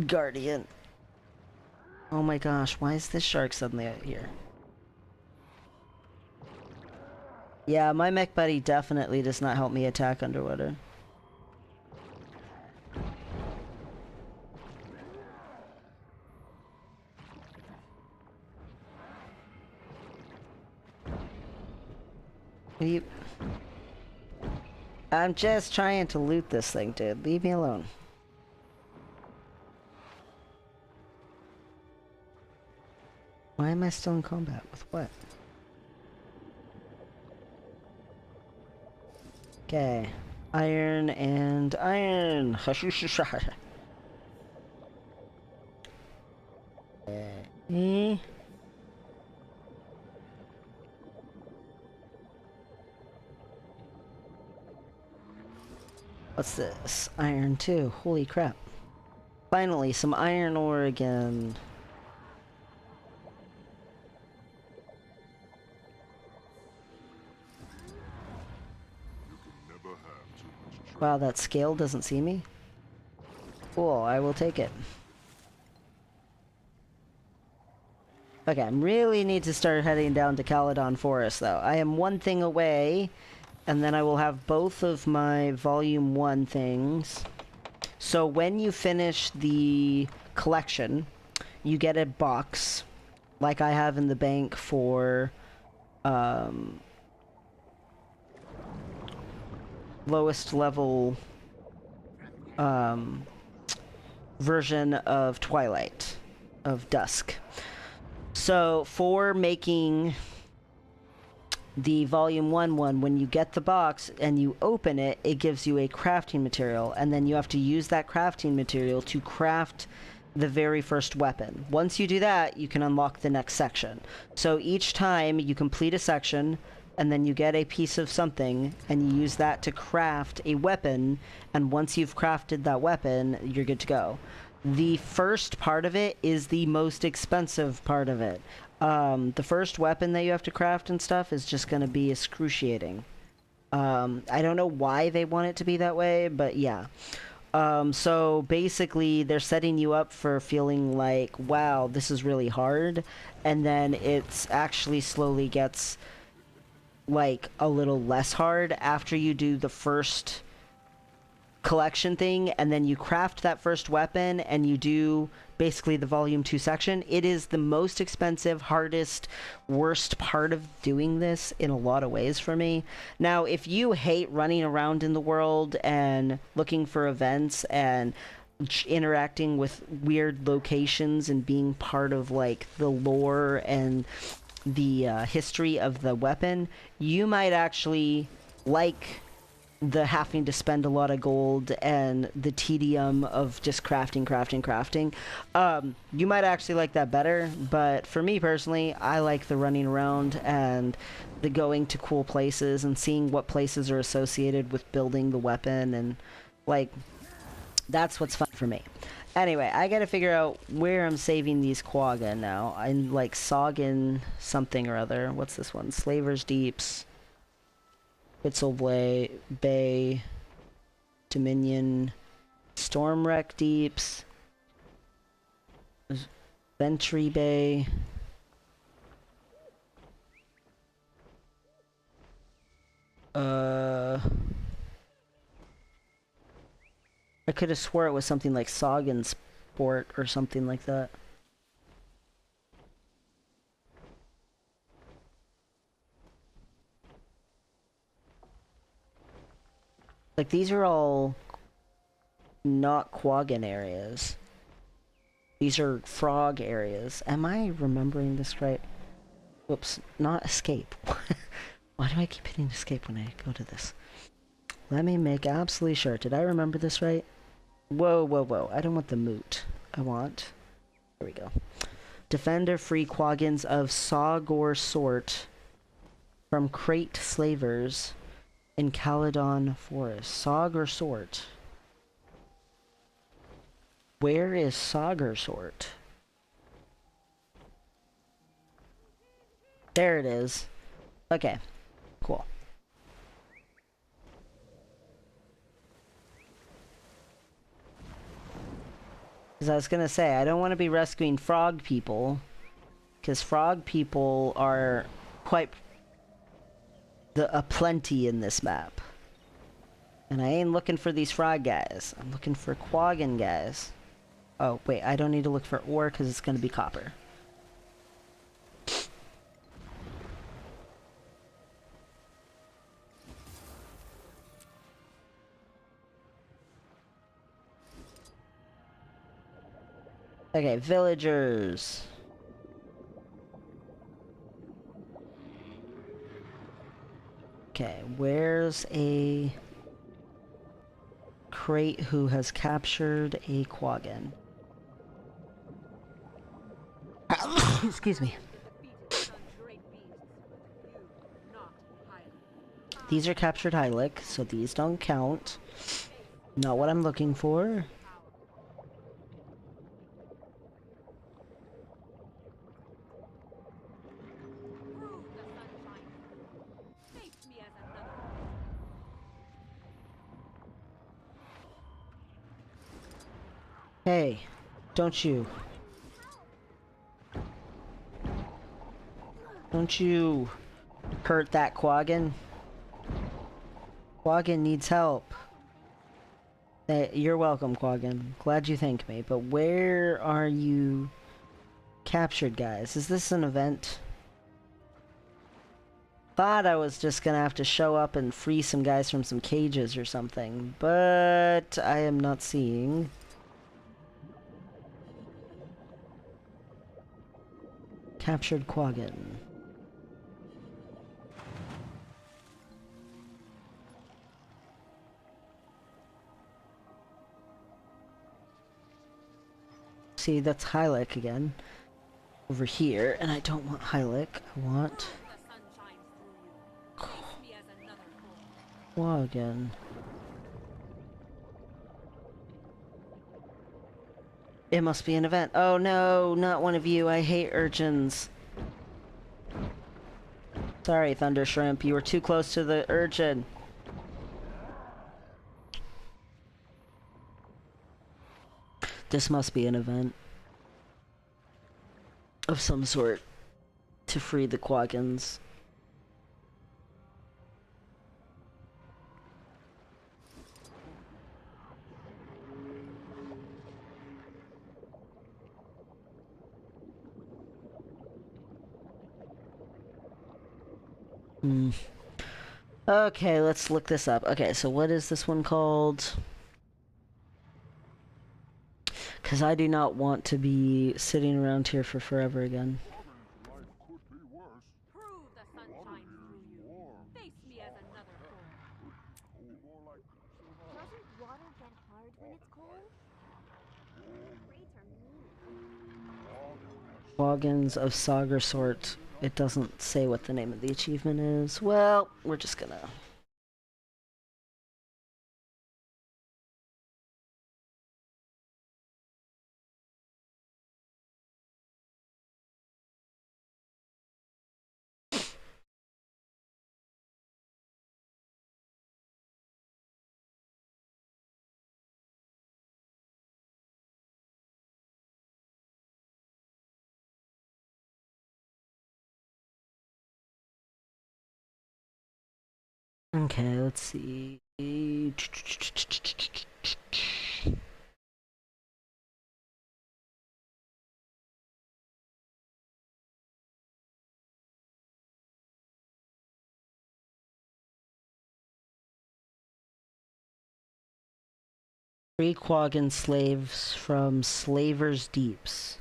Guardian. Oh my gosh, why is this shark suddenly out here? Yeah, my mech buddy definitely does not help me attack underwater. I'm just trying to loot this thing, dude. Leave me alone. Why am I still in combat? With what? Okay. Iron and iron. What's this? Iron 2. Holy crap. Finally, some iron ore again. Wow, that scale doesn't see me? Cool, I will take it. Okay, I really need to start heading down to Caledon Forest, though. I am one thing away, and then I will have both of my Volume 1 things. So when you finish the collection, you get a box, like I have in the bank for, lowest level version of Twilight, of Dusk. So for making the Volume 1 one, when you get the box and you open it, it gives you a crafting material, and then you have to use that crafting material to craft the very first weapon. Once you do that, you can unlock the next section. So each time you complete a section, and then you get a piece of something, and you use that to craft a weapon, and once you've crafted that weapon, you're good to go. The first part of it is the most expensive part of it. The first weapon that you have to craft and stuff is just going to be excruciating. I don't know why they want it to be that way, but yeah. So basically, they're setting you up for feeling like, wow, this is really hard, and then it's actually slowly gets like a little less hard after you do the first collection thing, and then you craft that first weapon and you do basically the volume 2 section. It is the most expensive, hardest, worst part of doing this in a lot of ways for me. Now, if you hate running around in the world and looking for events and interacting with weird locations and being part of like the lore and the history of the weapon, you might actually like the having to spend a lot of gold and the tedium of just crafting. You might actually like that better, but for me personally, I like the running around and the going to cool places and seeing what places are associated with building the weapon, and like, that's what's fun for me. Anyway, I gotta figure out where I'm saving these quagga now. I'm like Soggin something or other. What's this one? Slaver's Deeps. Witzel Bay, Dominion, Stormwreck Deeps, Ventry Bay, I could have swore it was something like Soggin Sport or something like that. Like, these are all not quaggan areas. These are frog areas. Am I remembering this right? Whoops, not escape. Why do I keep hitting escape when I go to this? Let me make absolutely sure. Did I remember this right? Whoa, whoa, whoa. I don't want the moot. I want... There we go. Defender free quaggins of Sawgor sort from crate slavers in Caledon Forest. Sawgor sort. Where is Sawgor sort? There it is. Okay, cool. Because I was gonna say, I don't want to be rescuing frog people, because frog people are quite aplenty in this map. And I ain't looking for these frog guys. I'm looking for quaggan guys. Oh, wait, I don't need to look for ore because it's going to be copper. Okay, villagers. Okay, where's a crate who has captured a quaggan? Excuse me. These are captured Hylic, so these don't count. Not what I'm looking for. Hey, don't you hurt that quaggan? Quaggan needs help. Hey, you're welcome, quaggan. Glad you thanked me, but where are you captured, guys? Is this an event? Thought I was just gonna have to show up and free some guys from some cages or something, but I am not seeing. Captured quaggan. See, that's Hylic again. Over here, and I don't want Hylic. I want... Quaggan. It must be an event. Oh no, not one of you. I hate urchins. Sorry, Thunder Shrimp. You were too close to the urchin. This must be an event of some sort to free the Quaggans. Okay, let's look this up. Okay, so what is this one called? Because I do not want to be sitting around here for forever again. Life could be worse. Prove the sun shines through you. Face me as another fool. More like Doesn't water get hard when it's cold? Rates are mean. Quaggans of Sagar sort. It doesn't say what the name of the achievement is. Well, we're just gonna... Okay, let's see. Free Quaggan slaves from Slaver's Deeps.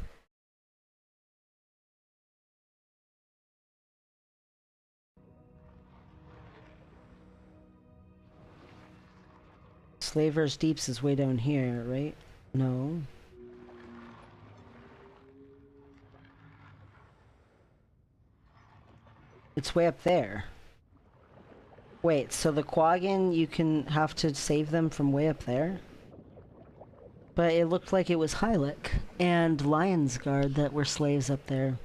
Slaver's Deeps is way down here, right? No. It's way up there. Wait, so the Quaggan, you can have to save them from way up there? But it looked like it was Hylic and Lion's Guard that were slaves up there.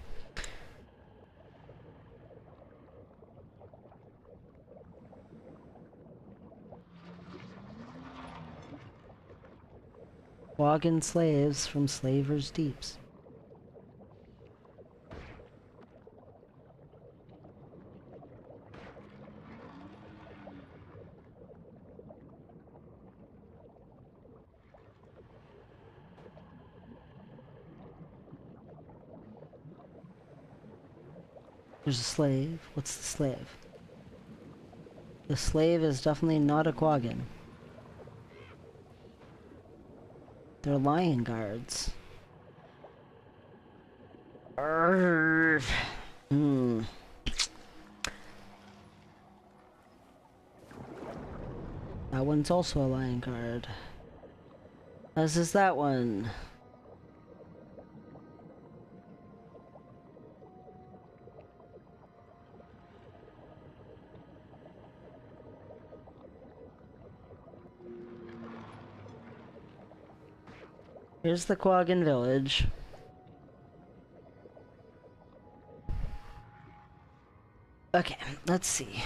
Quaggan slaves from Slaver's Deeps. There's a slave. What's the slave? The slave is definitely not a Quaggan. They're lion guards. That one's also a lion guard. As is that one. Here's the Quaggan village. Okay, let's see.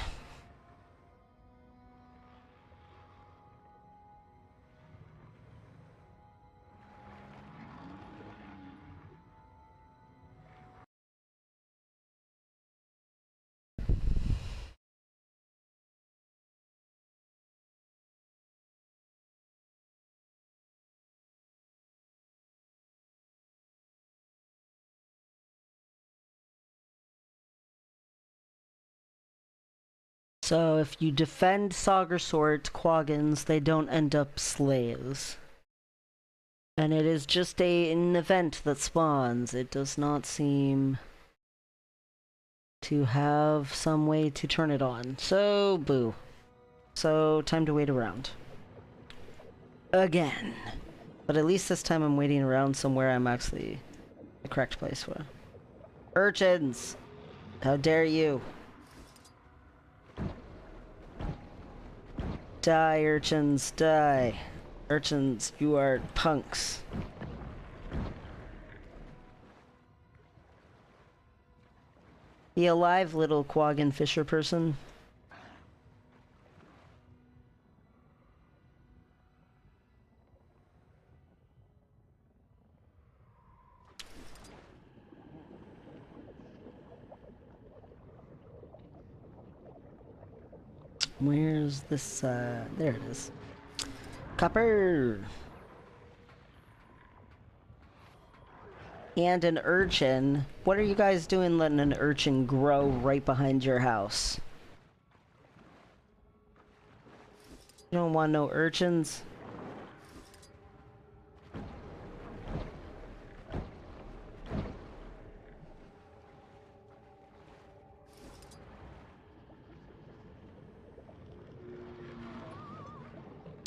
So if you defend Saugersort Quaggans, they don't end up slaves. And it is just an event that spawns. It does not seem to have some way to turn it on. So, boo. So, time to wait around. Again. But at least this time I'm waiting around somewhere I'm actually the correct place for. Urchins! How dare you! Die, urchins, die. Urchins, you are punks. Be alive, little Quaggan Fisher person. Where's this, there it is. Copper! And an urchin. What are you guys doing letting an urchin grow right behind your house? You don't want no urchins?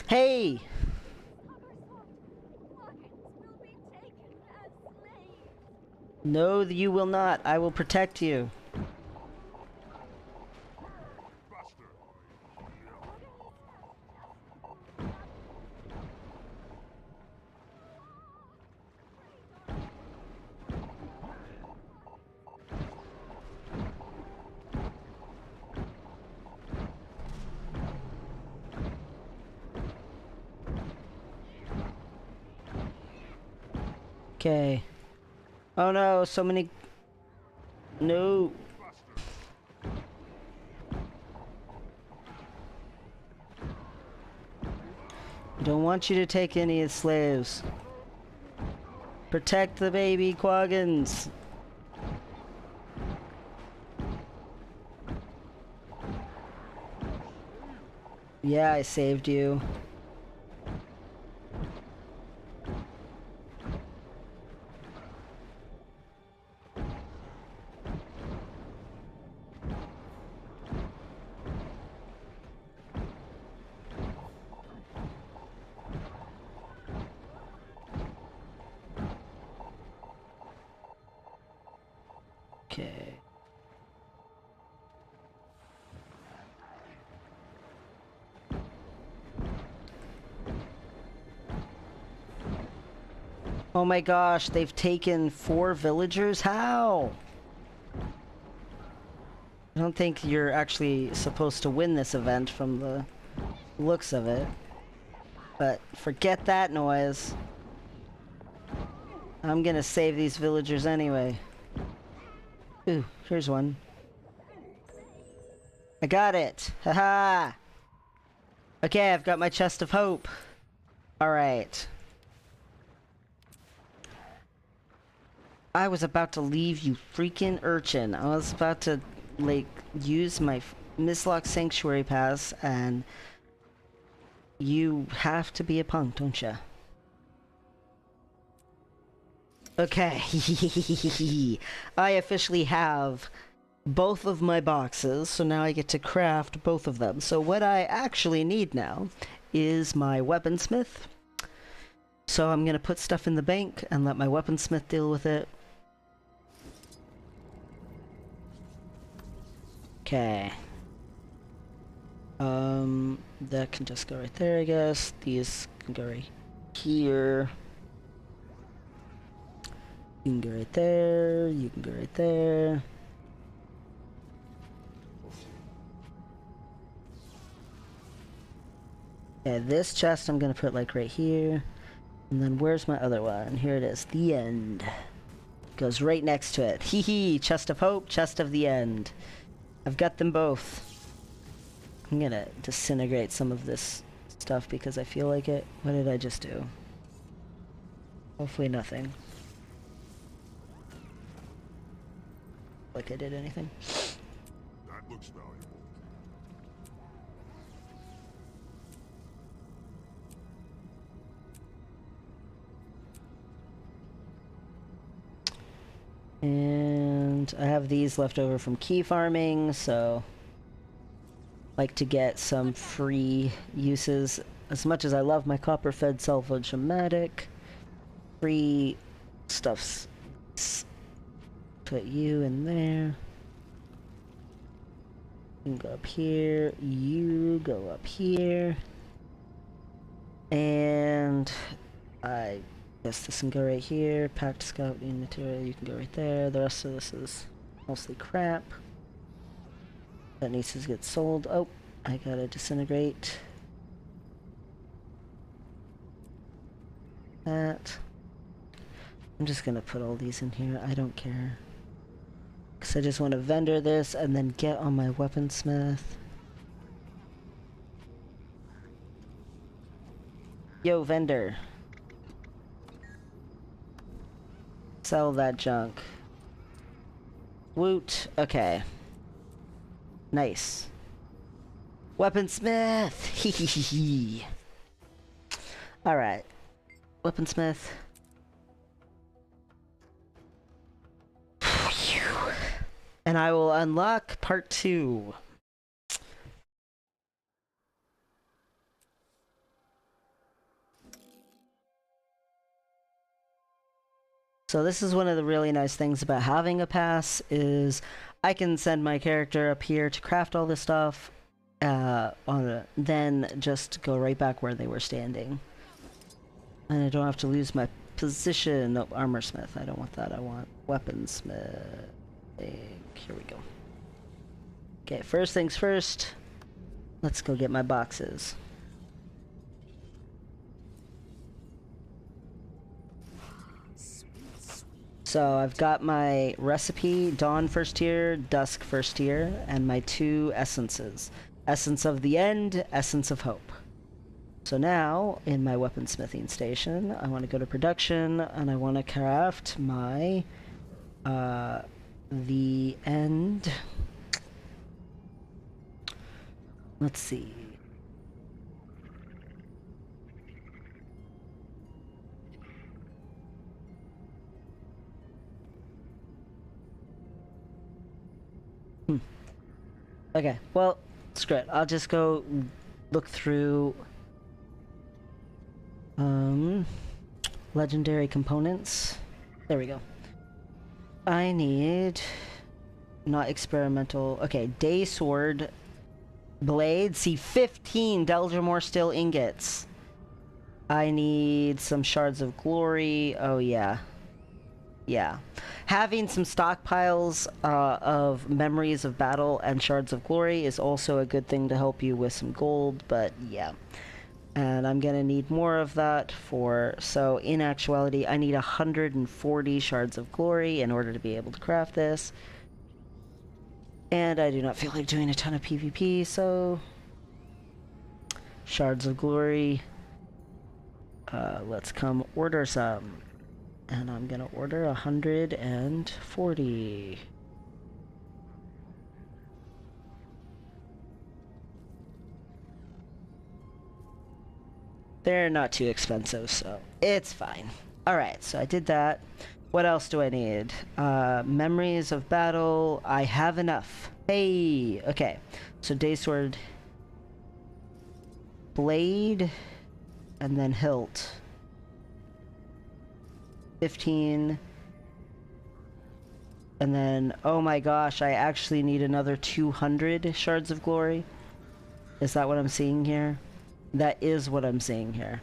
Hey! No, you will not. I will protect you. Okay. Oh no, so many... No. I don't want you to take any as slaves. Protect the baby Quaggins. Yeah, I saved you. Okay. Oh my gosh, they've taken 4 villagers? How? I don't think you're actually supposed to win this event from the looks of it. But forget that noise. I'm gonna save these villagers anyway. Ooh, here's one. I got it! Haha! Okay, I've got my chest of hope. Alright. I was about to leave, you freaking urchin. I was about to, like, use my Mistlock Sanctuary Pass, and you have to be a punk, don't ya? Okay. I officially have both of my boxes, so now I get to craft both of them. So what I actually need now is my weaponsmith. So I'm gonna put stuff in the bank and let my weaponsmith deal with it. Okay. That can just go right there, I guess. These can go right here. You can go right there. You can go right there. Yeah, this chest I'm gonna put like right here. And then where's my other one? Here it is. The end. Goes right next to it. Hee hee. Chest of hope, chest of the end. I've got them both. I'm gonna disintegrate some of this stuff because I feel like it. What did I just do? Hopefully nothing. Like I did anything. That looks valuable. And I have these left over from key farming, so like to get some free uses. As much as I love my copper-fed salvage-o-matic, free stuffs. Put you in there. You can go up here. You go up here. And I guess this can go right here. Packed scout need material. You can go right there. The rest of this is mostly crap. That needs to get sold. Oh, I gotta disintegrate that. I'm just gonna put all these in here. I don't care. Because I just want to vendor this and then get on my weaponsmith. Yo, vendor. Sell that junk. Woot. Okay. Nice. Weaponsmith! Hehehe. Alright. Weaponsmith. And I will unlock part 2. So this is one of the really nice things about having a pass is I can send my character up here to craft all this stuff, then just go right back where they were standing. And I don't have to lose my position. Nope, armorsmith. I don't want that. I want weaponsmith. Here we go. Okay, first things first. Let's go get my boxes. So I've got my recipe, Dawn first tier, Dusk first tier, and my 2 essences. Essence of the End, Essence of Hope. So now, in my weaponsmithing station, I want to go to production, and I want to craft my, the End. Let's see. Okay, well, screw it. I'll just go look through legendary components. There we go. I need not experimental. Okay, day sword blade. See, 15 Deldrimore steel ingots. I need some shards of glory. Oh yeah. Yeah. Having some stockpiles of memories of battle and shards of glory is also a good thing to help you with some gold, but yeah. And I'm gonna need more of that for, so in actuality, I need 140 shards of glory in order to be able to craft this. And I do not feel like doing a ton of PvP, so shards of glory. Let's come order some. And I'm gonna order 140. They're not too expensive, so it's fine. Alright, so I did that. What else do I need? Memories of battle. I have enough. Hey! Okay, so Daysword. Blade. And then hilt. 15. And then, oh my gosh, I actually need another 200 shards of glory. Is that what I'm seeing here? That is what I'm seeing here.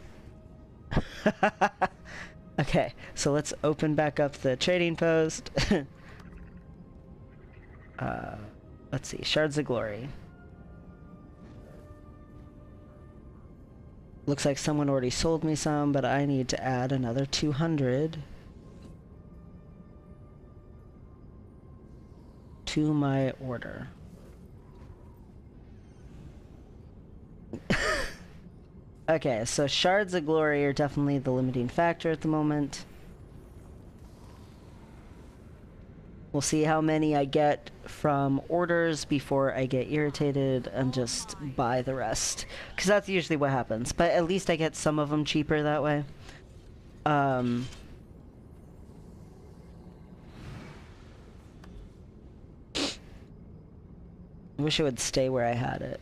Okay, so let's open back up the trading post. Let's see, shards of glory. Looks like someone already sold me some, but I need to add another 200 to my order. Okay, so shards of glory are definitely the limiting factor at the moment. We'll see how many I get from orders before I get irritated and just buy the rest. Because that's usually what happens. But at least I get some of them cheaper that way. I wish it would stay where I had it.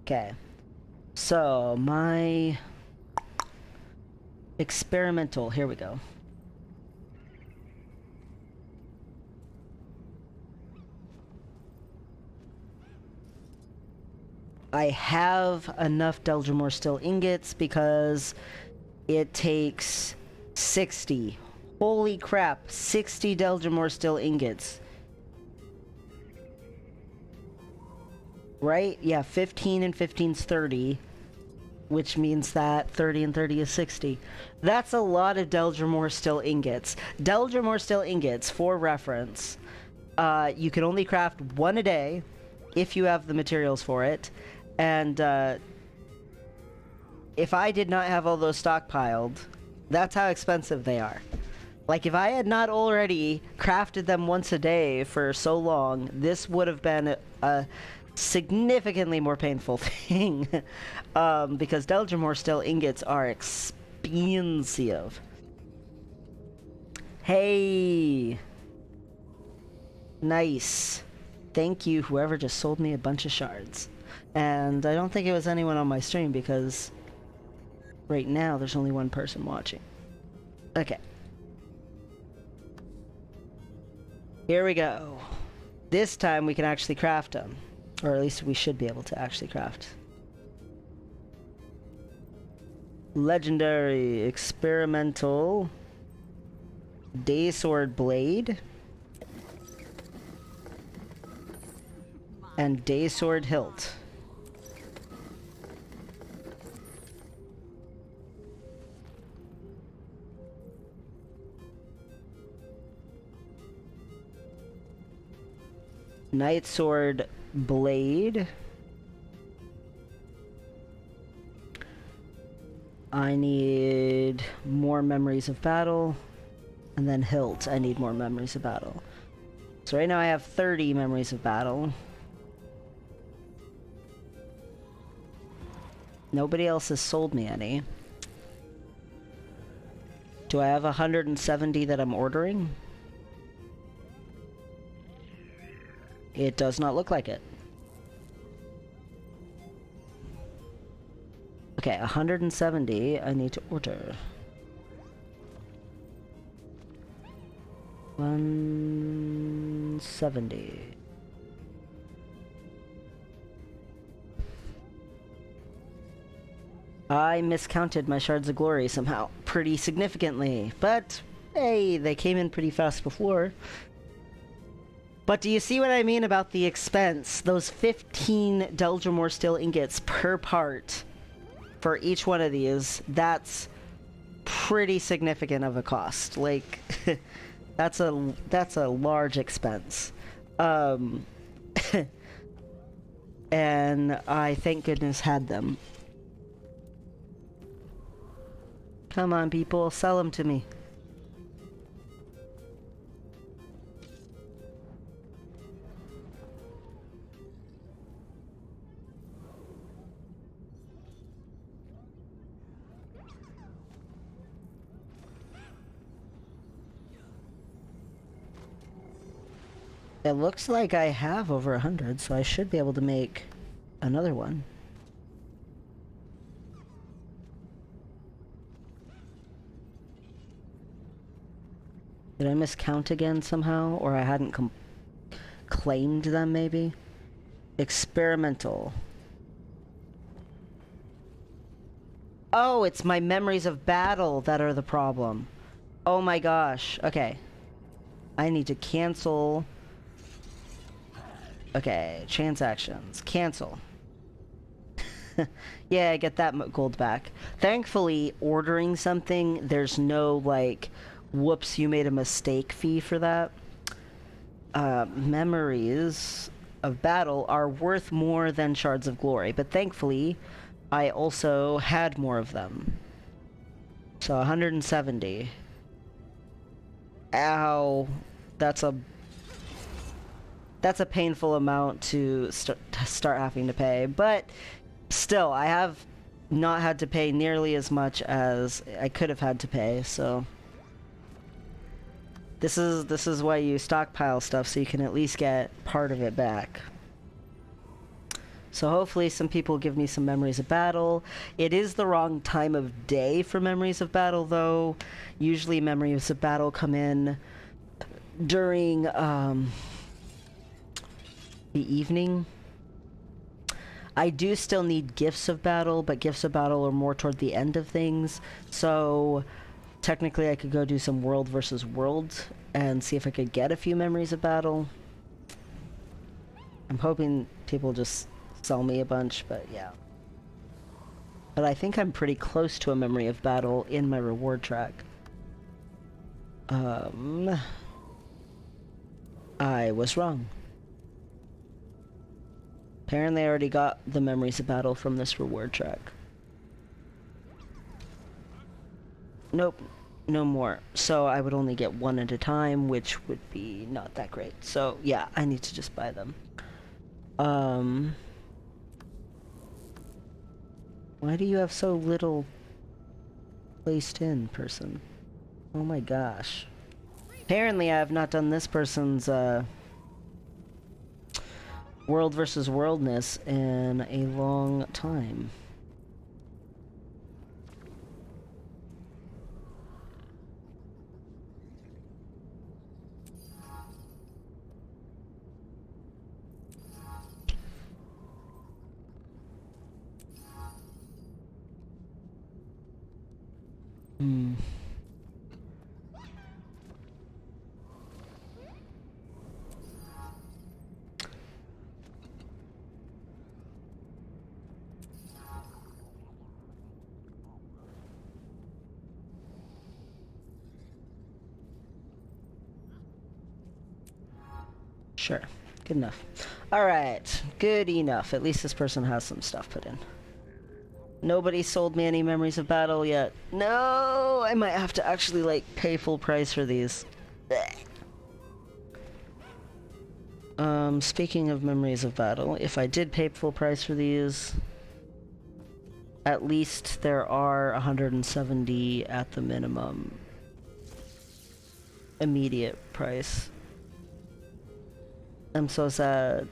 Okay. So, my experimental, here we go. I have enough Deldrimore Still ingots because it takes 60. Holy crap, 60 Deldrimore Still ingots. Right? Yeah, 15 and 15's 30. Which means that 30 and 30 is 60. That's a lot of Deldrimore Still ingots. Deldrimore Still ingots, for reference, you can only craft one a day if you have the materials for it. And if I did not have all those stockpiled, that's how expensive they are. Like, if I had not already crafted them once a day for so long, this would have been a significantly more painful thing. Because Deldrimore Still ingots are expensive. Hey! Nice. Thank you, whoever just sold me a bunch of shards. And I don't think it was anyone on my stream because right now there's only one person watching. Okay. Here we go. This time we can actually craft them. Or at least we should be able to actually craft. Legendary Experimental Daysword Blade and Daysword Hilt. Nightsword Blade. I need more memories of battle. And then hilt, I need more memories of battle. So right now I have 30 memories of battle. Nobody else has sold me any. Do I have 170 that I'm ordering? It does not look like it. Okay, 170 I need to order. 170. I miscounted my shards of glory somehow pretty significantly, but hey, they came in pretty fast before. But do you see what I mean about the expense? Those 15 Deldrimore Still ingots per part for each one of these, that's pretty significant of a cost. Like, that's a large expense. And I, thank goodness, had them. Come on, people, sell them to me. It looks like I have over 100, so I should be able to make another one. Did I miscount again somehow? Or I hadn't claimed them, maybe? Experimental. Oh, it's my memories of battle that are the problem. Oh my gosh. Okay. I need to cancel. Okay, transactions. Cancel. Yeah, I get that gold back. Thankfully, ordering something, there's no, like, whoops, you made a mistake fee for that. Memories of battle are worth more than shards of glory, but thankfully, I also had more of them. So 170. Ow. That's a painful amount to start having to pay, but still, I have not had to pay nearly as much as I could have had to pay, so this is why you stockpile stuff, so you can at least get part of it back. So hopefully some people give me some memories of battle. It is the wrong time of day for memories of battle, though. Usually memories of battle come in during the evening. I do still need Gifts of Battle, but Gifts of Battle are more toward the end of things. So technically I could go do some World versus World and see if I could get a few Memories of Battle. I'm hoping people just sell me a bunch, but yeah. But I think I'm pretty close to a Memory of Battle in my reward track. I was wrong. Apparently I already got the Memories of Battle from this reward track. Nope, no more. So I would only get one at a time, which would be not that great. So yeah, I need to just buy them. Why do you have so little placed in, person? Oh my gosh. Apparently I have not done this person's World versus Worldness in a long time. Sure. Good enough. Alright. Good enough. At least this person has some stuff put in. Nobody sold me any Memories of Battle yet. No! I might have to actually, like, pay full price for these. Speaking of Memories of Battle, if I did pay full price for these, at least there are 170 at the minimum. Immediate price. I'm so sad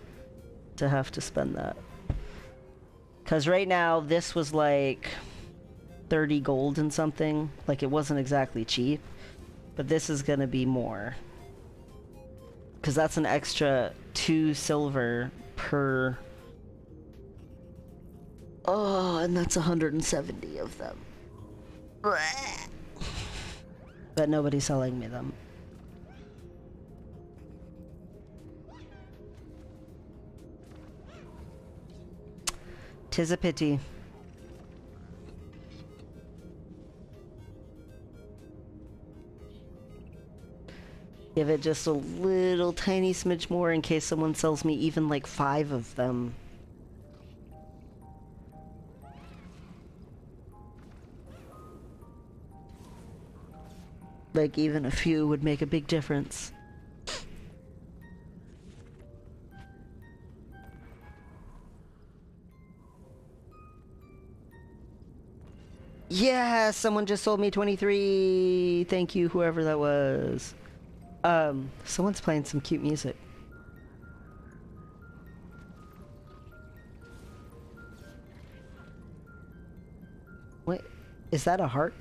to have to spend that. Because right now, this was like 30 gold and something. Like, it wasn't exactly cheap. But this is gonna be more. Because that's an extra 2 silver per... Oh, and that's 170 of them. But nobody's selling me them. Tis a pity. Give it just a little tiny smidge more in case someone sells me even like 5 of them. Like even a few would make a big difference. Yeah, someone just sold me 23. Thank you, whoever that was. Someone's playing some cute music. What? Is that a harp?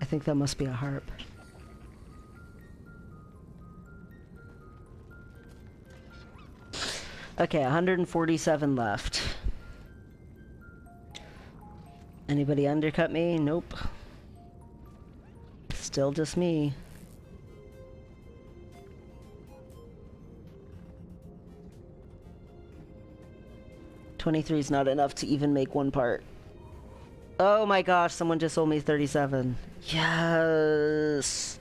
I think that must be a harp. Okay, 147 left. Anybody undercut me? Nope. Still just me. $23 is not enough to even make one part. Oh my gosh, someone just sold me 37. Yes!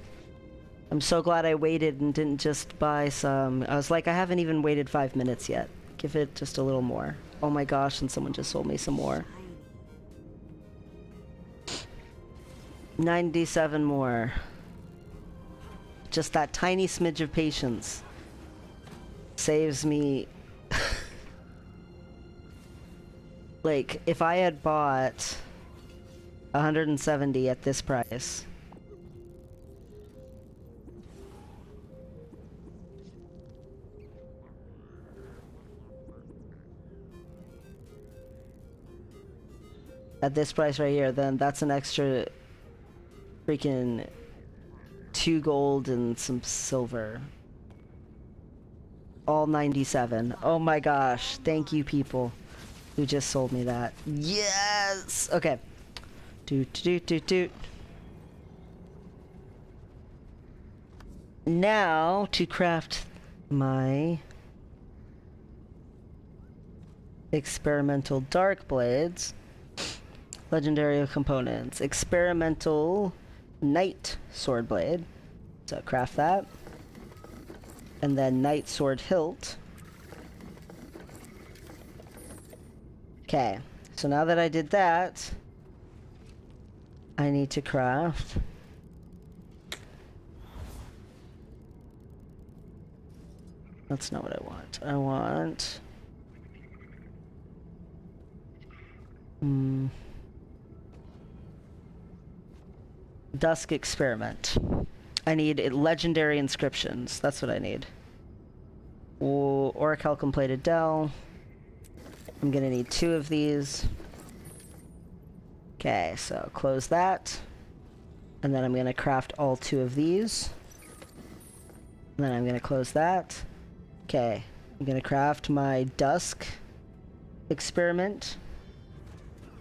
I'm so glad I waited and didn't just buy some. I was like, I haven't even waited 5 minutes yet. Give it just a little more. Oh my gosh, and someone just sold me some more. 97 more. Just that tiny smidge of patience saves me. Like, if I had bought 170 at this price, at this price right here, then that's an extra freaking 2 gold and some silver. all 97. Oh my gosh, thank you people who just sold me that. Yes! Okay. Doot doot doot doot. Now to craft my experimental dark blades. Legendary components. Experimental Night Sword Blade. So craft that. And then Night Sword Hilt. Okay. So now that I did that, I need to craft that's not what I want. I want Dusk Experiment. I need legendary inscriptions. That's what I need. Orichalcum plated dell. I'm gonna need 2 of these. Okay, so close that. And then I'm gonna craft all 2 of these. And then I'm gonna close that. Okay, I'm gonna craft my Dusk Experiment.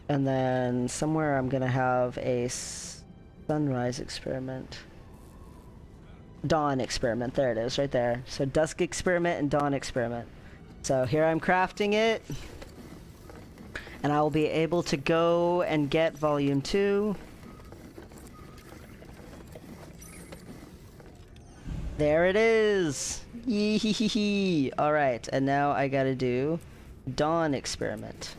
And then somewhere I'm gonna have a Sunrise Experiment. Dawn Experiment, there it is, right there. So Dusk Experiment and Dawn Experiment. So here I'm crafting it. And I will be able to go and get Volume 2. There it is! Yee-hee-hee-hee! Alright, and now I gotta do Dawn Experiment.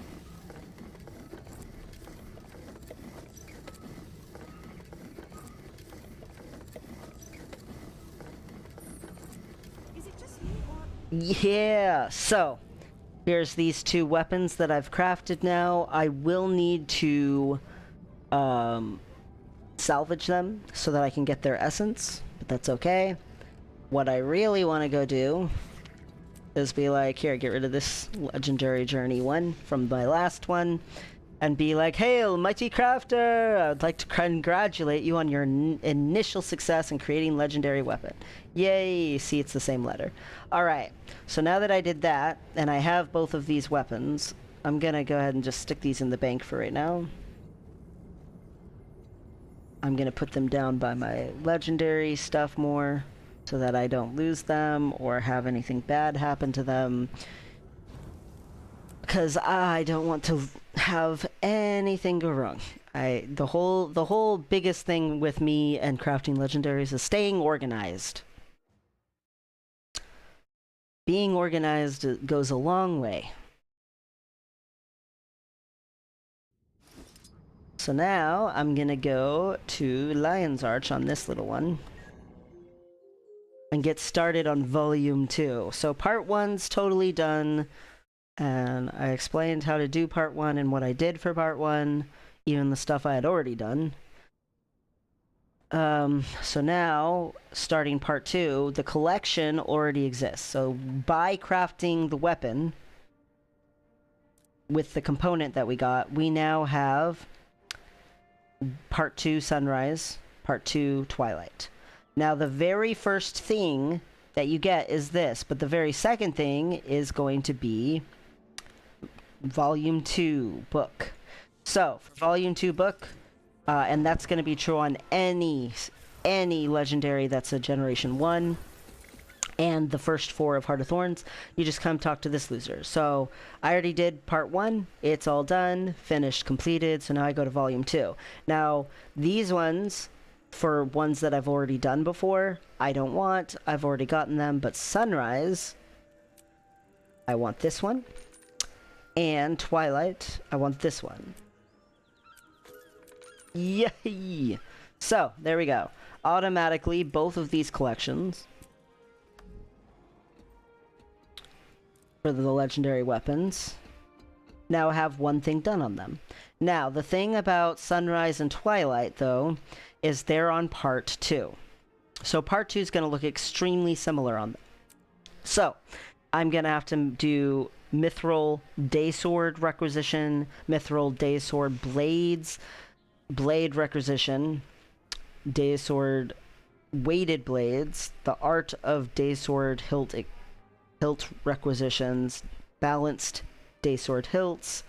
Is it just me or... Yeah! So, here's these 2 weapons that I've crafted now. I will need to salvage them so that I can get their essence, but that's okay. What I really want to go do is be like, here, get rid of this Legendary Journey 1 from my last one, and be like, hail, mighty crafter! I'd like to congratulate you on your initial success in creating legendary weapon. Yay! See, it's the same letter. Alright, so now that I did that, and I have both of these weapons, I'm gonna go ahead and just stick these in the bank for right now. I'm gonna put them down by my legendary stuff more, so that I don't lose them or have anything bad happen to them. Because I don't want to have anything go wrong. The whole biggest thing with me and crafting legendaries is staying organized. Being organized goes a long way. So now I'm gonna go to Lion's Arch on this little one and get started on Volume 2. So Part 1's totally done. And I explained how to do Part 1 and what I did for Part 1, even the stuff I had already done. So now, starting Part 2, the collection already exists. So by crafting the weapon with the component that we got, we now have Part 2 Sunrise, Part 2 Twilight. Now the very first thing that you get is this, but the very second thing is going to be Volume 2 book. So, for Volume 2 book, and that's going to be true on any legendary that's a Generation 1, and the first 4 of Heart of Thorns, you just come talk to this loser. So, I already did Part 1, it's all done, finished, completed, so now I go to Volume 2. Now, these ones, for ones that I've already done before, I don't want, I've already gotten them, but Sunrise, I want this one. And Twilight, I want this one. Yay! So, there we go. Automatically, both of these collections for the legendary weapons now have one thing done on them. Now, the thing about Sunrise and Twilight, though, is they're on Part 2. So Part 2 is going to look extremely similar on them. So, I'm going to have to do Mithril Daysword requisition, Mithril Daysword blades, blade requisition, Daysword weighted blades, the Art of Daysword hilt hilt requisitions, balanced daysword hilts,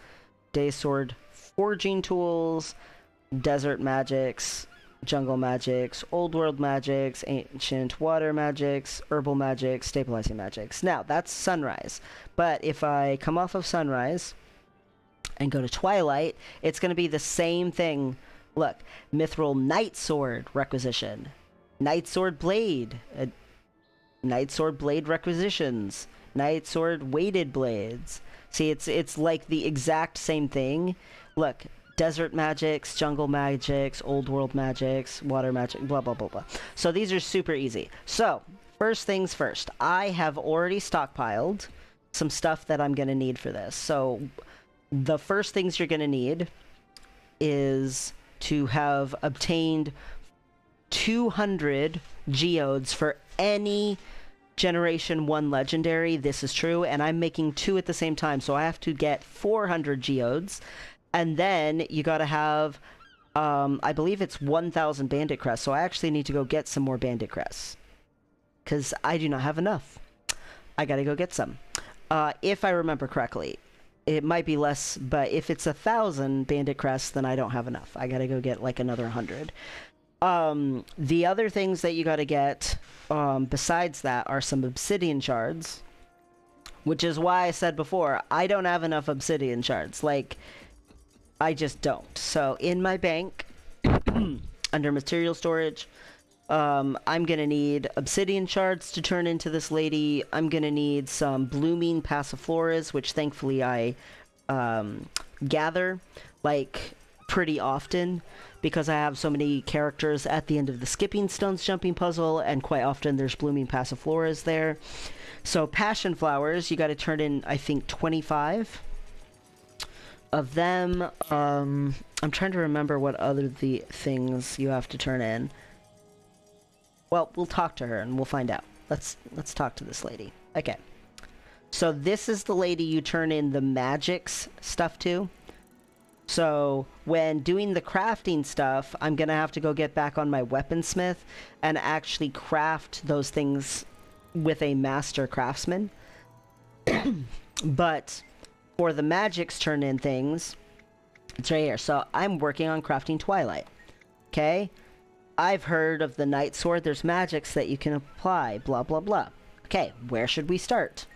daysword forging tools, desert magics, jungle magics, old world magics, ancient water magics, herbal magics, stabilizing magics. Now, that's Sunrise. But if I come off of Sunrise and go to Twilight, it's going to be the same thing. Look, Mithril Night Sword requisition, Night Sword Blade, Night Sword Blade requisitions, Night Sword Weighted Blades. See, it's like the exact same thing. Look, desert magics, jungle magics, old world magics, water magic, blah, blah, blah, blah. So these are super easy. So, first things first, I have already stockpiled some stuff that I'm going to need for this. So, the first things you're going to need is to have obtained 200 geodes for any Generation 1 Legendary. This is true, and I'm making 2 at the same time, so I have to get 400 geodes. And then you gotta have, I believe it's 1,000 bandit crests, so I actually need to go get some more bandit crests. Because I do not have enough. I gotta go get some. If I remember correctly. It might be less, but if it's 1,000 bandit crests, then I don't have enough. I gotta go get like another 100. The other things that you gotta get, besides that, are some obsidian shards. Which is why I said before, I don't have enough obsidian shards. Like, I just don't. So, in my bank, under material storage, I'm gonna need obsidian shards to turn into this lady. I'm gonna need some blooming passifloras, which thankfully I gather, like, pretty often, because I have so many characters at the end of the skipping stones jumping puzzle, and quite often there's blooming passifloras there. So passion flowers, you gotta turn in, I think, 25 of them. I'm trying to remember what other the things you have to turn in. Well, we'll talk to her and we'll find out. Let's talk to this lady. Okay. So this is the lady you turn in the magics stuff to. So when doing the crafting stuff, I'm gonna have to go get back on my weaponsmith and actually craft those things with a master craftsman. But for the magics turn in things, it's right here. So I'm working on crafting Twilight. Okay? I've heard of the Night Sword. There's magics that you can apply. Blah, blah, blah. Okay, where should we start?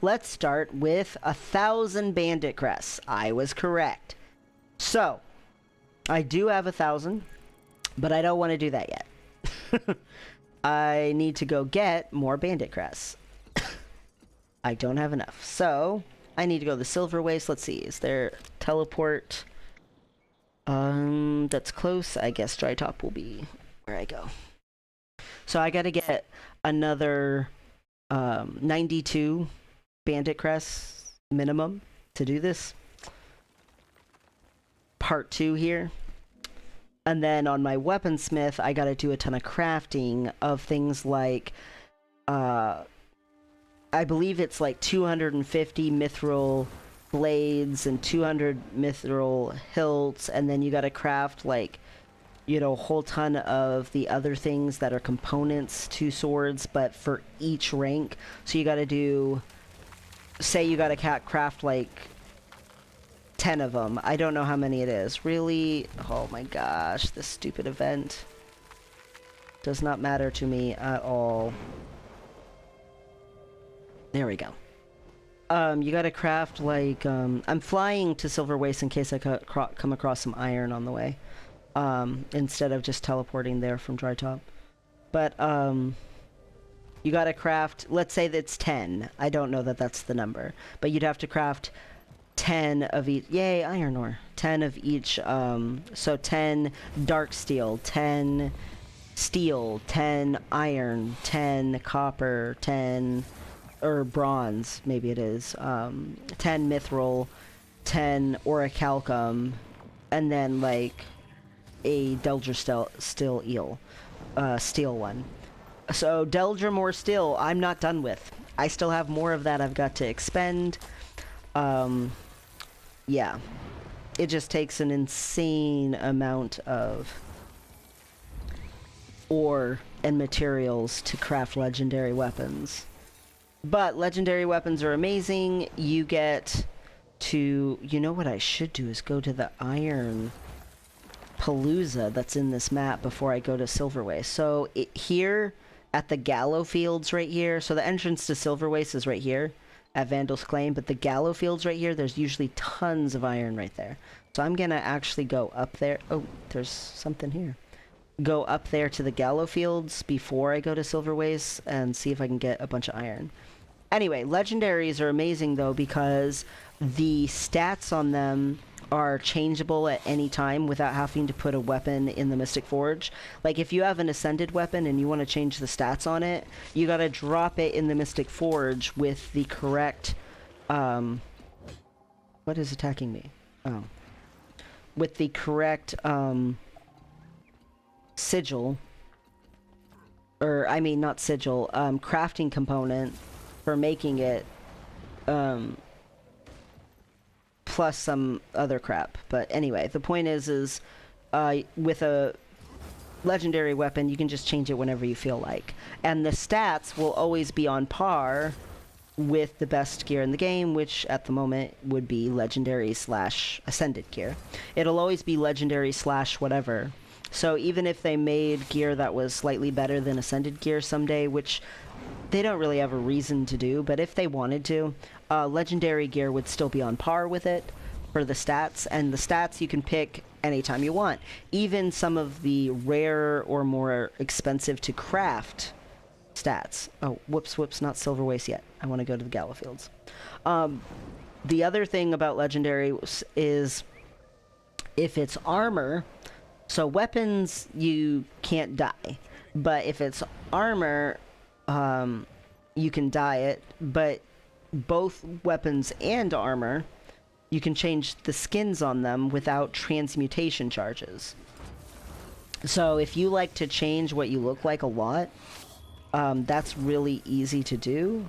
Let's start with 1,000 bandit crests. I was correct. So, I do have 1,000, but I don't want to do that yet. I need to go get more bandit crests. I don't have enough. So, I need to go to the Silver Waste. Let's see. Is there teleport? That's close. I guess Drytop will be where I go. So I gotta get another 92 bandit crests minimum to do this. Part 2 here. And then on my weaponsmith, I gotta do a ton of crafting of things like, I believe it's like 250 mithril blades and 200 mithril hilts, and then you gotta craft, like, you know, a whole ton of the other things that are components to swords, but for each rank. So you gotta do, say you gotta craft like 10 of them. I don't know how many it is. Really? Oh my gosh, this stupid event does not matter to me at all. There we go. You gotta craft, like, I'm flying to Silver Waste in case I come across some iron on the way. Instead of just teleporting there from Drytop. But, you gotta craft, let's say that's 10. I don't know that that's the number. But you'd have to craft 10 of each, yay, iron ore. 10 of each, so 10 dark steel, 10 steel, 10 iron, 10 copper, 10, or bronze, maybe it is, 10 mithril, 10 orichalcum, and then, like, a Delger steel eel, steel one. So Delger more steel, I'm not done with. I still have more of that I've got to expend. Yeah. It just takes an insane amount of ore and materials to craft legendary weapons. But legendary weapons are amazing. You get to... You know what I should do is go to the Iron Palooza that's in this map before I go to Silver Waste. So here at the Gallow Fields right here, so the entrance to Silver Waste is right here at Vandal's Claim, but the Gallow Fields right here, there's usually tons of iron right there. So I'm gonna actually go up there. Oh, there's something here. Go up there to the Gallow Fields before I go to Silver Waste and see if I can get a bunch of iron. Anyway, legendaries are amazing though because the stats on them are changeable at any time without having to put a weapon in the Mystic Forge. Like if you have an Ascended weapon and you want to change the stats on it, you gotta drop it in the Mystic Forge with the correct, what is attacking me? Oh. With the correct, sigil, or I mean not sigil, crafting component for making it, plus some other crap. But anyway, the point is with a legendary weapon, you can just change it whenever you feel like. And the stats will always be on par with the best gear in the game, which at the moment would be legendary / ascended gear. It'll always be legendary / whatever. So even if they made gear that was slightly better than ascended gear someday, which they don't really have a reason to do, but if they wanted to, legendary gear would still be on par with it for the stats, and the stats you can pick anytime you want. Even some of the rare or more expensive to craft stats. Oh, whoops, not Silver Waste yet. I want to go to the Gallow Fields. The other thing about legendary is if it's armor, so weapons you can't die, but if it's armor, you can dye it, but both weapons and armor, you can change the skins on them without transmutation charges. So if you like to change what you look like a lot, that's really easy to do,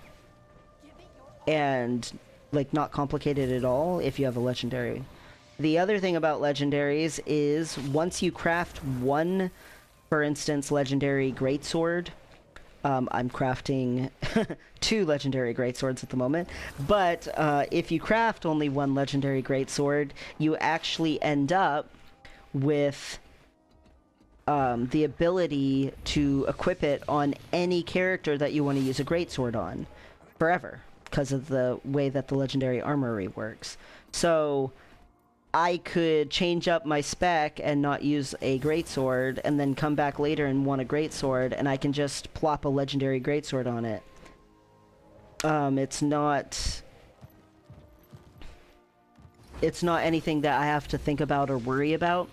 and like not complicated at all if you have a legendary. The other thing about legendaries is once you craft one, for instance, legendary greatsword, I'm crafting 2 legendary greatswords at the moment, but if you craft only one legendary greatsword, you actually end up with the ability to equip it on any character that you want to use a greatsword on forever, because of the way that the legendary armory works. So I could change up my spec and not use a greatsword, and then come back later and want a greatsword, and I can just plop a legendary greatsword on it. It's not anything that I have to think about or worry about.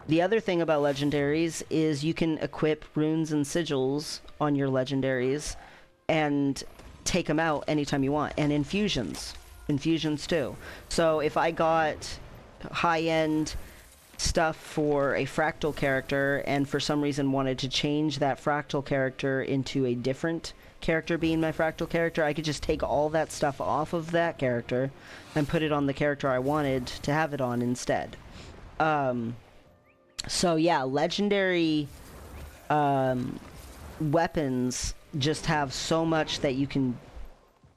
The other thing about legendaries is you can equip runes and sigils on your legendaries and take them out anytime you want, and infusions too. So if I got high-end stuff for a fractal character and for some reason wanted to change that fractal character into a different character being my fractal character, I could just take all that stuff off of that character and put it on the character I wanted to have it on instead. So yeah, legendary weapons just have so much that you can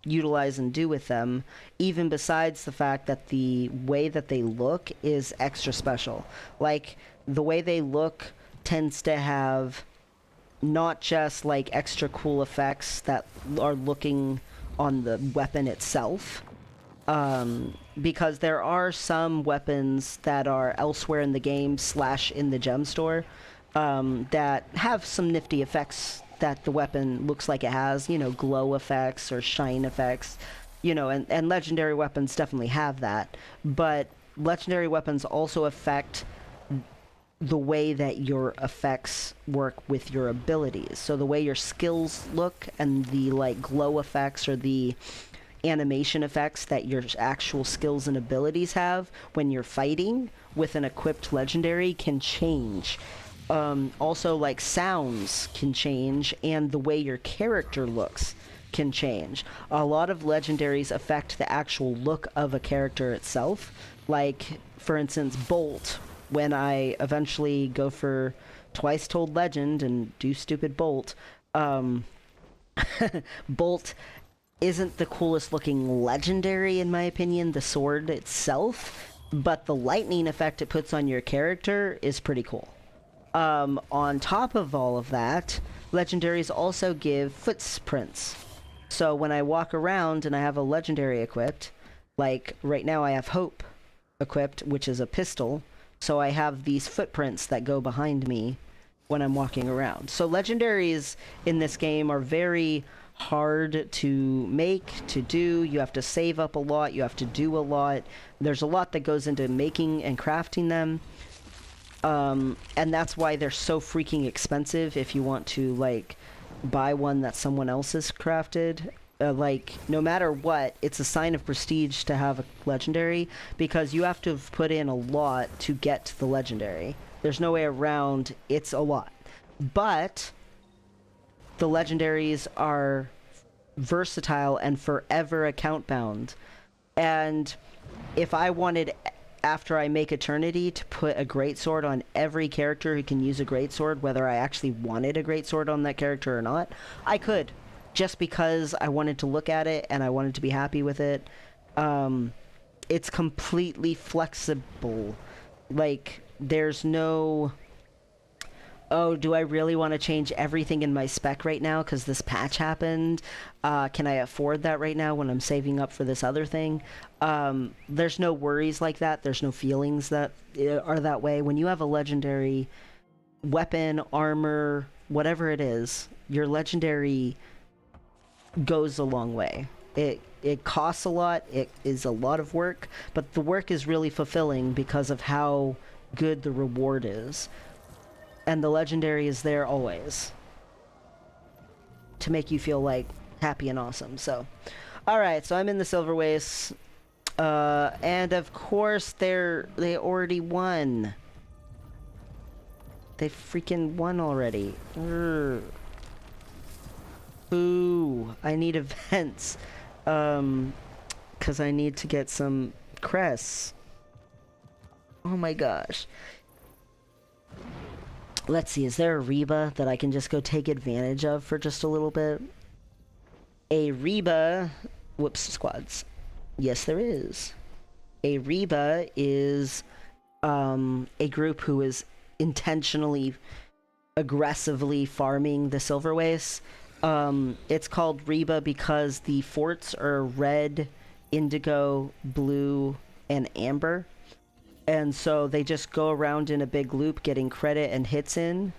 utilize and do with them, even besides the fact that the way that they look is extra special. Like, the way they look tends to have not just like extra cool effects that are looking on the weapon itself, because there are some weapons that are elsewhere in the game / in the gem store that have some nifty effects that the weapon looks like it has, you know, glow effects or shine effects, you know, and legendary weapons definitely have that. But legendary weapons also affect the way that your effects work with your abilities. So the way your skills look and the like glow effects or the animation effects that your actual skills and abilities have when you're fighting with an equipped legendary can change. Also, like, sounds can change, and the way your character looks can change. A lot of legendaries affect the actual look of a character itself. Like, for instance, Bolt, when I eventually go for Twice Told Legend and do stupid Bolt, Bolt isn't the coolest looking legendary in my opinion, the sword itself, but the lightning effect it puts on your character is pretty cool. On top of all of that, legendaries also give footprints. So when I walk around and I have a legendary equipped, like right now I have Hope equipped, which is a pistol, so I have these footprints that go behind me when I'm walking around. So legendaries in this game are very hard to make, to do. You have to save up a lot, you have to do a lot. There's a lot that goes into making and crafting them. And that's why they're so freaking expensive if you want to, like, buy one that someone else has crafted. Like, no matter what, it's a sign of prestige to have a legendary, because you have to have put in a lot to get the legendary. There's no way around, it's a lot. But the legendaries are versatile and forever account bound. And if I wanted, after I make Eternity, to put a greatsword on every character who can use a greatsword, whether I actually wanted a greatsword on that character or not, I could. Just because I wanted to look at it and I wanted to be happy with it. It's completely flexible. Like, there's no, oh, do I really want to change everything in my spec right now because this patch happened? Can I afford that right now when I'm saving up for this other thing? There's no worries like that. There's no feelings that are that way. When you have a legendary weapon, armor, whatever it is, your legendary goes a long way. It costs a lot, it is a lot of work, but the work is really fulfilling because of how good the reward is. And the legendary is there always to make you feel like happy and awesome. So, alright, so I'm in the Silver Waste. And of course they already won. They freaking won already. Ooh, I need events. Cause I need to get some crests. Oh my gosh. Let's see, is there a Reba that I can just go take advantage of for just a little bit? A Reba... Whoops, squads. Yes, there is. A Reba is a group who is intentionally, aggressively farming the Silver Wastes. It's called Reba because the forts are red, indigo, blue, and amber. And so they just go around in a big loop getting credit and hits in.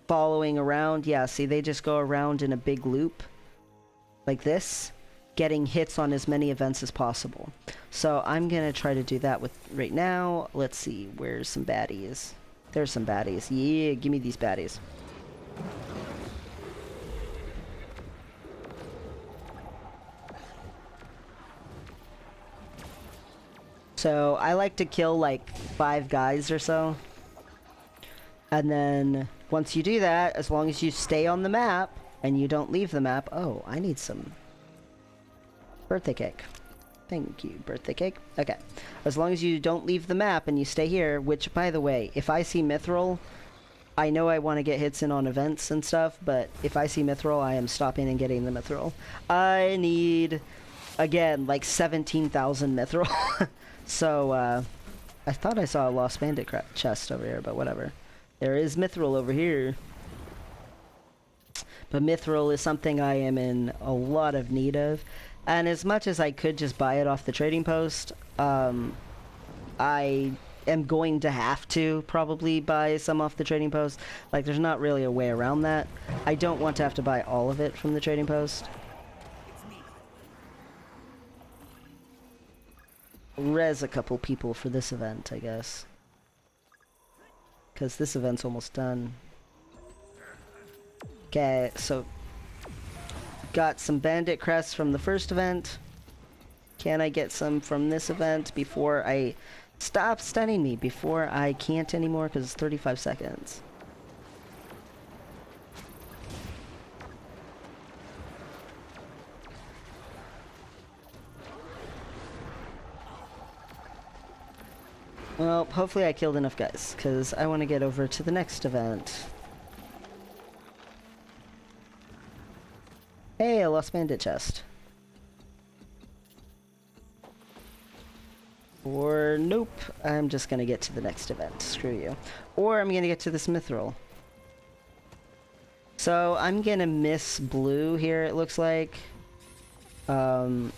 Following around, yeah, see, they just go around in a big loop. Like this. Getting hits on as many events as possible. So I'm gonna try to do that with right now. Let's see, where's some baddies? There's some baddies. Yeah, give me these baddies. So I like to kill like 5 guys or so. And then once you do that, as long as you stay on the map and you don't leave the map. Oh, I need some birthday cake. Thank you, birthday cake. Okay. As long as you don't leave the map and you stay here, which by the way, if I see Mithril, I know I want to get hits in on events and stuff, but if I see Mithril, I am stopping and getting the Mithril. I need, again, like 17,000 Mithril. So, I thought I saw a Lost Bandit chest over here, but whatever. There is Mithril over here. But Mithril is something I am in a lot of need of. And as much as I could just buy it off the trading post, I am going to have to probably buy some off the trading post. Like, there's not really a way around that. I don't want to have to buy all of it from the trading post. Res a couple people for this event, I guess. Because this event's almost done. Okay, so got some bandit crests from the first event. Can I get some from this event before I stop stunning me? Before I can't anymore, because it's 35 seconds. Well, hopefully I killed enough guys, because I want to get over to the next event. Hey, a lost bandit chest. Or nope, I'm just gonna get to the next event. Screw you. Or I'm gonna get to this mithril. So I'm gonna miss blue here, it looks like. I'm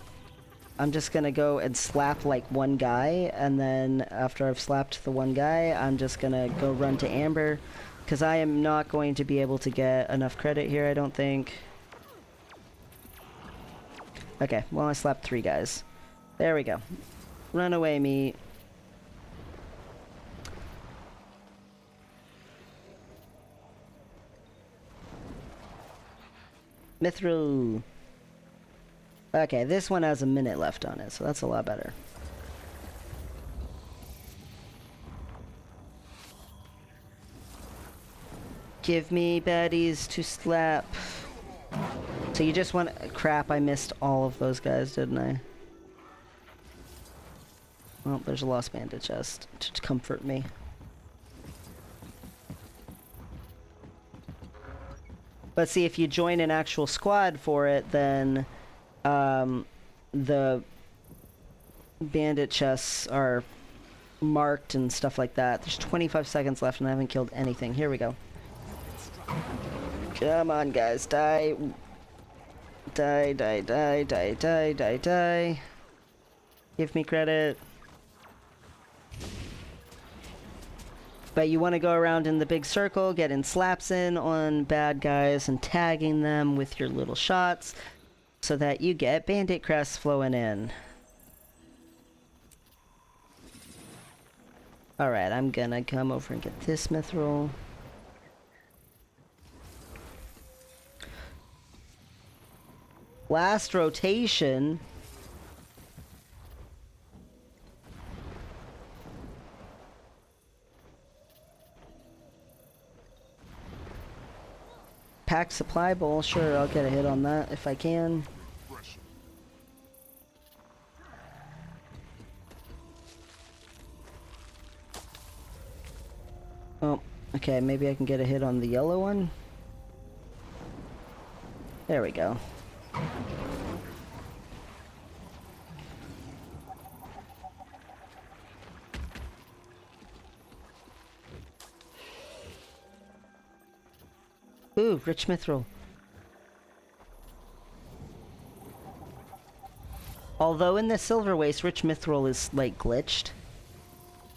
just gonna go and slap like one guy, and then after I've slapped the one guy, I'm just gonna go run to Amber, because I am not going to be able to get enough credit here, I don't think. Okay, well I slapped 3 guys. There we go. Run away, me. Mithril. Okay, this one has a minute left on it, so that's a lot better. Give me baddies to slap. So you just want... Crap, I missed all of those guys, didn't I? Well, there's a lost bandit chest to comfort me. But see, if you join an actual squad for it, then the bandit chests are marked and stuff like that. There's 25 seconds left and I haven't killed anything. Here we go. Come on, guys. Die. Die, die, die, die, die, die, die. Give me credit. But you want to go around in the big circle, getting slaps in on bad guys and tagging them with your little shots so that you get bandit crests flowing in. Alright, I'm gonna come over and get this mithril. Last rotation. Pack supply bowl, sure, I'll get a hit on that if I can. Oh, okay, maybe I can get a hit on the yellow one. There we go. Ooh, rich mithril. Although in the Silver Waste, rich mithril is, like, glitched.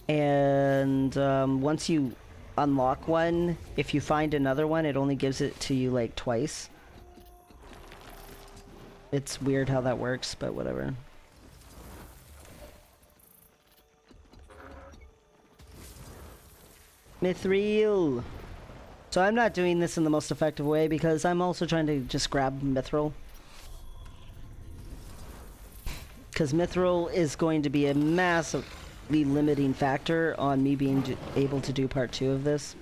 And, once you unlock one, if you find another one, it only gives it to you, like, twice. It's weird how that works, but whatever. Mithril! So I'm not doing this in the most effective way because I'm also trying to just grab mithril. Because mithril is going to be a massively limiting factor on me being able to do part 2 of this.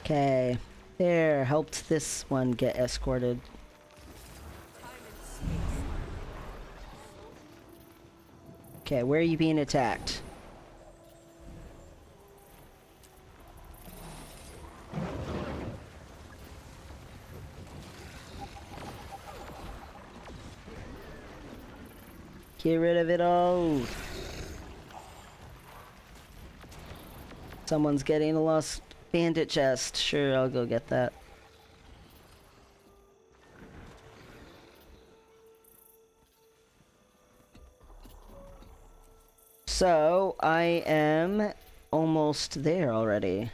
Okay. There, helped this one get escorted. Okay, where are you being attacked? Get rid of it all. Someone's getting a lost bandit chest. Sure, I'll go get that. So, I am almost there already.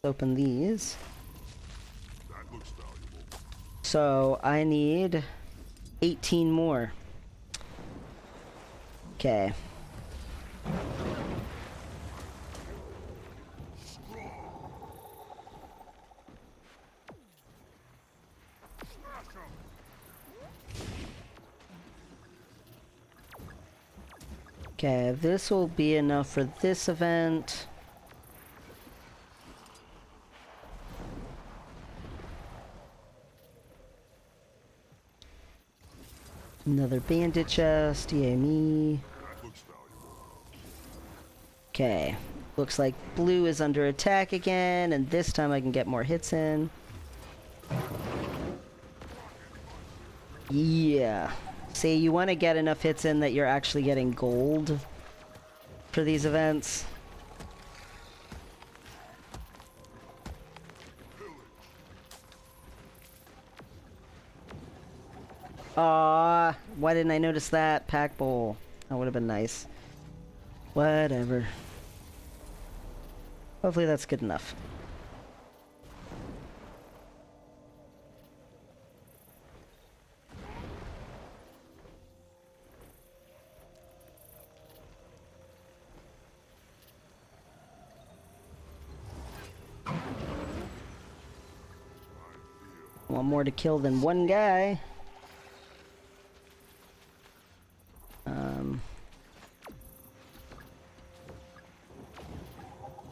Let's open these. That looks valuable. So, I need 18 more. Okay. Okay, this will be enough for this event. Another bandit chest, yay me. That looks valuable. Okay, looks like blue is under attack again, and this time I can get more hits in. Yeah. See, you want to get enough hits in that you're actually getting gold for these events. Aw, why didn't I notice that? Pack bowl. That would have been nice. Whatever. Hopefully that's good enough. Want more to kill than one guy.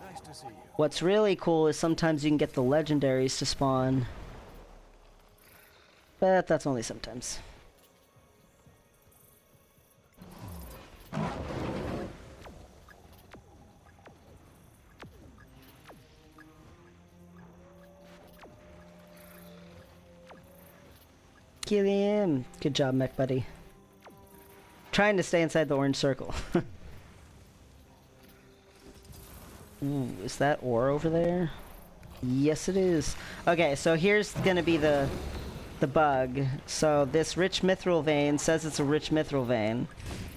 Nice to see you. What's really cool is sometimes you can get the legendaries to spawn. But that's only sometimes. Kill him! Good job, mech buddy. Trying to stay inside the orange circle. Ooh, is that ore over there? Yes, it is. Okay, so here's gonna be the bug. So this rich mithril vein says it's a rich mithril vein,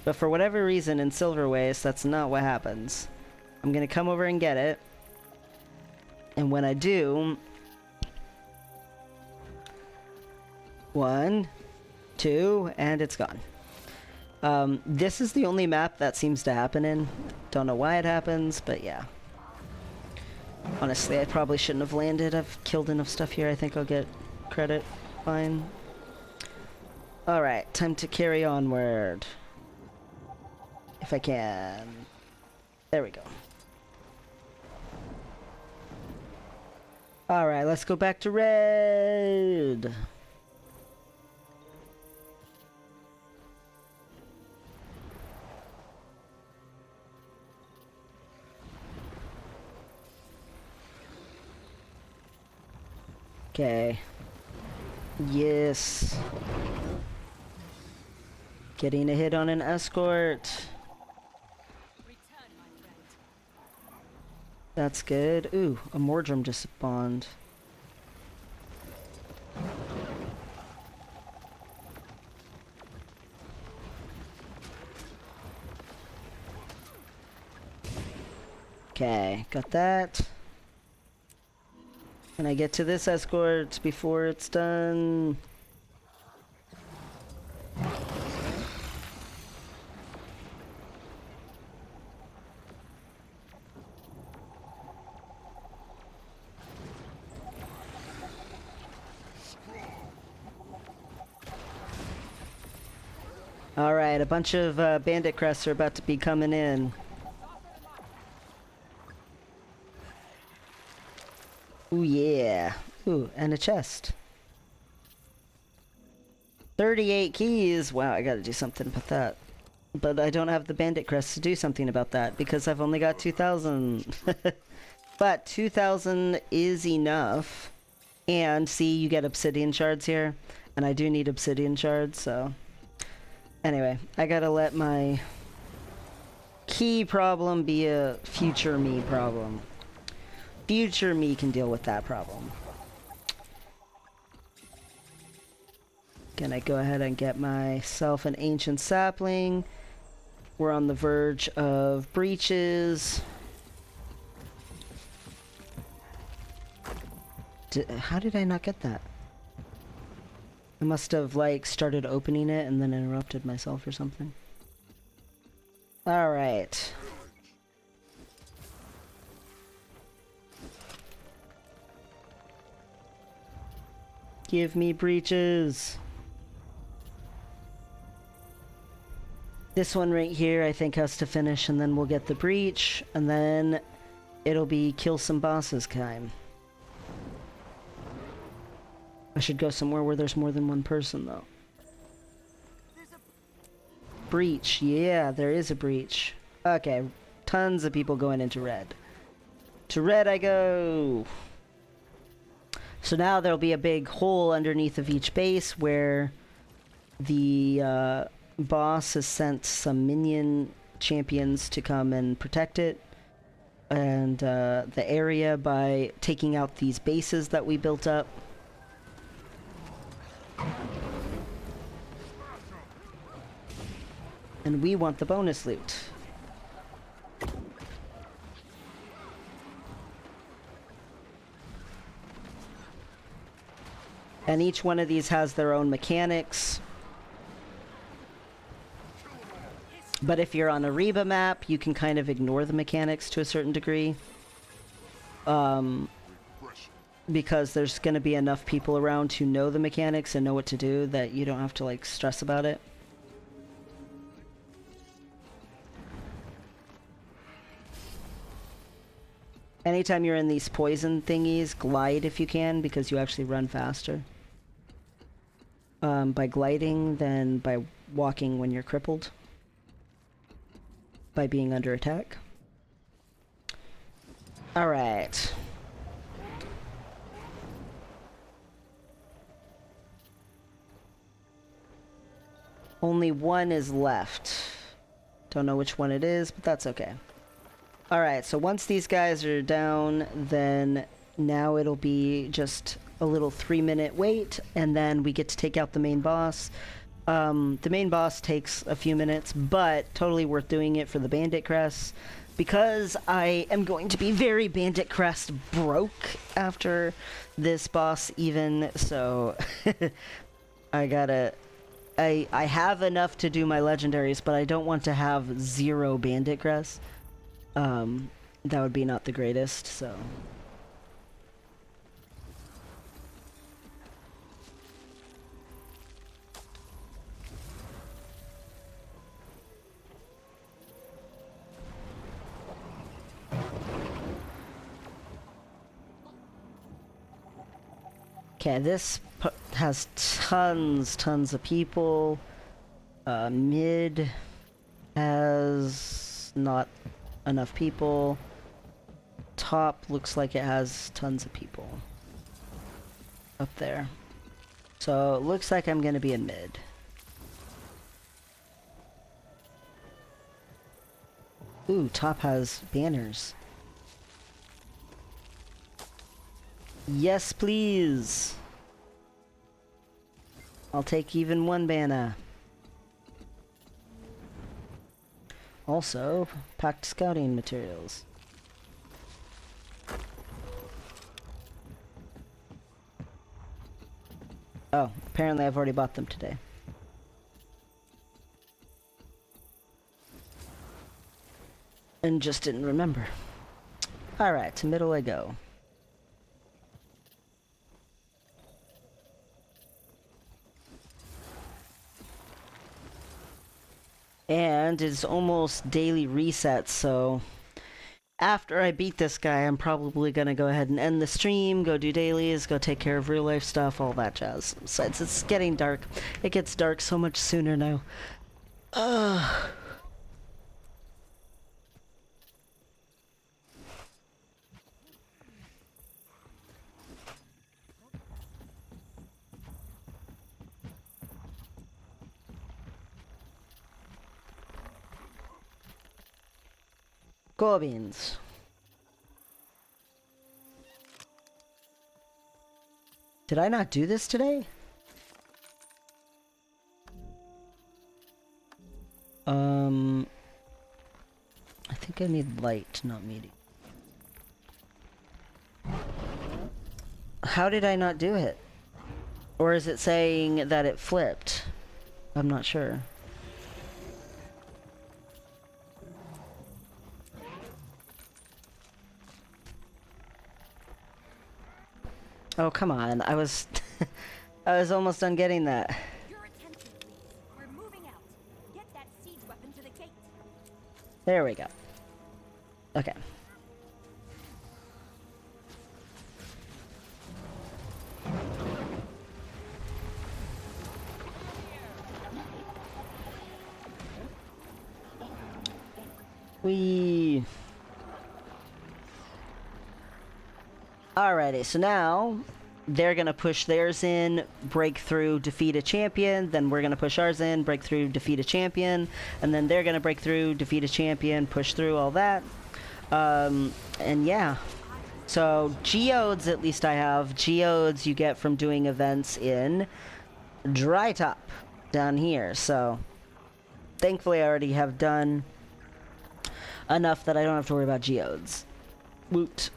but for whatever reason in Silver Waste, that's not what happens. I'm gonna come over and get it, and when I do, 1, 2, and it's gone. This is the only map that seems to happen in. Don't know why it happens, but yeah. Honestly, I probably shouldn't have landed. I've killed enough stuff here. I think I'll get credit. Fine. Alright, time to carry onward. If I can. There we go. Alright, let's go back to red. Okay. Yes. Getting a hit on an escort. Return, my friend. That's good. Ooh, a Mordrum just spawned. Okay, got that. Can I get to this escort before it's done? Alright, a bunch of bandit crests are about to be coming in. Ooh, yeah. Ooh, and a chest. 38 keys! Wow, I gotta do something about that. But I don't have the bandit crest to do something about that because I've only got 2,000. But 2,000 is enough. And see, you get obsidian shards here. And I do need obsidian shards, so... Anyway, I gotta let my key problem be a future me problem. Future me can deal with that problem. Gonna go ahead and get myself an ancient sapling. We're on the verge of breaches. How did I not get that? I must have, like, started opening it and then interrupted myself or something. Alright. Give me breaches. This one right here I think has to finish and then we'll get the breach and then it'll be kill some bosses time. I should go somewhere where there's more than one person though. Breach, yeah, there is a breach. Okay, tons of people going into red. To red I go! So now there'll be a big hole underneath of each base where the boss has sent some minion champions to come and protect it and the area by taking out these bases that we built up. And we want the bonus loot. And each one of these has their own mechanics. But if you're on a Reba map, you can kind of ignore the mechanics to a certain degree. Because there's going to be enough people around who know the mechanics and know what to do that you don't have to, like, stress about it. Anytime you're in these poison thingies, glide if you can, because you actually run faster. By gliding than by walking when you're crippled. By being under attack. Alright. Only one is left. Don't know which one it is, but that's okay. Alright, so once these guys are down, then now it'll be just a little 3-minute wait, and then we get to take out the main boss. The main boss takes a few minutes, but totally worth doing it for the bandit crest, because I am going to be very bandit crest broke after this boss even, so I have enough to do my legendaries, but I don't want to have 0 bandit crest. That would be not the greatest, so. Okay, this has tons of people. Mid has not enough people. Top looks like it has tons of people. Up there. So, it looks like I'm gonna be in mid. Ooh, top has banners. Yes, please. I'll take even one banner. Also, packed scouting materials. Oh, apparently I've already bought them today. And just didn't remember. Alright, to middle I go. And it's almost daily reset, so after I beat this guy, I'm probably gonna go ahead and end the stream, go do dailies, go take care of real life stuff, all that jazz. Besides, it's getting dark. It gets dark so much sooner now. Ugh. Gorbins. Did I not do this today? I think I need light, not medium. How did I not do it? Or is it saying that it flipped? I'm not sure. Oh, come on. I was I was almost done getting that. Your attention, please. We're moving out. Get that siege weapon to the gate. There we go. Okay. Alrighty, so now they're gonna push theirs in, break through, defeat a champion, then we're gonna push ours in, break through, defeat a champion, and then they're gonna break through, defeat a champion, push through, all that. And yeah. So, geodes, at least I have. Geodes you get from doing events in Drytop, down here. So, thankfully I already have done enough that I don't have to worry about geodes. Woot.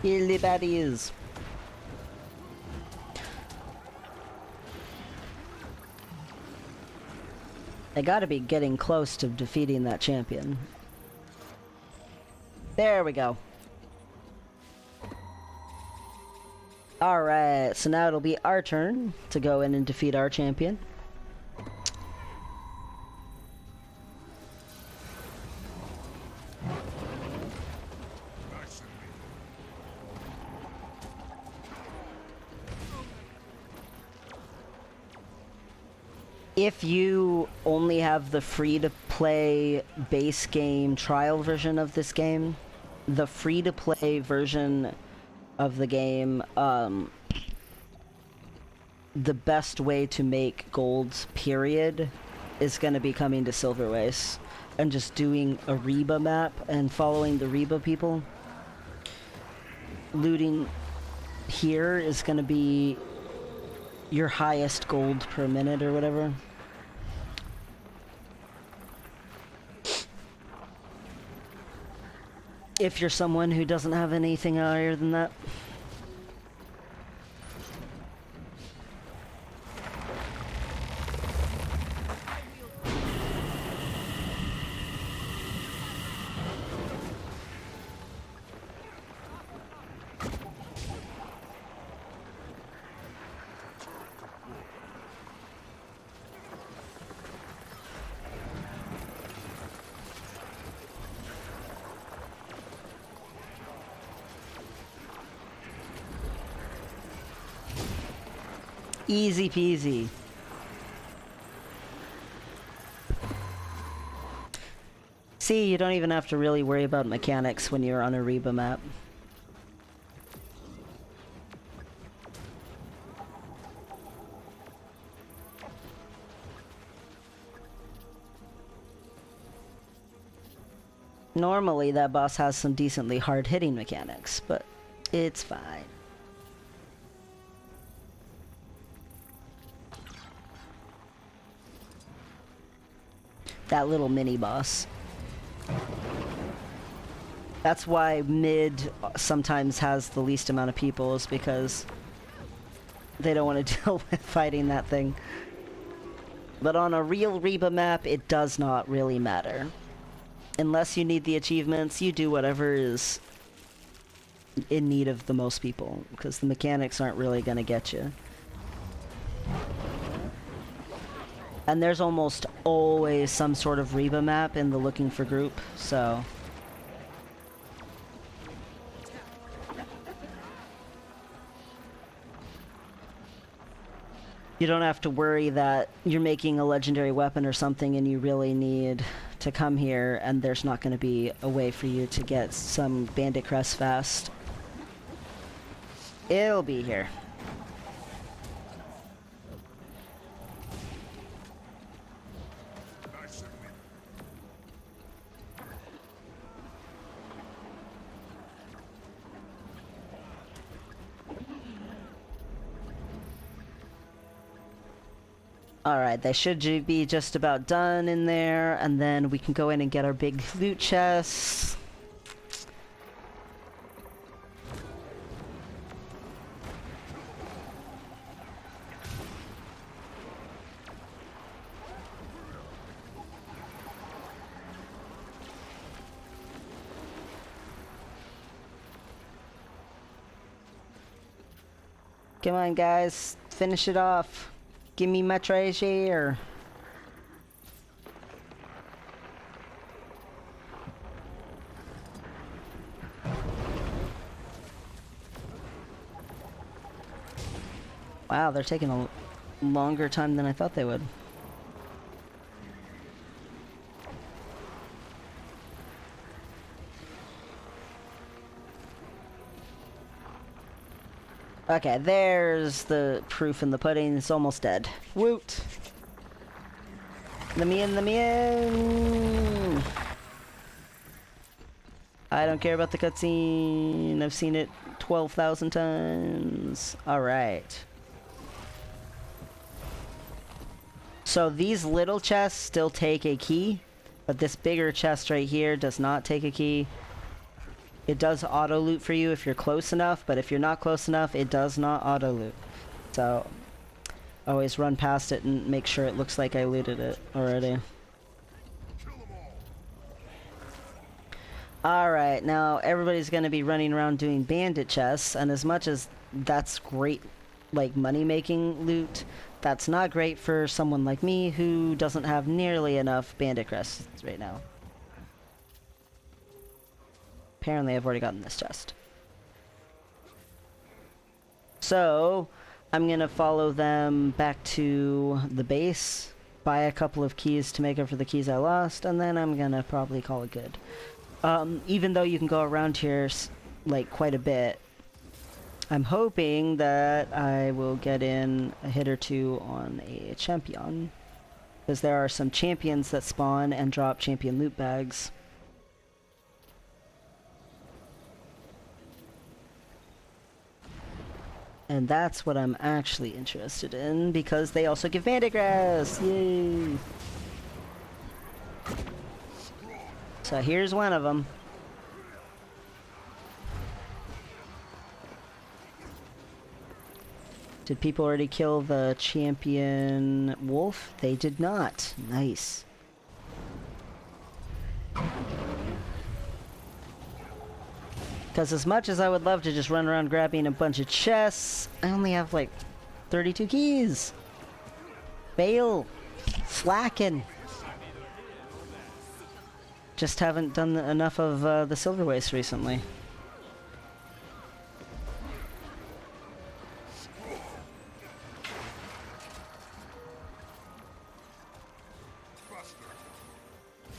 Hilly baddies. I gotta be getting close to defeating that champion. There we go. Alright, so now it'll be our turn to go in and defeat our champion. If you only have the free-to-play base game trial version of this game, the free-to-play version of the game, the best way to make golds, period, is going to be coming to Silverwaste and just doing a Reba map and following the Reba people. Looting here is going to be your highest gold per minute or whatever. If you're someone who doesn't have anything higher than that. Easy peasy. See, you don't even have to really worry about mechanics when you're on a Reba map. Normally that boss has some decently hard-hitting mechanics, but it's fine. That little mini-boss. That's why mid sometimes has the least amount of people, is because they don't want to deal with fighting that thing. But on a real Reba map, it does not really matter. Unless you need the achievements, you do whatever is in need of the most people, because the mechanics aren't really going to get you. And there's almost always some sort of Reba map in the looking for group, so... you don't have to worry that you're making a legendary weapon or something and you really need to come here and there's not going to be a way for you to get some bandit crest fast. It'll be here. Alright, they should be just about done in there, and then we can go in and get our big loot chests. Come on, guys. Finish it off. Give me my treasure. Wow, they're taking a longer time than I thought they would. Okay, there's the proof in the pudding. It's almost dead. Woot! Let me in, let me in! I don't care about the cutscene. I've seen it 12,000 times. Alright. So these little chests still take a key, but this bigger chest right here does not take a key. It does auto loot for you if you're close enough, but if you're not close enough, it does not auto loot. So always run past it and make sure it looks like I looted it already. Alright, now everybody's gonna be running around doing bandit chests, and as much as that's great, like money-making loot, that's not great for someone like me who doesn't have nearly enough bandit crests right now. Apparently I've already gotten this chest. So, I'm gonna follow them back to the base, buy a couple of keys to make up for the keys I lost, and then I'm gonna probably call it good. Even though you can go around here, like, quite a bit, I'm hoping that I will get in a hit or two on a champion, because there are some champions that spawn and drop champion loot bags. And that's what I'm actually interested in, because they also give bandit grass! Yay! So here's one of them. Did people already kill the champion wolf? They did not. Nice. Because as much as I would love to just run around grabbing a bunch of chests, I only have like 32 keys. Fail. Slacking. Just haven't done enough of the silver waste recently.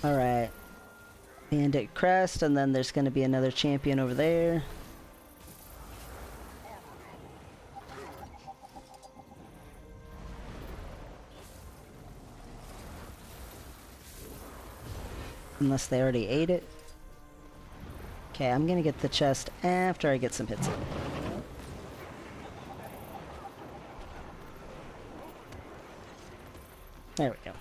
Alright. Bandit crest, and then there's gonna be another champion over there. Unless they already ate it. Okay, I'm gonna get the chest after I get some hits in. There we go.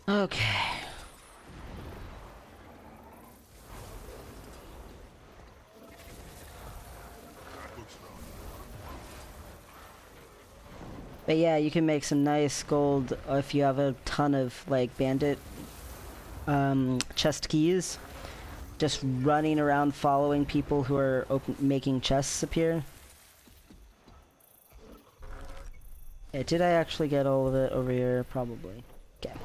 Okay. But yeah, you can make some nice gold if you have a ton of like bandit chest keys. Just running around following people who are making chests appear. Okay, did I actually get all of it over here? Probably. Okay.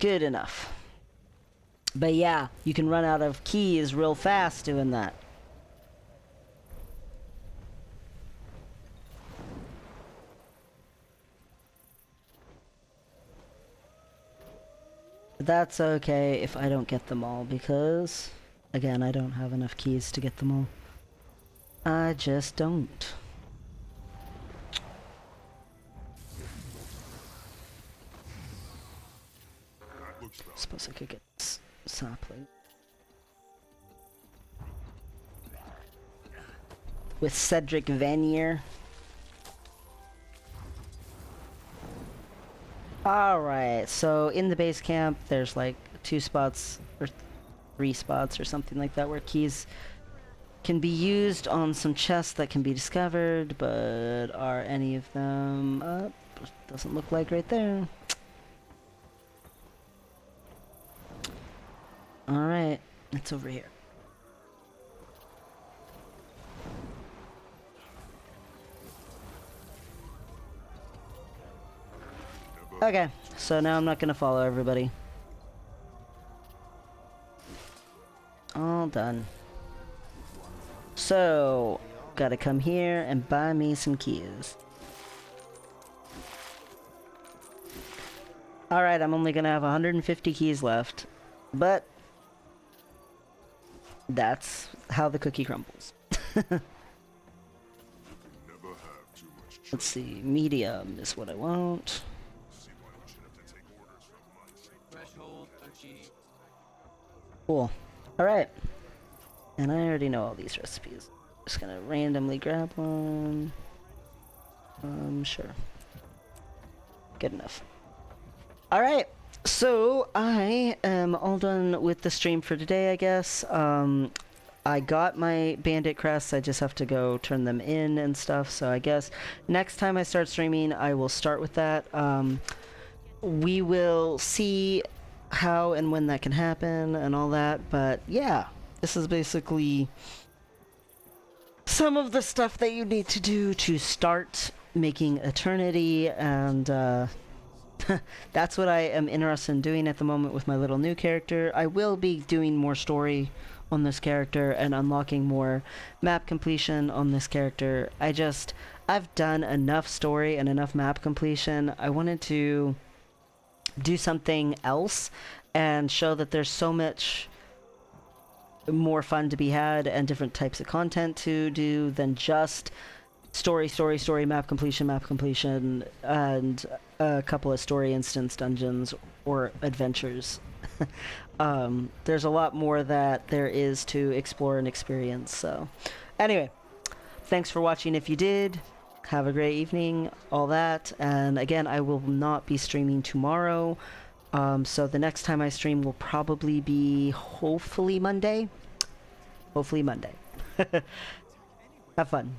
Good enough. But yeah, you can run out of keys real fast doing that. But that's okay if I don't get them all, because, again, I don't have enough keys to get them all. I just don't. Suppose I could get sapling. With Cedric Vanier. Alright, so in the base camp there's like 2 spots or 3 spots or something like that where keys can be used on some chests that can be discovered, but are any of them up? Doesn't look like right there. It's over here. Okay, so now I'm not gonna follow everybody. All done. So, gotta come here and buy me some keys. Alright, I'm only gonna have 150 keys left, but that's how the cookie crumbles. Never have too much treasure. Let's see, medium is what I want. See why you should have to take orders from my Threshold achieved. Cool. Alright. And I already know all these recipes. Just gonna randomly grab one. Sure. Good enough. Alright. So, I am all done with the stream for today, I guess. I got my bandit crests, I just have to go turn them in and stuff, so I guess next time I start streaming, I will start with that. We will see how and when that can happen and all that, but yeah, this is basically some of the stuff that you need to do to start making Eternity, and that's what I am interested in doing at the moment with my little new character. I will be doing more story on this character and unlocking more map completion on this character. I've done enough story and enough map completion. I wanted to do something else and show that there's so much more fun to be had and different types of content to do than just story, map completion, and a couple of story instance dungeons or adventures. There's a lot more that there is to explore and experience. So anyway, thanks for watching. If you did, have a great evening, all that. And again, I will not be streaming tomorrow. So the next time I stream will probably be hopefully Monday. Have fun.